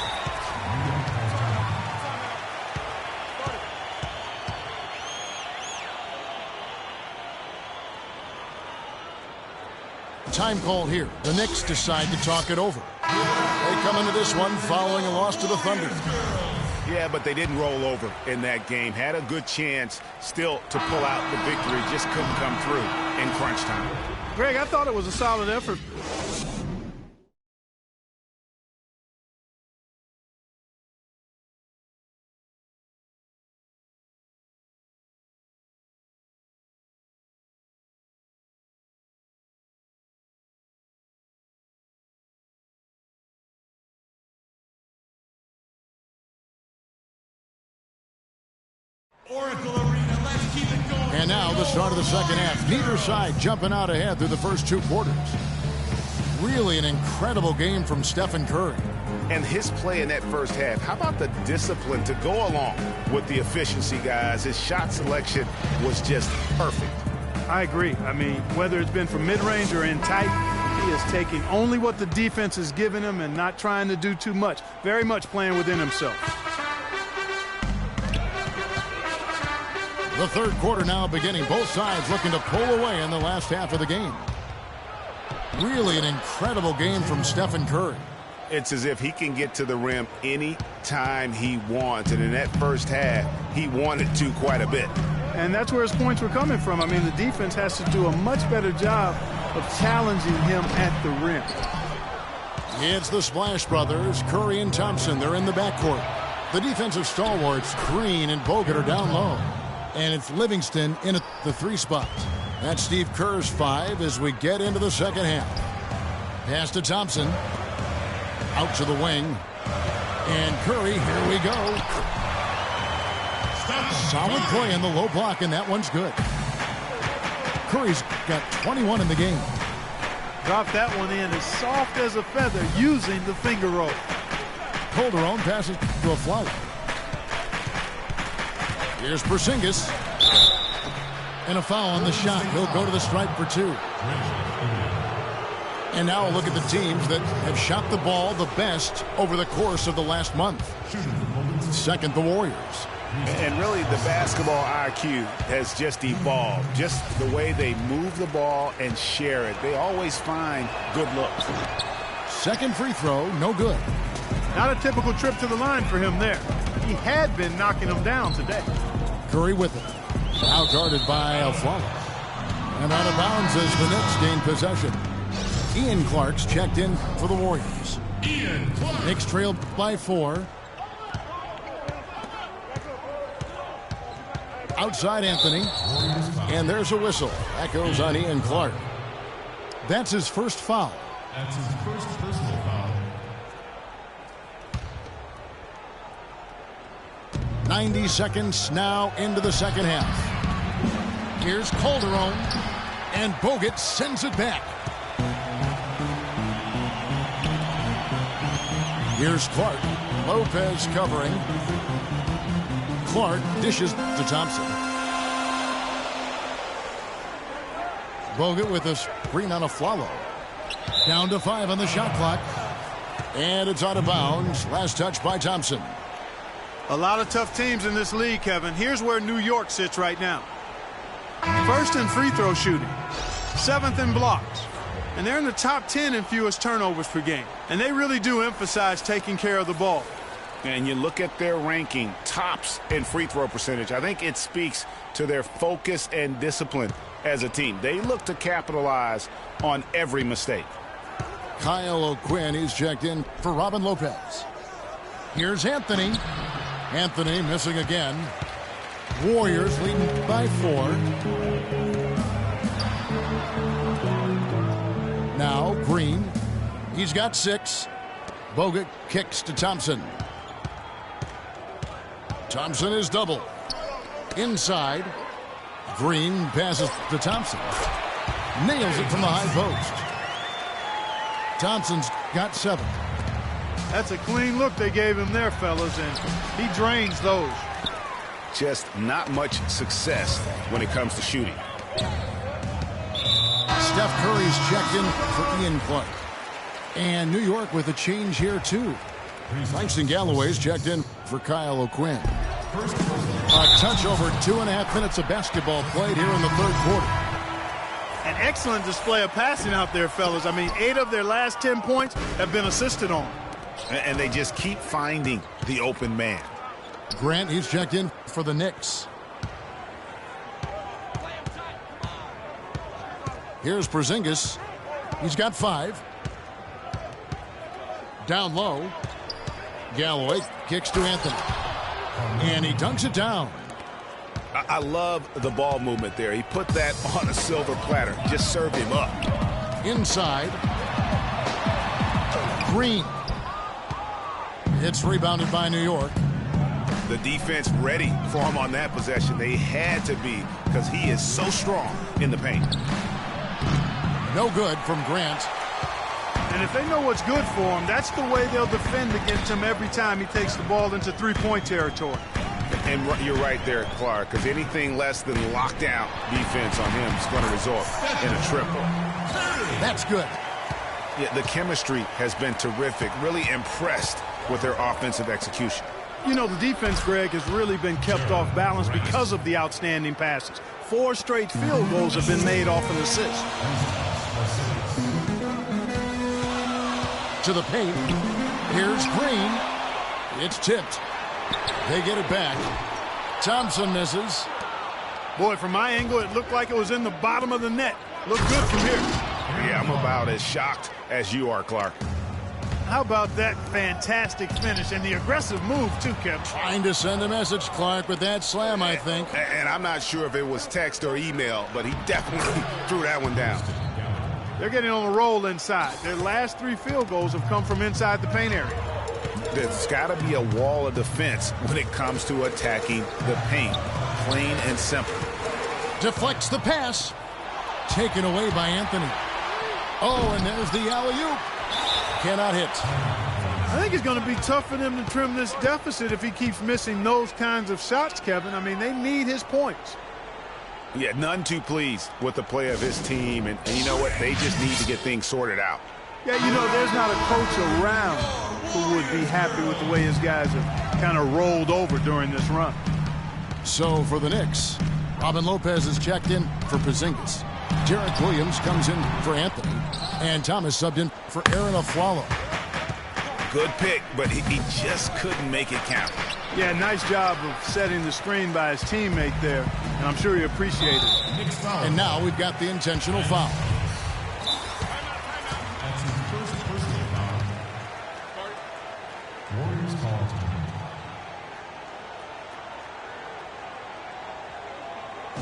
Time call here. The Knicks decide to talk it over. They come into this one following a loss to the Thunder. Yeah, but they didn't roll over in that game. Had a good chance still to pull out the victory. Just couldn't come through in crunch time. Greg, I thought it was a solid effort. Oracle Arena, let's keep it going. And now the start of the second half. Neither side jumping out ahead through the first 2 quarters. Really an incredible game from Stephen Curry. And his play in that first half, how about the discipline to go along with the efficiency, guys? His shot selection was just perfect. I agree. I mean, whether it's been from mid-range or in tight, he is taking only what the defense is giving him and not trying to do too much. Very much playing within himself. The third quarter now beginning. Both sides looking to pull away in the last half of the game. Really an incredible game from Stephen Curry. It's as if he can get to the rim any time he wants. And in that first half, he wanted to quite a bit. And that's where his points were coming from. I mean, the defense has to do a much better job of challenging him at the rim. It's the Splash Brothers, Curry and Thompson. They're in the backcourt. The defensive stalwarts, Green and Bogut, are down low. And it's Livingston in at the 3 spot. That's Steve Kerr's 5 as we get into the second half. Pass to Thompson. Out to the wing. And Curry, here we go. Solid play in the low block, and that one's good. Curry's got 21 in the game. Dropped that one in as soft as a feather using the finger roll. Calderon passes to a flight. Here's Porzingis. And a foul on the shot. He'll go to the stripe for 2. And now look at the teams that have shot the ball the best over the course of the last month. Second, the Warriors. And really, the basketball IQ has just evolved. Just the way they move the ball and share it. They always find good looks. Second free throw, no good. Not a typical trip to the line for him there. He had been knocking them down today. Curry with it. Now guarded by Alfaro. And out of bounds as the Knicks gain possession. Ian Clark's checked in for the Warriors. Knicks trailed by 4. Outside Anthony. And there's a whistle. That goes on Ian Clark. That's his first foul. That's his first personal foul. 90 seconds now into the second half. Here's Calderon, and Bogut sends it back. Here's Clark. Lopez covering. Clark dishes to Thompson. Bogut with a screen on a Flalo. Down to 5 on the shot clock. And it's out of bounds. Last touch by Thompson. A lot of tough teams in this league, Kevin. Here's where New York sits right now. First in free throw shooting. 7th in blocks. And they're in the top 10 in fewest turnovers per game. And they really do emphasize taking care of the ball. And you look at their ranking, tops in free throw percentage. I think it speaks to their focus and discipline as a team. They look to capitalize on every mistake. Kyle O'Quinn, he's checked in for Robin Lopez. Here's Anthony. Anthony missing again. Warriors leading by 4. Now Green. He's got 6. Bogut kicks to Thompson. Thompson is double. Inside. Green passes to Thompson. Nails it from the high post. Thompson's got 7. That's a clean look they gave him there, fellas, and he drains those. Just not much success when it comes to shooting. Steph Curry's checked in for Ian Clark. And New York with a change here, too. Langston Galloway's checked in for Kyle O'Quinn. A touch over 2.5 minutes of basketball played here in the third quarter. An excellent display of passing out there, fellas. I mean, 8 of their last 10 points have been assisted on. And they just keep finding the open man. Grant, he's checked in for the Knicks. Here's Porzingis. He's got 5. Down low. Galloway kicks to Anthony. And he dunks it down. I love the ball movement there. He put that on a silver platter. Just served him up. Inside. Green. It's rebounded by New York. The defense ready for him on that possession. They had to be because he is so strong in the paint. No good from Grant. And if they know what's good for him, that's the way they'll defend against him every time he takes the ball into three-point territory. And you're right there, Clark, because anything less than lockdown defense on him is going to result in a triple. That's good. Yeah, the chemistry has been terrific. Really impressed with their offensive execution. You know, the defense, Greg, has really been kept off balance because of the outstanding passes. 4 straight field goals have been made off an assist. To the paint. Here's Green. It's tipped. They get it back. Thompson misses. Boy, from my angle, it looked like it was in the bottom of the net. Looked good from here. Yeah, I'm about as shocked as you are, Clark. How about that fantastic finish and the aggressive move, too, Kevin? Trying to send a message, Clark, with that slam, I think. And I'm not sure if it was text or email, but he definitely threw that one down. They're getting on a roll inside. Their last 3 field goals have come from inside the paint area. There's got to be a wall of defense when it comes to attacking the paint. Plain and simple. Deflects the pass. Taken away by Anthony. Oh, and there's the alley-oop. Cannot hit. I think it's going to be tough for them to trim this deficit if he keeps missing those kinds of shots, Kevin. I mean, they need his points. Yeah, none too pleased with the play of his team. And you know what? They just need to get things sorted out. Yeah, you know, there's not a coach around who would be happy with the way his guys have kind of rolled over during this run. So for the Knicks, Robin Lopez is checked in for Porzingis. Derek Williams comes in for Anthony. And Thomas subbed in for Aaron Aflalo. Good pick, but he just couldn't make it count. Yeah, nice job of setting the screen by his teammate there, and I'm sure he appreciated it. And now we've got the intentional foul.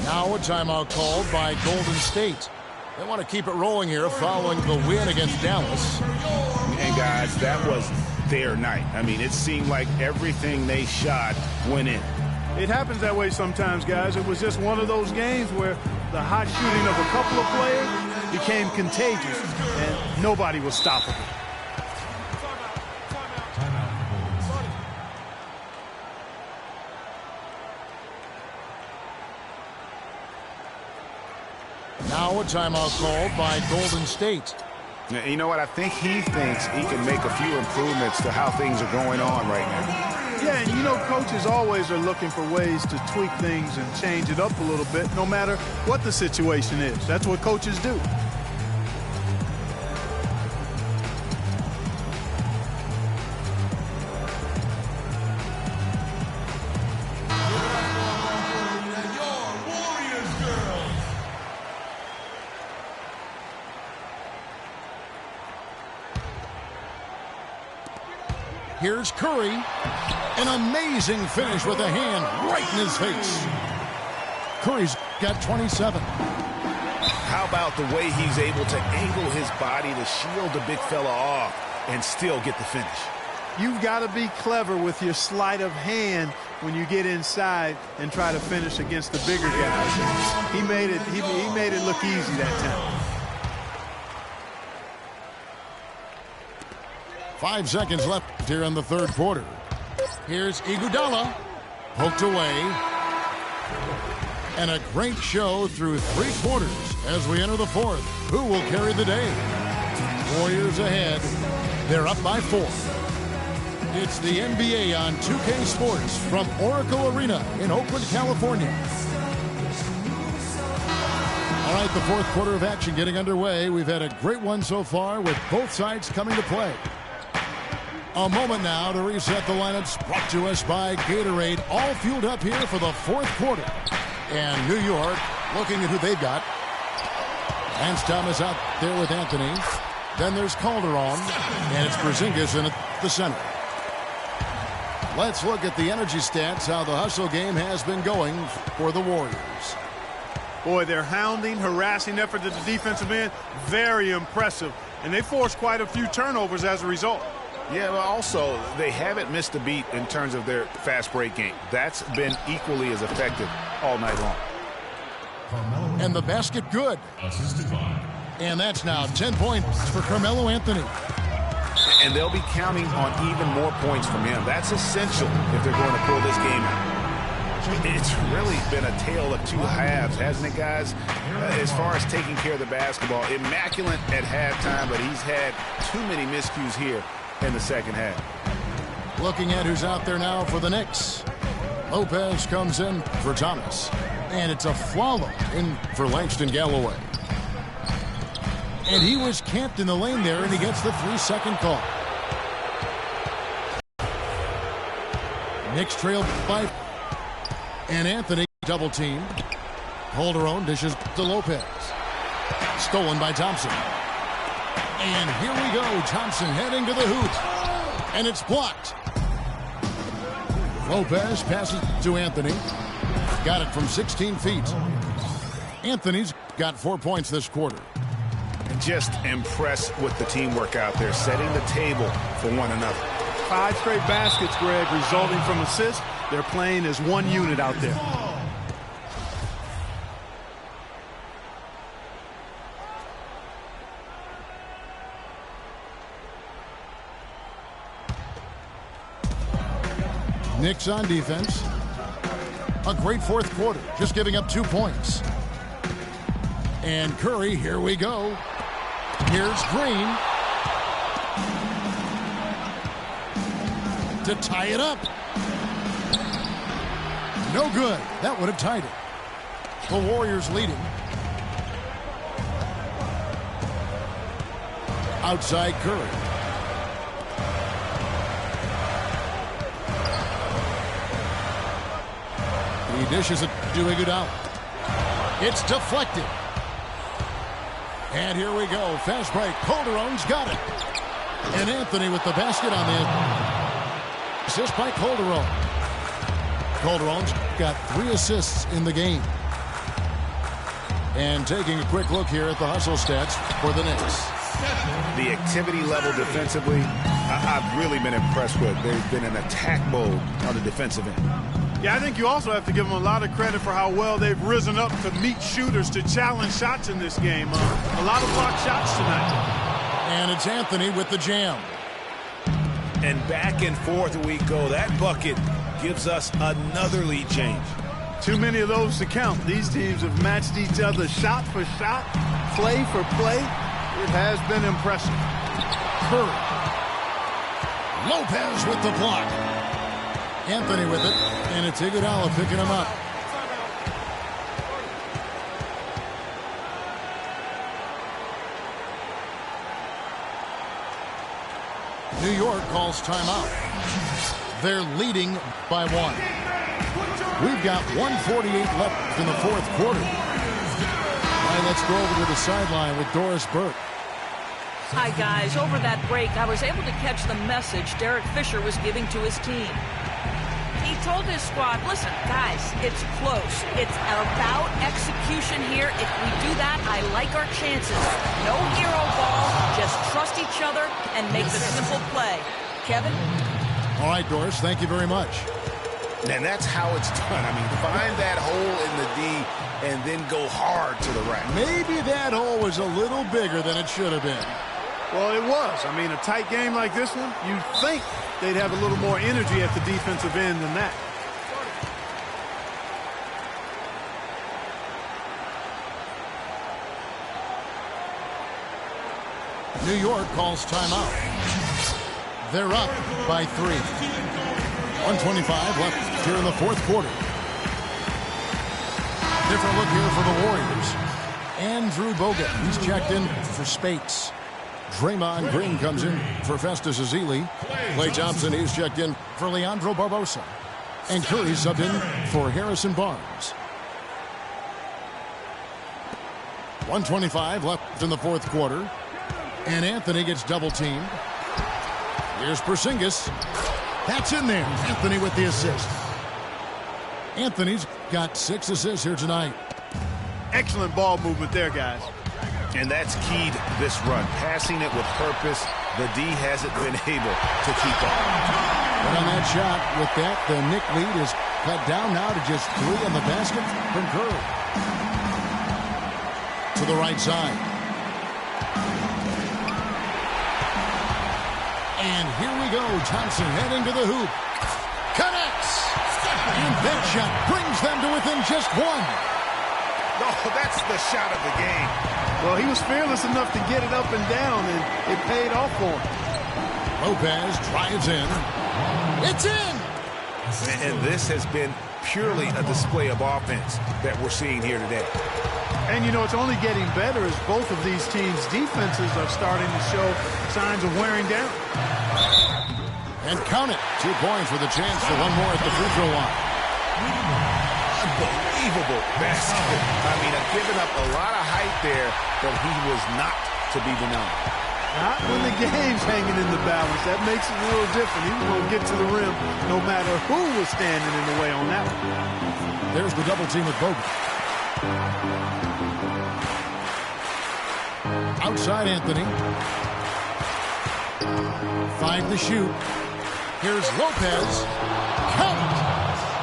Now a timeout called by Golden State. They want to keep it rolling here following the win against Dallas. And guys, that was their night. I mean, it seemed like everything they shot went in. It happens that way sometimes, guys. It was just one of those games where the hot shooting of a couple of players became contagious and nobody was stoppable. Now a timeout called by Golden State. You know what? I think he thinks he can make a few improvements to how things are going on right now. Yeah, and you know, coaches always are looking for ways to tweak things and change it up a little bit, no matter what the situation is. That's what coaches do. Here's Curry. An amazing finish with a hand right in his face. Curry's got 27. How about the way he's able to angle his body to shield the big fella off and still get the finish? You've got to be clever with your sleight of hand when you get inside and try to finish against the bigger guys. He made it look easy that time. 5 seconds left here in the third quarter. Here's Iguodala. Poked away. And a great show through 3 quarters as we enter the fourth. Who will carry the day? Warriors ahead. They're up by 4. It's the NBA on 2K Sports from Oracle Arena in Oakland, California. All right, the fourth quarter of action getting underway. We've had a great one so far with both sides coming to play. A moment now to reset the lineups, brought to us by Gatorade, all fueled up here for the fourth quarter. And New York looking at who they've got. Lance Thomas out there with Anthony. Then there's Calderon, and it's Porzingis in at the center. Let's look at the energy stats, how the hustle game has been going for the Warriors. Boy, their hounding, harassing effort at the defensive end, very impressive. And they forced quite a few turnovers as a result. Yeah, but also, they haven't missed a beat in terms of their fast break game. That's been equally as effective all night long. And the basket good. And that's now 10 points for Carmelo Anthony. And they'll be counting on even more points from him. That's essential if they're going to pull this game out. It's really been a tale of 2 halves, hasn't it, guys? As far as taking care of the basketball, immaculate at halftime, but he's had too many miscues here in the second half. Looking at who's out there now for the Knicks. Lopez comes in for Thomas. And it's a Flalo in for Langston Galloway. And he was camped in the lane there, and he gets the 3-second call. Knicks trailed by, and Anthony double-teamed. Calderon dishes to Lopez. Stolen by Thompson. And here we go. Thompson heading to the hoop. And it's blocked. Lopez passes to Anthony. Got it from 16 feet. Anthony's got 4 points this quarter. Just impressed with the teamwork out there, setting the table for one another. 5 straight baskets, Greg, resulting from assists. They're playing as one unit out there. Knicks on defense. A great fourth quarter, just giving up 2 points. And Curry, here we go. Here's Green to tie it up. No good. That would have tied it. The Warriors leading. Outside Curry. He dishes it to Iguodala. It's deflected. And here we go. Fast break. Calderon's got it. And Anthony with the basket on the assist by Calderon. Calderon's got 3 assists in the game. And taking a quick look here at the hustle stats for the Knicks. The activity level defensively, I've really been impressed with. They've been in attack mode on the defensive end. Yeah, I think you also have to give them a lot of credit for how well they've risen up to meet shooters to challenge shots in this game. A lot of blocked shots tonight. And it's Anthony with the jam. And back and forth we go. That bucket gives us another lead change. Too many of those to count. These teams have matched each other shot for shot, play for play. It has been impressive. Curry. Lopez with the block. Anthony with it, and it's Iguodala picking him up. New York calls timeout. They're leading by 1. We've got 1:48 left in the fourth quarter. All right, let's go over to the sideline with Doris Burke. Hi, guys. Over that break, I was able to catch the message Derek Fisher was giving to his team. He told his squad, listen, guys, it's close. It's about execution here. If we do that, I like our chances. No hero ball. Just trust each other and make the simple play. Kevin? All right, Doris, thank you very much. And that's how it's done. I mean, find that hole in the D and then go hard to the rack. Maybe that hole was a little bigger than it should have been. Well, it was. I mean, a tight game like this one, you'd think they'd have a little more energy at the defensive end than that. New York calls timeout. They're up by 3. 1:25 left here in the fourth quarter. Different look here for the Warriors. Andrew Bogut, he's checked in for Spates. Draymond Green comes in for Festus Ezeli. Klay Thompson, he's checked in for Leandro Barbosa. And Curry subbed in for Harrison Barnes. 1:25 left in the fourth quarter. And Anthony gets double-teamed. Here's Porzingis. That's in there. Anthony with the assist. Anthony's got 6 assists here tonight. Excellent ball movement there, guys. And that's keyed this run. Passing it with purpose. The D hasn't been able to keep up. But on that shot, with that, the Knick lead is cut down now to just 3 on the basket from Curry. To the right side. And here we go. Thompson heading to the hoop. Connects. And that shot brings them to within just 1. Oh, that's the shot of the game. Well, he was fearless enough to get it up and down, and it paid off for him. Lopez drives in. It's in! And this has been purely a display of offense that we're seeing here today. And, you know, it's only getting better as both of these teams' defenses are starting to show signs of wearing down. And count it. 2 points with a chance for one more at the free throw line. Unbelievable basket. I mean, giving up a lot of height there, but he was not to be denied. Not when the game's hanging in the balance. That makes it a little different. He was going to get to the rim no matter who was standing in the way on that one. There's the double team with Bogut. Outside Anthony. 5 to shoot. Here's Lopez. Count it.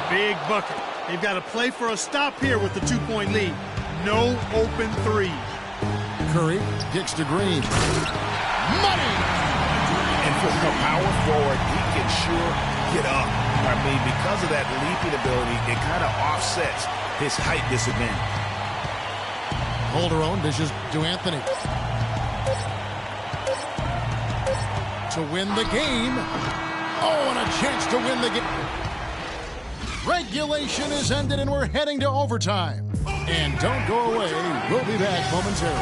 Big bucket. They've got to play for a stop here with the 2-point lead. No open three. Curry kicks to Green. Money! And for the power forward, he can sure get up. I mean, because of that leaping ability, it kind of offsets his height disadvantage. Calderon dishes to Anthony. To win the game. Oh, and a chance to win the game. Regulation is ended, and we're heading to overtime. And don't go away. We'll be back momentarily.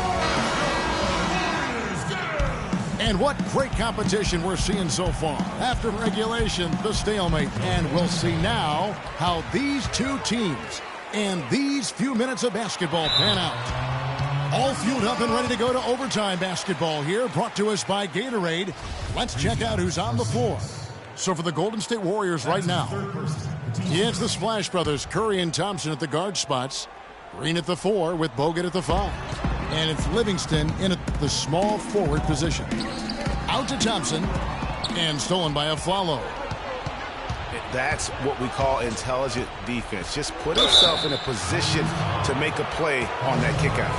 And what great competition we're seeing so far. After regulation, the stalemate. And we'll see now how these two teams and these few minutes of basketball pan out. All fueled up and ready to go to overtime basketball here, brought to us by Gatorade. Let's check out who's on the floor. So for the Golden State Warriors right now, it's the Splash Brothers, Curry and Thompson at the guard spots. Green at the 4 with Bogut at the 5. And it's Livingston in at the small forward position. Out to Thompson, and stolen by Afflalo. That's what we call intelligent defense. Just put himself in a position to make a play on that kick out.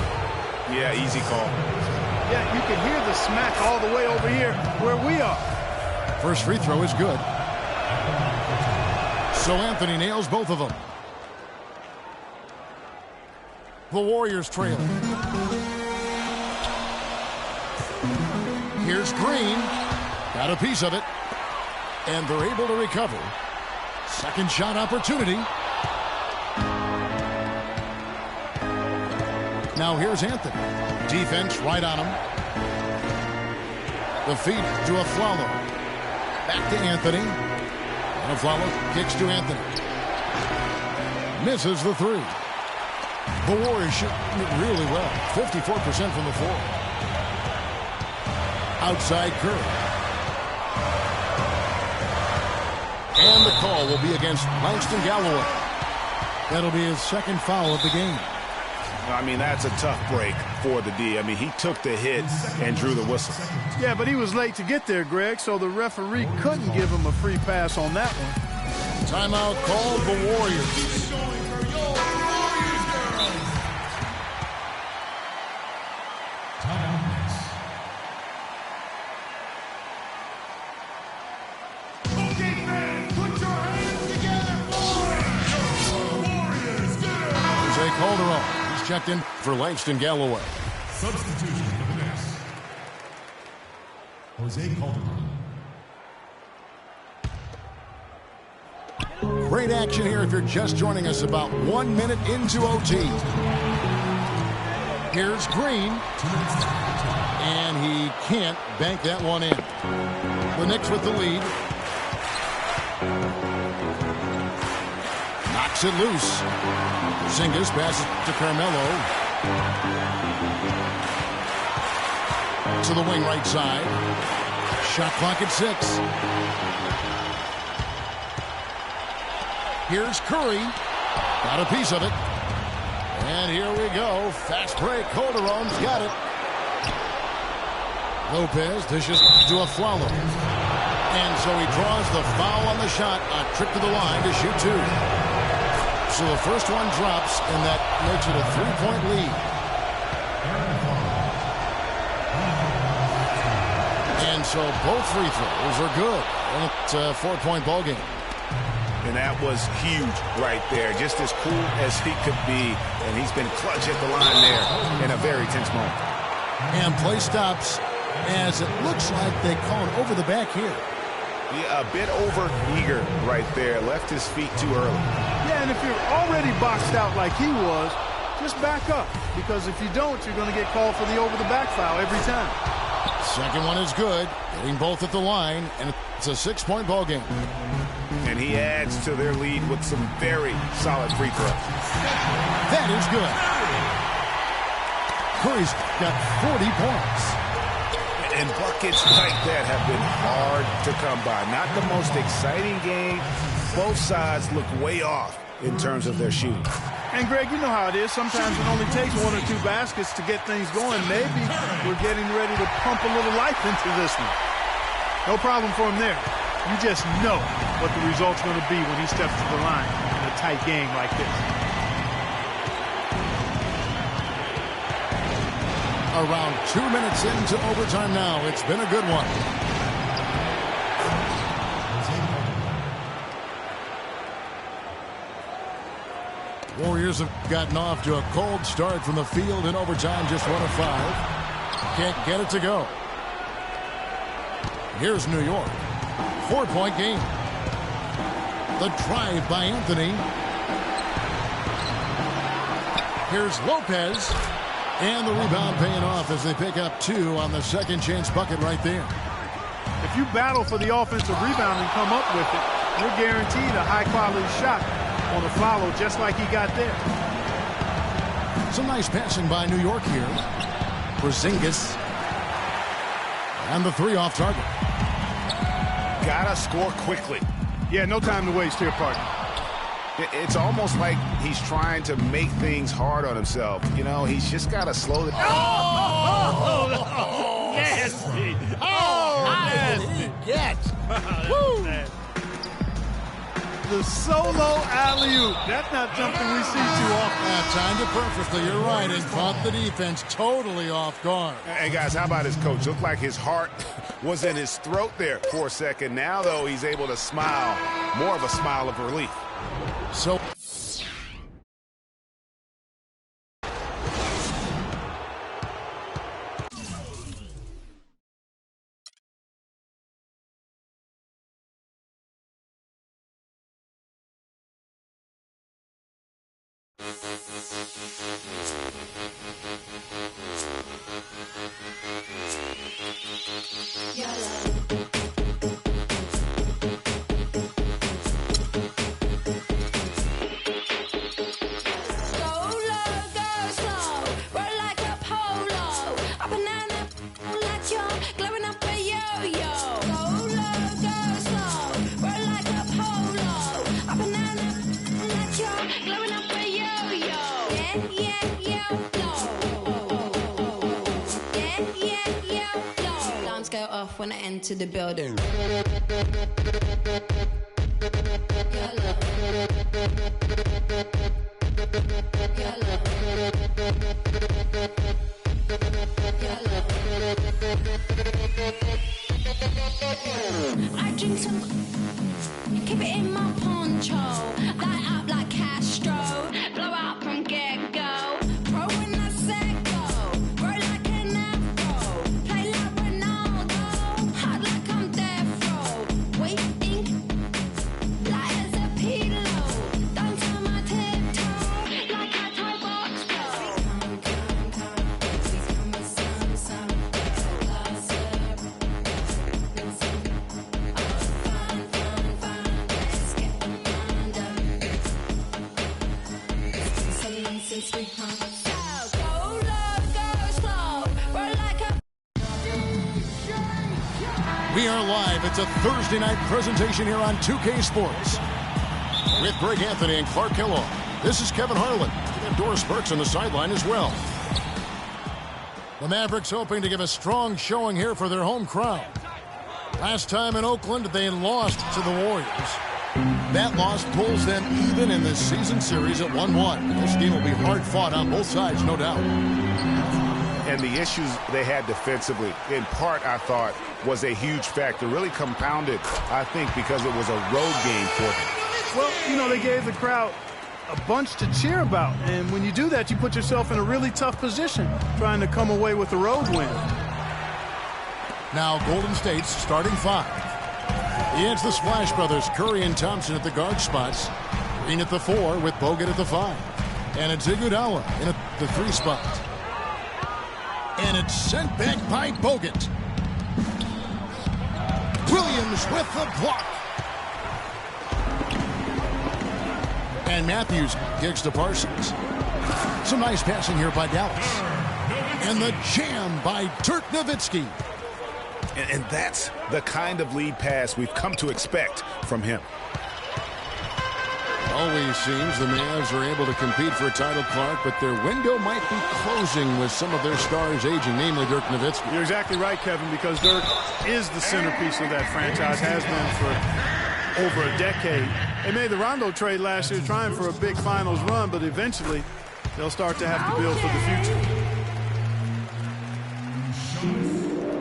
Yeah, easy call. Yeah, you can hear the smack all the way over here where we are. First free throw is good. So Anthony nails both of them. The Warriors trail. Here's Green. Got a piece of it. And they're able to recover. Second shot opportunity. Now here's Anthony. Defense right on him. The feed to Afflalo. Back to Anthony. And Afflalo kicks to Anthony. Misses the 3. The Warriors shooting it really well. 54% from the floor. Outside Curry. And the call will be against Langston Galloway. That'll be his second foul of the game. I mean, that's a tough break for the D. I mean, he took the hit and drew the whistle. Yeah, but he was late to get there, Greg, so the referee couldn't give him a free pass on that one. Timeout called the Warriors. Calderon. He's checked in for Langston Galloway. Substitution for the Nets. Jose Calderon. Great action here if you're just joining us about 1 minute into OT. Here's Green. And he can't bank that one in. The Knicks with the lead. Knocks it loose. Porzingis passes to Carmelo. To the wing right side. Shot clock at 6. Here's Curry. Got a piece of it. And here we go. Fast break. Calderon's got it. Lopez dishes to a Flalo. And so he draws the foul on the shot. A trip to the line to shoot 2. So the first one drops, and that makes it a 3-point lead. And so both free throws are good. And it's a 4-point ball game. And that was huge right there. Just as cool as he could be. And he's been clutch at the line there in a very tense moment. And play stops as it looks like they call it over the back here. Yeah, a bit over eager right there. Left his feet too early. Yeah, and if you're already boxed out like he was, just back up. Because if you don't, you're going to get called for the over-the-back foul every time. Second one is good. Getting both at the line, and it's a 6-point ball game. And he adds to their lead with some very solid free throws. That is good. Curry's got 40 points. And buckets like that have been hard to come by. Not the most exciting game. Both sides look way off in terms of their shooting. And, Greg, you know how it is. Sometimes it only takes 1 or 2 baskets to get things going. Maybe we're getting ready to pump a little life into this one. No problem for him there. You just know what the result's going to be when he steps to the line in a tight game like this. Around 2 minutes into overtime now. It's been a good one. Warriors have gotten off to a cold start from the field in overtime, just 1 of 5. Can't get it to go. Here's New York. 4-point game. The drive by Anthony. Here's Lopez. And the rebound paying off as they pick up 2 on the second chance bucket right there. If you battle for the offensive rebound and come up with it, you're guaranteed a high-quality shot on the follow, just like he got there. Some nice passing by New York here. Porzingis. And the 3 off target. Gotta score quickly. Yeah, no time to waste here, partner. It's almost like he's trying to make things hard on himself. You know, he's just got to slow it down. Oh, nasty. Oh, nasty. Get. Woo. The solo alley-oop. That's not something we see too often. Timed it perfectly. You're right. And caught the defense totally off guard. Hey, guys, how about his coach? Looked like his heart was in his throat there for a second. Now, though, he's able to smile. More of a smile of relief. So Go off when I enter the building. I drink some, keep it in my poncho, light up like Castro, blow out from get-go. We are live. It's a Thursday night presentation here on 2K Sports with Greg Anthony and Clark Kellogg. This is Kevin Harlan. And Doris Burks on the sideline as well. The Mavericks hoping to give a strong showing here for their home crowd. Last time in Oakland, they lost to the Warriors. That loss pulls them even in this season series at 1-1. This game will be hard fought on both sides, no doubt. And the issues they had defensively, in part, I thought, was a huge factor. Really compounded, I think, because it was a road game for them. Well, you know, they gave the crowd a bunch to cheer about. And when you do that, you put yourself in a really tough position trying to come away with a road win. Now Golden State's starting five. It's the Splash Brothers, Curry and Thompson at the guard spots. Green at the 4 with Bogut at the 5. And it's Iguodala in at the 3 spot. And it's sent back by Bogut. Williams with the block. And Matthews kicks to Parsons. Some nice passing here by Dallas. And the jam by Dirk Nowitzki. And that's the kind of lead pass we've come to expect from him. Always seems the Mavs are able to compete for a title, Clark, but their window might be closing with some of their stars aging, namely Dirk Nowitzki. You're exactly right, Kevin, because Dirk is the centerpiece of that franchise, has been for over a decade. They made the Rondo trade last year trying for a big finals run, but eventually they'll start to have to build for the future.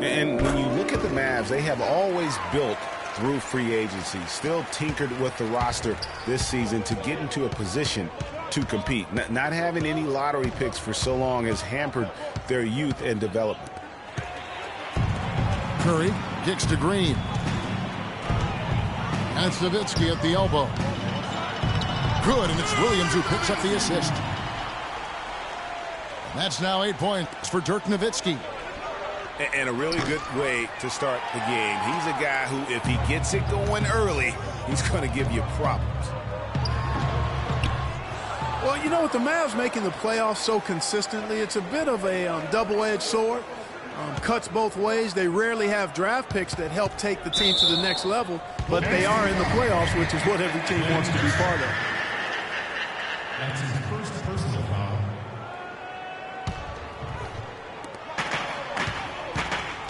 And when you look at the Mavs, they have always built through free agency, still tinkered with the roster this season to get into a position to compete. Not having any lottery picks for so long has hampered their youth and development. Curry kicks to Green. And it's Nowitzki at the elbow. Good, and it's Williams who picks up the assist. That's now 8 points for Dirk Nowitzki. And a really good way to start the game. He's a guy who, if he gets it going early, he's going to give you problems. Well, you know, with the Mavs making the playoffs so consistently, it's a bit of a double-edged sword. Cuts both ways. They rarely have draft picks that help take the team to the next level, but they are in the playoffs, which is what every team wants to be part of. That's his first personal foul.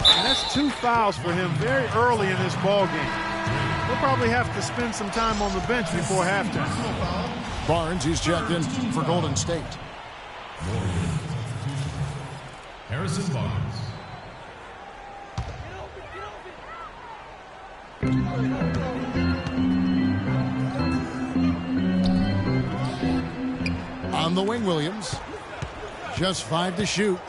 And that's 2 fouls for him very early in this ball game. He'll probably have to spend some time on the bench before halftime. Barnes, he's checked in for Golden State. Harrison Barnes. On the wing, Williams. Just 5 to shoot.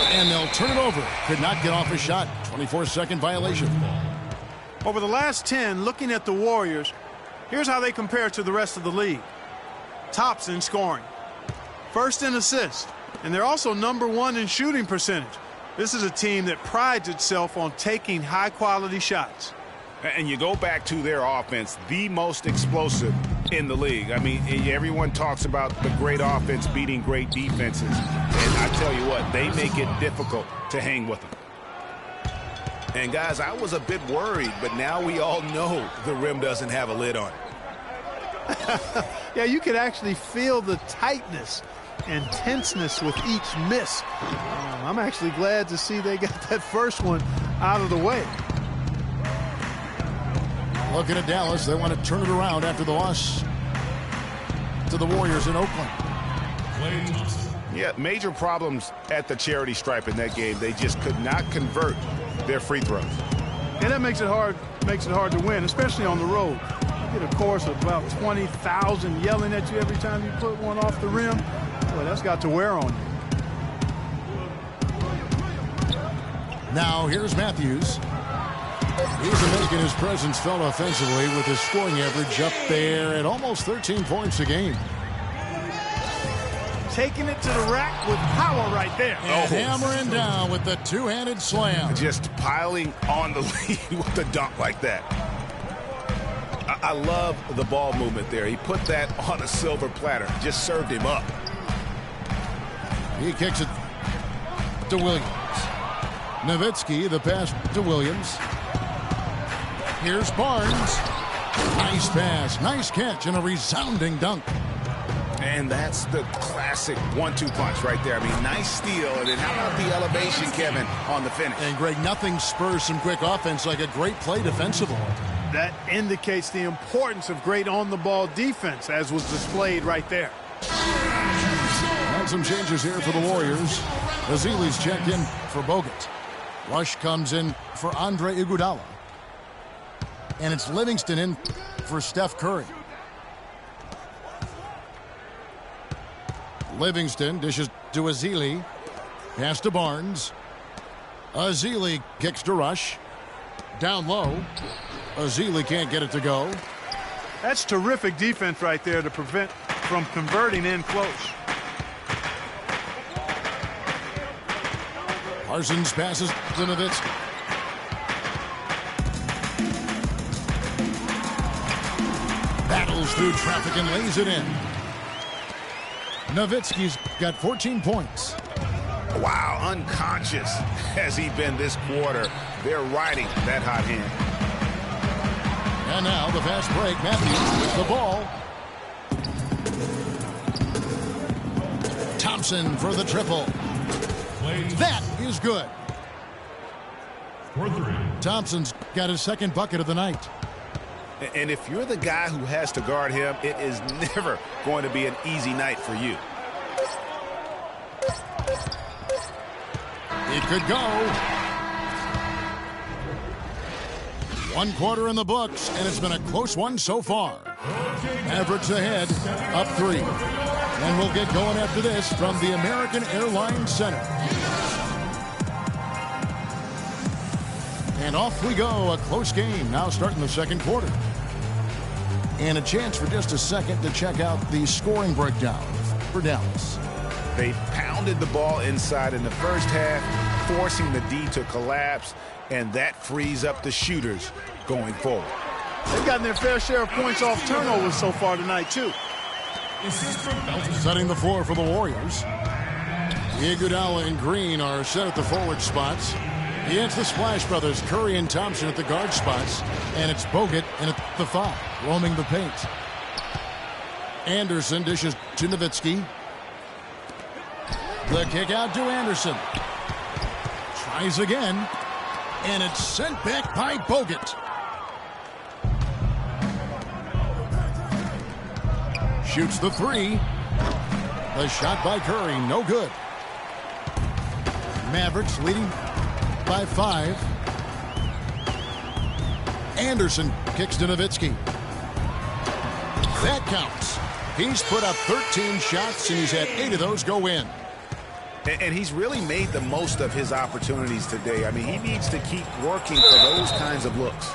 And they'll turn it over. Could not get off a shot. 24-second violation. Over the last 10, looking at the Warriors, here's how they compare to the rest of the league. Tops in scoring. First in assists. And they're also #1 in shooting percentage. This is a team that prides itself on taking high-quality shots. And you go back to their offense, the most explosive in the league. I mean, everyone talks about the great offense beating great defenses. And I tell you what, they make it difficult to hang with them. And, guys, I was a bit worried, but now we all know the rim doesn't have a lid on it. Yeah, you could actually feel the tightness and tenseness with each miss. I'm actually glad to see they got that first one out of the way. Looking at Dallas, they want to turn it around after the loss to the Warriors in Oakland. Yeah, major problems at the charity stripe in that game. They just could not convert their free throws. And that makes it hard to win, especially on the road. You get a chorus of about 20,000 yelling at you every time you put one off the rim. Boy, that's got to wear on you. Now here's Matthews. He's making his presence felt offensively with his scoring average up there at almost 13 points a game. Taking it to the rack with power right there. And hammering down with the two-handed slam. Just piling on the lead with a dunk like that. I love the ball movement there. He put that on a silver platter. Just served him up. He kicks it to Williams. Nowitzki, the pass to Williams. Here's Barnes. Nice pass, nice catch, and a resounding dunk. And that's the classic 1-2 punch right there. I mean, nice steal. And then how about the elevation, Kevin, on the finish? And, Greg, nothing spurs some quick offense like a great play defensively. That indicates the importance of great on-the-ball defense, as was displayed right there. And some changes here for the Warriors. Ezeli's checked in for Bogut. Rush comes in for Andre Iguodala. And it's Livingston in for Steph Curry. Livingston dishes to Ezeli. Pass to Barnes. Ezeli kicks to Rush. Down low. Ezeli can't get it to go. That's terrific defense right there to prevent from converting in close. Parsons passes to Nowitzki. Battles through traffic and lays it in. Nowitzki's got 14 points. Wow, unconscious has he been this quarter. They're riding that hot hand. And now the fast break. Matthews with the ball. Thompson for the triple. That is good. Thompson's got his second bucket of the night. And if you're the guy who has to guard him, it is never going to be an easy night for you. It could go. 1 quarter in the books, and it's been a close one so far. Mavericks ahead, up 3. And we'll get going after this from the American Airlines Center. And off we go, a close game now starting the second quarter. And a chance for just a second to check out the scoring breakdown for Dallas. They pounded the ball inside in the first half, forcing the D to collapse, and that frees up the shooters going forward. They've gotten their fair share of points off turnovers so far tonight, too. Setting the floor for the Warriors. Iguodala and Green are set at the forward spots. Against the Splash Brothers, Curry and Thompson at the guard spots. And it's Bogut in at the 5, roaming the paint. Anderson dishes to Nowitzki. The kick out to Anderson. Tries again. And it's sent back by Bogut. Shoots the 3. The shot by Curry, no good. Mavericks leading by 5. Anderson kicks to Nowitzki. That counts. He's put up 13 shots, and he's had 8 of those go in. And he's really made the most of his opportunities today. I mean, he needs to keep working for those kinds of looks.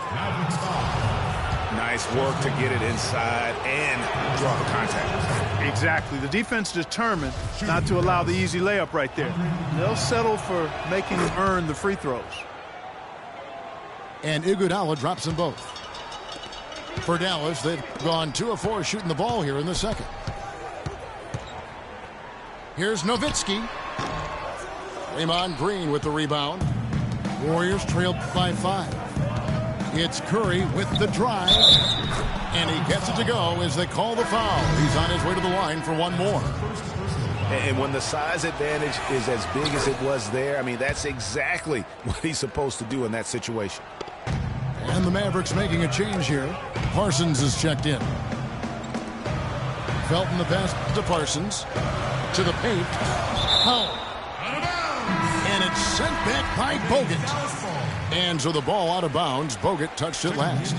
Nice work to get it inside and draw the contact. Exactly. The defense determined not to allow the easy layup right there. They'll settle for making him earn the free throws. And Iguodala drops them both. For Dallas, they've gone 2 of 4 shooting the ball here in the second. Here's Nowitzki. Draymond Green with the rebound. Warriors trailed by 5. It's Curry with the drive. And he gets it to go as they call the foul. He's on his way to the line for one more. And when the size advantage is as big as it was there, I mean, that's exactly what he's supposed to do in that situation. And the Mavericks making a change here. Parsons is checked in. Felton the pass to Parsons. To the paint. Oh. And it's sent back by Bogut. And so the ball out of bounds. Bogut touched it last.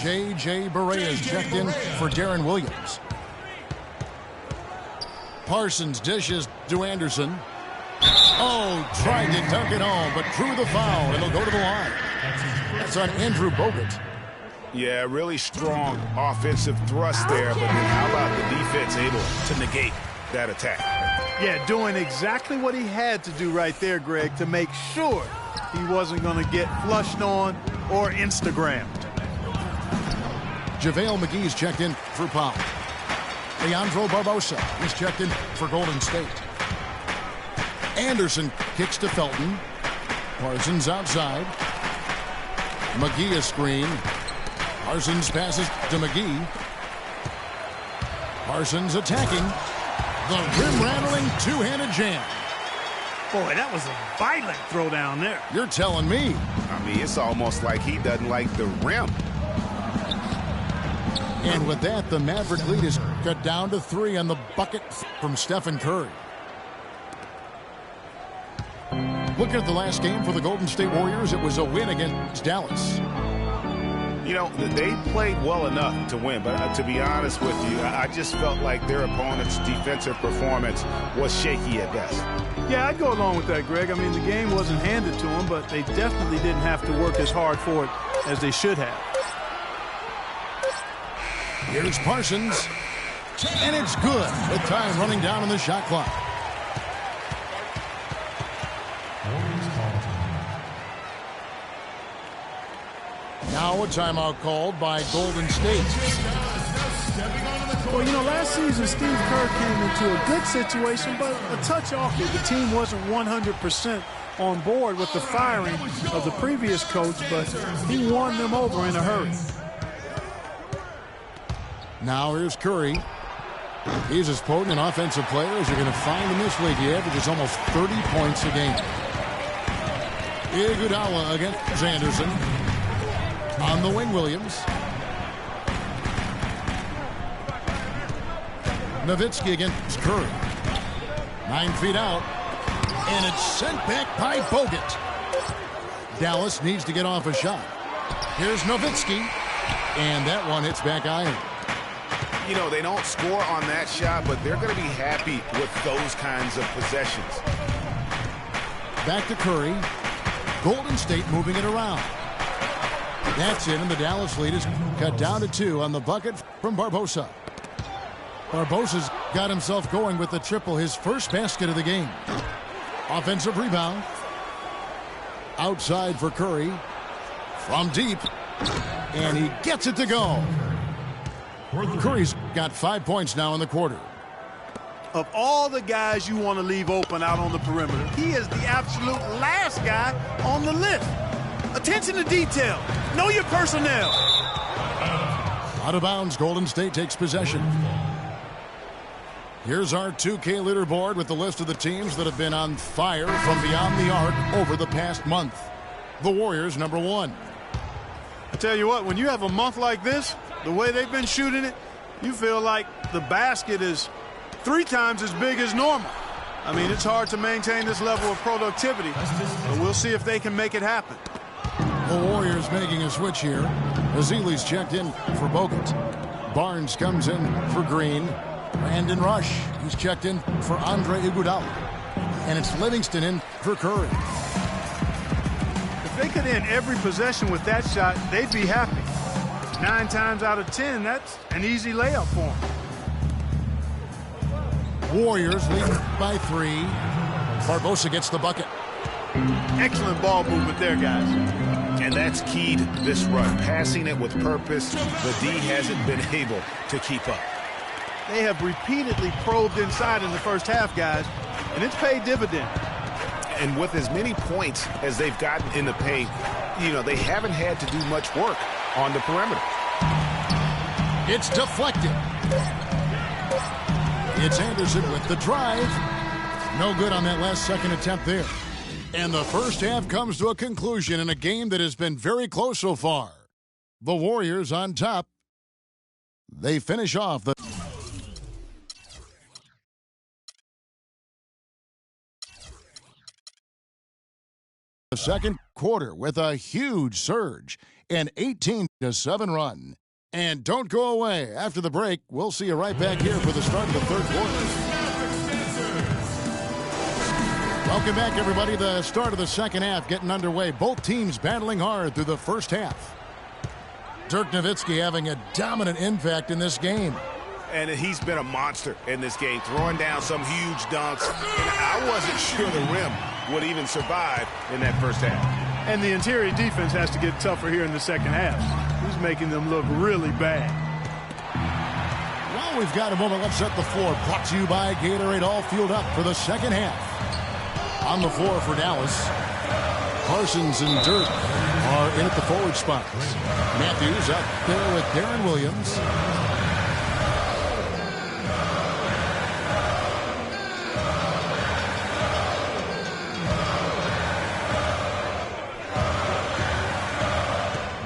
J.J. Barea is checked in for Darren Williams. Parsons dishes to Anderson. Oh, tried to dunk it home, but drew the foul, and they'll go to the line. That's on Andrew Bogut. Yeah, really strong offensive thrust there, but then how about the defense able to negate that attack? Yeah, doing exactly what he had to do right there, Greg, to make sure he wasn't going to get flushed on or Instagrammed. JaVale McGee's checked in for Powell. Leandro Barbosa is checked in for Golden State. Anderson kicks to Felton. Parsons outside. McGee a screen. Parsons passes to McGee. Parsons attacking. The rim-rattling two-handed jam. Boy, that was a violent throw down there. You're telling me. I mean, it's almost like he doesn't like the rim. And with that, the Maverick lead is cut down to 3 on the bucket from Stephen Curry. Looking at the last game for the Golden State Warriors, it was a win against Dallas. You know, they played well enough to win, but to be honest with you, I just felt like their opponent's defensive performance was shaky at best. Yeah, I'd go along with that, Greg. I mean, the game wasn't handed to them, but they definitely didn't have to work as hard for it as they should have. Here's Parsons, and it's good with time running down on the shot clock. Now a timeout called by Golden State. Well, you know, last season Steve Kerr came into a good situation, but a touch off it. The team wasn't 100% on board with the firing of the previous coach, but he won them over in a hurry. Now here's Curry. He's as potent an offensive player as you're going to find in this league. He averages almost 30 points a game. Iguodala against Anderson. On the wing, Williams. Nowitzki against Curry. 9 feet out. And it's sent back by Bogut. Dallas needs to get off a shot. Here's Nowitzki. And that one hits back iron. You know, they don't score on that shot, but they're going to be happy with those kinds of possessions. Back to Curry. Golden State moving it around. That's it, and the Dallas lead is cut down to 2 on the bucket from Barbosa. Barbosa's got himself going with the triple, his first basket of the game. Offensive rebound. Outside for Curry. From deep. And he gets it to go. Curry's got 5 points now in the quarter. Of all the guys you want to leave open out on the perimeter, he is the absolute last guy on the list. Attention to detail. Know your personnel. Out of bounds, Golden State takes possession. Here's our 2K leaderboard with the list of the teams that have been on fire from beyond the arc over the past month. The Warriors, number 1. I tell you what, when you have a month like this, the way they've been shooting it, you feel like the basket is 3 times as big as normal. I mean, it's hard to maintain this level of productivity, but we'll see if they can make it happen. The Warriors making a switch here. Azili's checked in for Bogut. Barnes comes in for Green. Brandon Rush, he's checked in for Andre Iguodala. And it's Livingston in for Curry. If they could end every possession with that shot, they'd be happy. 9 times out of 10, that's an easy layup for them. Warriors lead by 3. Barbosa gets the bucket. Excellent ball movement there, guys. And that's key to this run. Passing it with purpose, the D hasn't been able to keep up. They have repeatedly probed inside in the first half, guys, and it's paid dividends. And with as many points as they've gotten in the paint, you know, they haven't had to do much work on the perimeter. It's deflected. It's Anderson with the drive. No good on that last second attempt there. And the first half comes to a conclusion in a game that has been very close so far. The Warriors on top. They finish off the second quarter with a huge surge, an 18-7 run. And don't go away. After the break, we'll see you right back here for the start of the third quarter. Welcome back, everybody. The start of the second half getting underway. Both teams battling hard through the first half. Dirk Nowitzki having a dominant impact in this game. And he's been a monster in this game, throwing down some huge dunks. And I wasn't sure the rim would even survive in that first half. And the interior defense has to get tougher here in the second half. He's making them look really bad. Well, we've got a moment. Let's set the floor. Brought to you by Gatorade. All fueled up for the second half. On the floor for Dallas. Parsons and Dirk are in at the forward spots. Matthews up there with Darren Williams.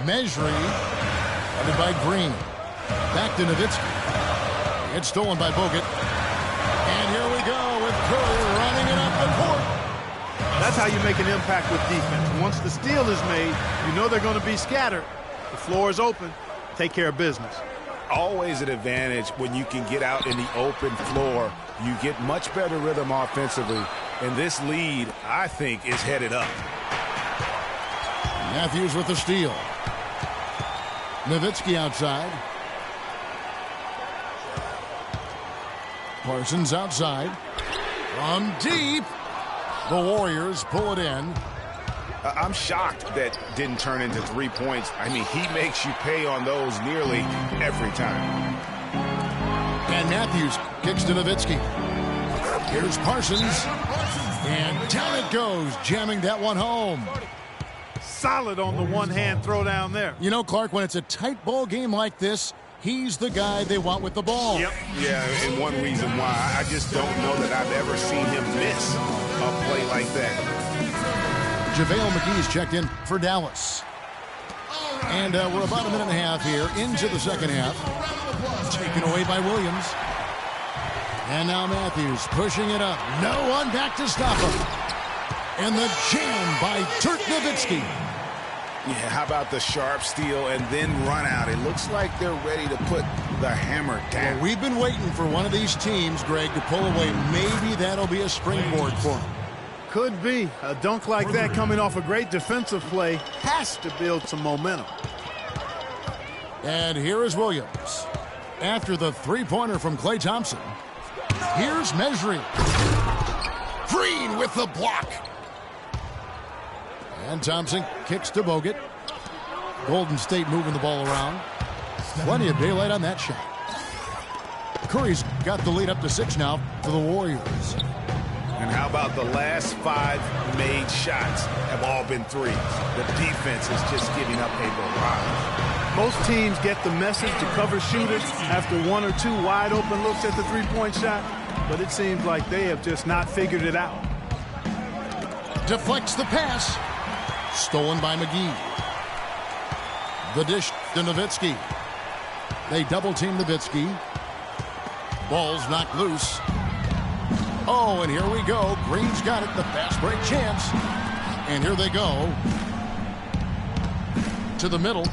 Mejri, headed by Green. Back to Nowitzki. It's stolen by Bogut. And here we go with Curry running it up the court. That's how you make an impact with defense. Once the steal is made, you know they're going to be scattered. The floor is open. Take care of business. Always an advantage when you can get out in the open floor. You get much better rhythm offensively. And this lead, I think, is headed up. Matthews with the steal. Nowitzki outside. Parsons outside. From deep. The Warriors pull it in. I'm shocked that didn't turn into 3 points. I mean, he makes you pay on those nearly every time. And Matthews kicks to Nowitzki. Here's Parsons. And down it goes, jamming that one home. Solid on the one-hand throw down there. You know, Clark, when it's a tight ball game like this, he's the guy they want with the ball. Yep. Yeah, and one reason why I just don't know that I've ever seen him miss a play like that. JaVale McGee's checked in for Dallas. And we're about a minute and a half here into the second half. Taken away by Williams. And now Matthews pushing it up. No one back to stop him. And the jam by Dirk Nowitzki. Yeah, how about the sharp steal and then run out? It looks like they're ready to put the hammer down. Well, we've been waiting for one of these teams, Greg, to pull away. Maybe that'll be a springboard for them. Could be. A dunk like that coming off a great defensive play has to build some momentum. And here is Williams. After the three-pointer from Klay Thompson, here's Mejri. Green with the block. And Thompson kicks to Bogut. Golden State moving the ball around. Plenty of daylight on that shot. Curry's got the lead up to 6 now for the Warriors. And how about the last 5 made shots have all been threes? The defense is just giving up a barrage. Most teams get the message to cover shooters after 1 or 2 wide open looks at the three-point shot, but it seems like they have just not figured it out. Deflects the pass. Stolen by McGee. The dish to Nowitzki. They double-team Nowitzki. Ball's knocked loose. Oh, and here we go. Green's got it. The fast break chance. And here they go. To the middle.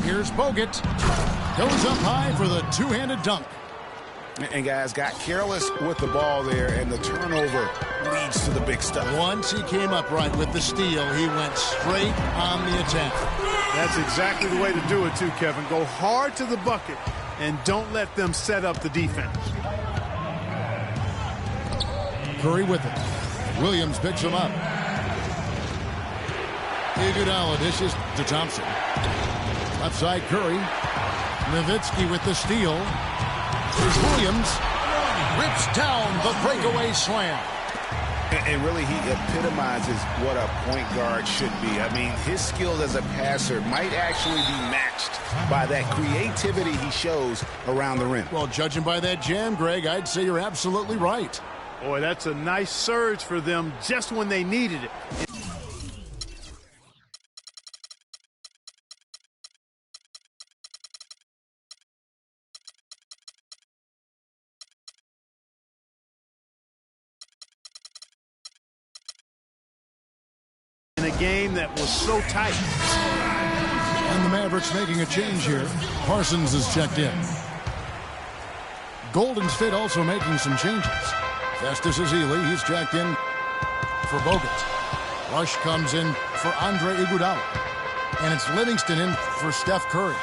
Here's Bogut. Goes up high for the two-handed dunk. And guys got careless with the ball there, and the turnover leads to the big stuff. Once he came up right with the steal, he went straight on the attack. That's exactly the way to do it too, Kevin. Go hard to the bucket and don't let them set up the defense. Curry with it. Williams picks him up. Iguodala dishes to Thompson. Left side Curry. Nowitzki with the steal. Here's Williams. Rips down the breakaway slam. And really, he epitomizes what a point guard should be. I mean, his skills as a passer might actually be matched by that creativity he shows around the rim. Well, judging by that jam, Greg, I'd say you're absolutely right. Boy, that's a nice surge for them just when they needed it. In a game that was so tight. And the Mavericks making a change here. Parsons is checked in. Golden State also making some changes. Festus Ezeli, he's checked in for Bogut. Rush comes in for Andre Iguodala. And it's Livingston in for Steph Curry.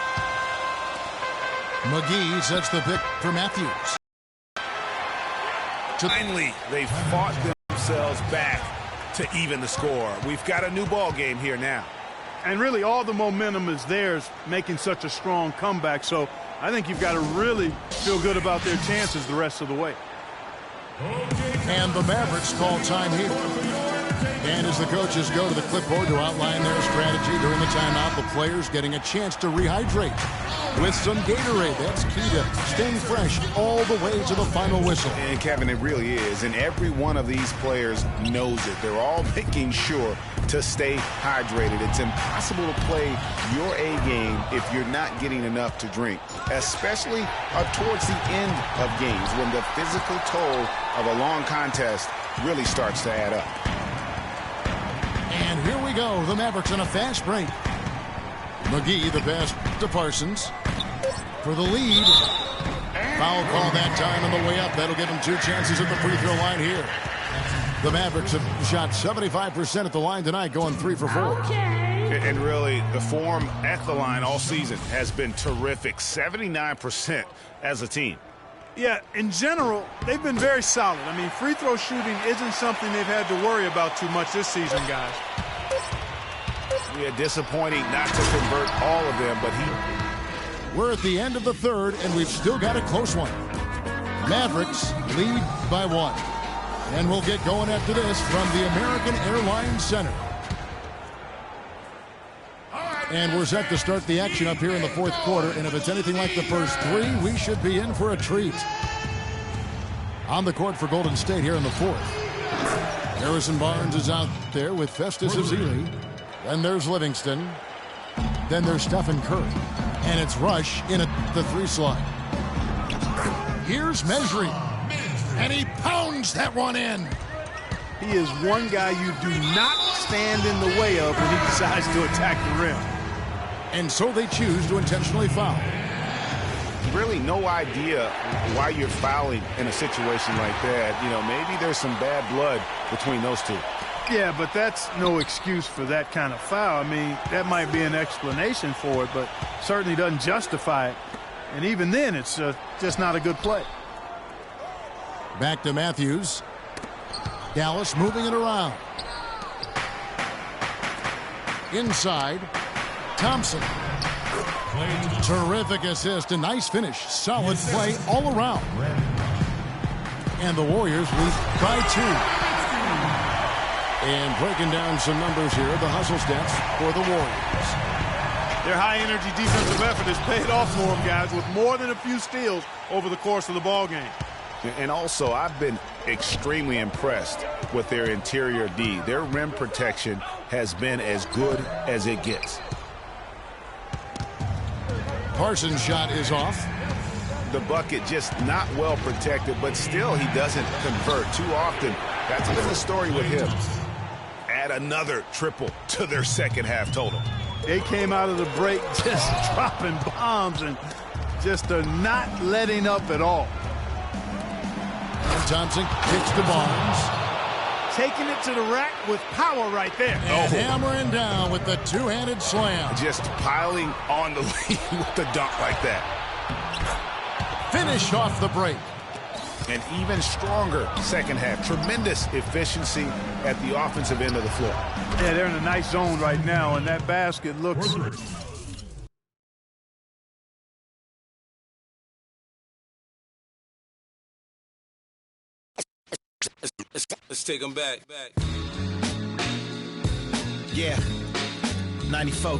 McGee sets the pick for Matthews. Finally, they fought themselves back to even the score. We've got a new ball game here now. And really all the momentum is theirs, making such a strong comeback. So I think you've got to really feel good about their chances the rest of the way. And the Mavericks call time here. And as the coaches go to the clipboard to outline their strategy during the timeout, the players getting a chance to rehydrate with some Gatorade. That's key to staying fresh all the way to the final whistle. And Kevin, it really is. And every one of these players knows it. They're all making sure to stay hydrated. It's impossible to play your A game if you're not getting enough to drink, especially towards the end of games when the physical toll of a long contest really starts to add up. And here we go. The Mavericks on a fast break. McGee, the pass to Parsons for the lead. Foul call that time on the way up. That'll give him 2 chances at the free throw line here. The Mavericks have shot 75% at the line tonight, going 3 for 4. And really, the form at the line all season has been terrific. 79% as a team. Yeah, in general, they've been very solid. I mean, free throw shooting isn't something they've had to worry about too much this season, guys. Yeah, disappointing not to convert all of them, but We're at the end of the third, and we've still got a close one. Mavericks lead by 1. And we'll get going after this from the American Airlines Center. And we're set to start the action up here in the fourth quarter. And if it's anything like the first 3, we should be in for a treat. On the court for Golden State here in the fourth. Harrison Barnes is out there with Festus Ezeli. Then there's Livingston. Then there's Stephen Curry. And it's Rush in at the 3 slot. Here's Mejri. And he pounds that one in. He is one guy you do not stand in the way of when he decides to attack the rim. And so they choose to intentionally foul. really no idea why you're fouling in a situation like that. You know, maybe there's some bad blood between those two. Yeah, but that's no excuse for that kind of foul. I mean, that might be an explanation for it, but certainly doesn't justify it. And even then, it's just not a good play. Back to Matthews. Dallas moving it around. Inside. Thompson. Terrific assist. A nice finish. Solid play all around. And the Warriors lead by 2. And breaking down some numbers here, the hustle stats for the Warriors. Their high-energy defensive effort has paid off for them, guys, with more than a few steals over the course of the ball game. And also, I've been extremely impressed with their interior D. Their rim protection has been as good as it gets. Parsons' shot is off. The bucket just not well protected, but still he doesn't convert too often. That's been the story with him. Add another triple to their second half total. They came out of the break just dropping bombs and just not letting up at all. And Thompson kicks to Barnes. Taking it to the rack with power right there. And hammering down with the two-handed slam. Just piling on the lead with the dunk like that. Finish off the break. An even stronger second half. Tremendous efficiency at the offensive end of the floor. Yeah, they're in a nice zone right now, and that basket looks... Let's take them back. Yeah, 94.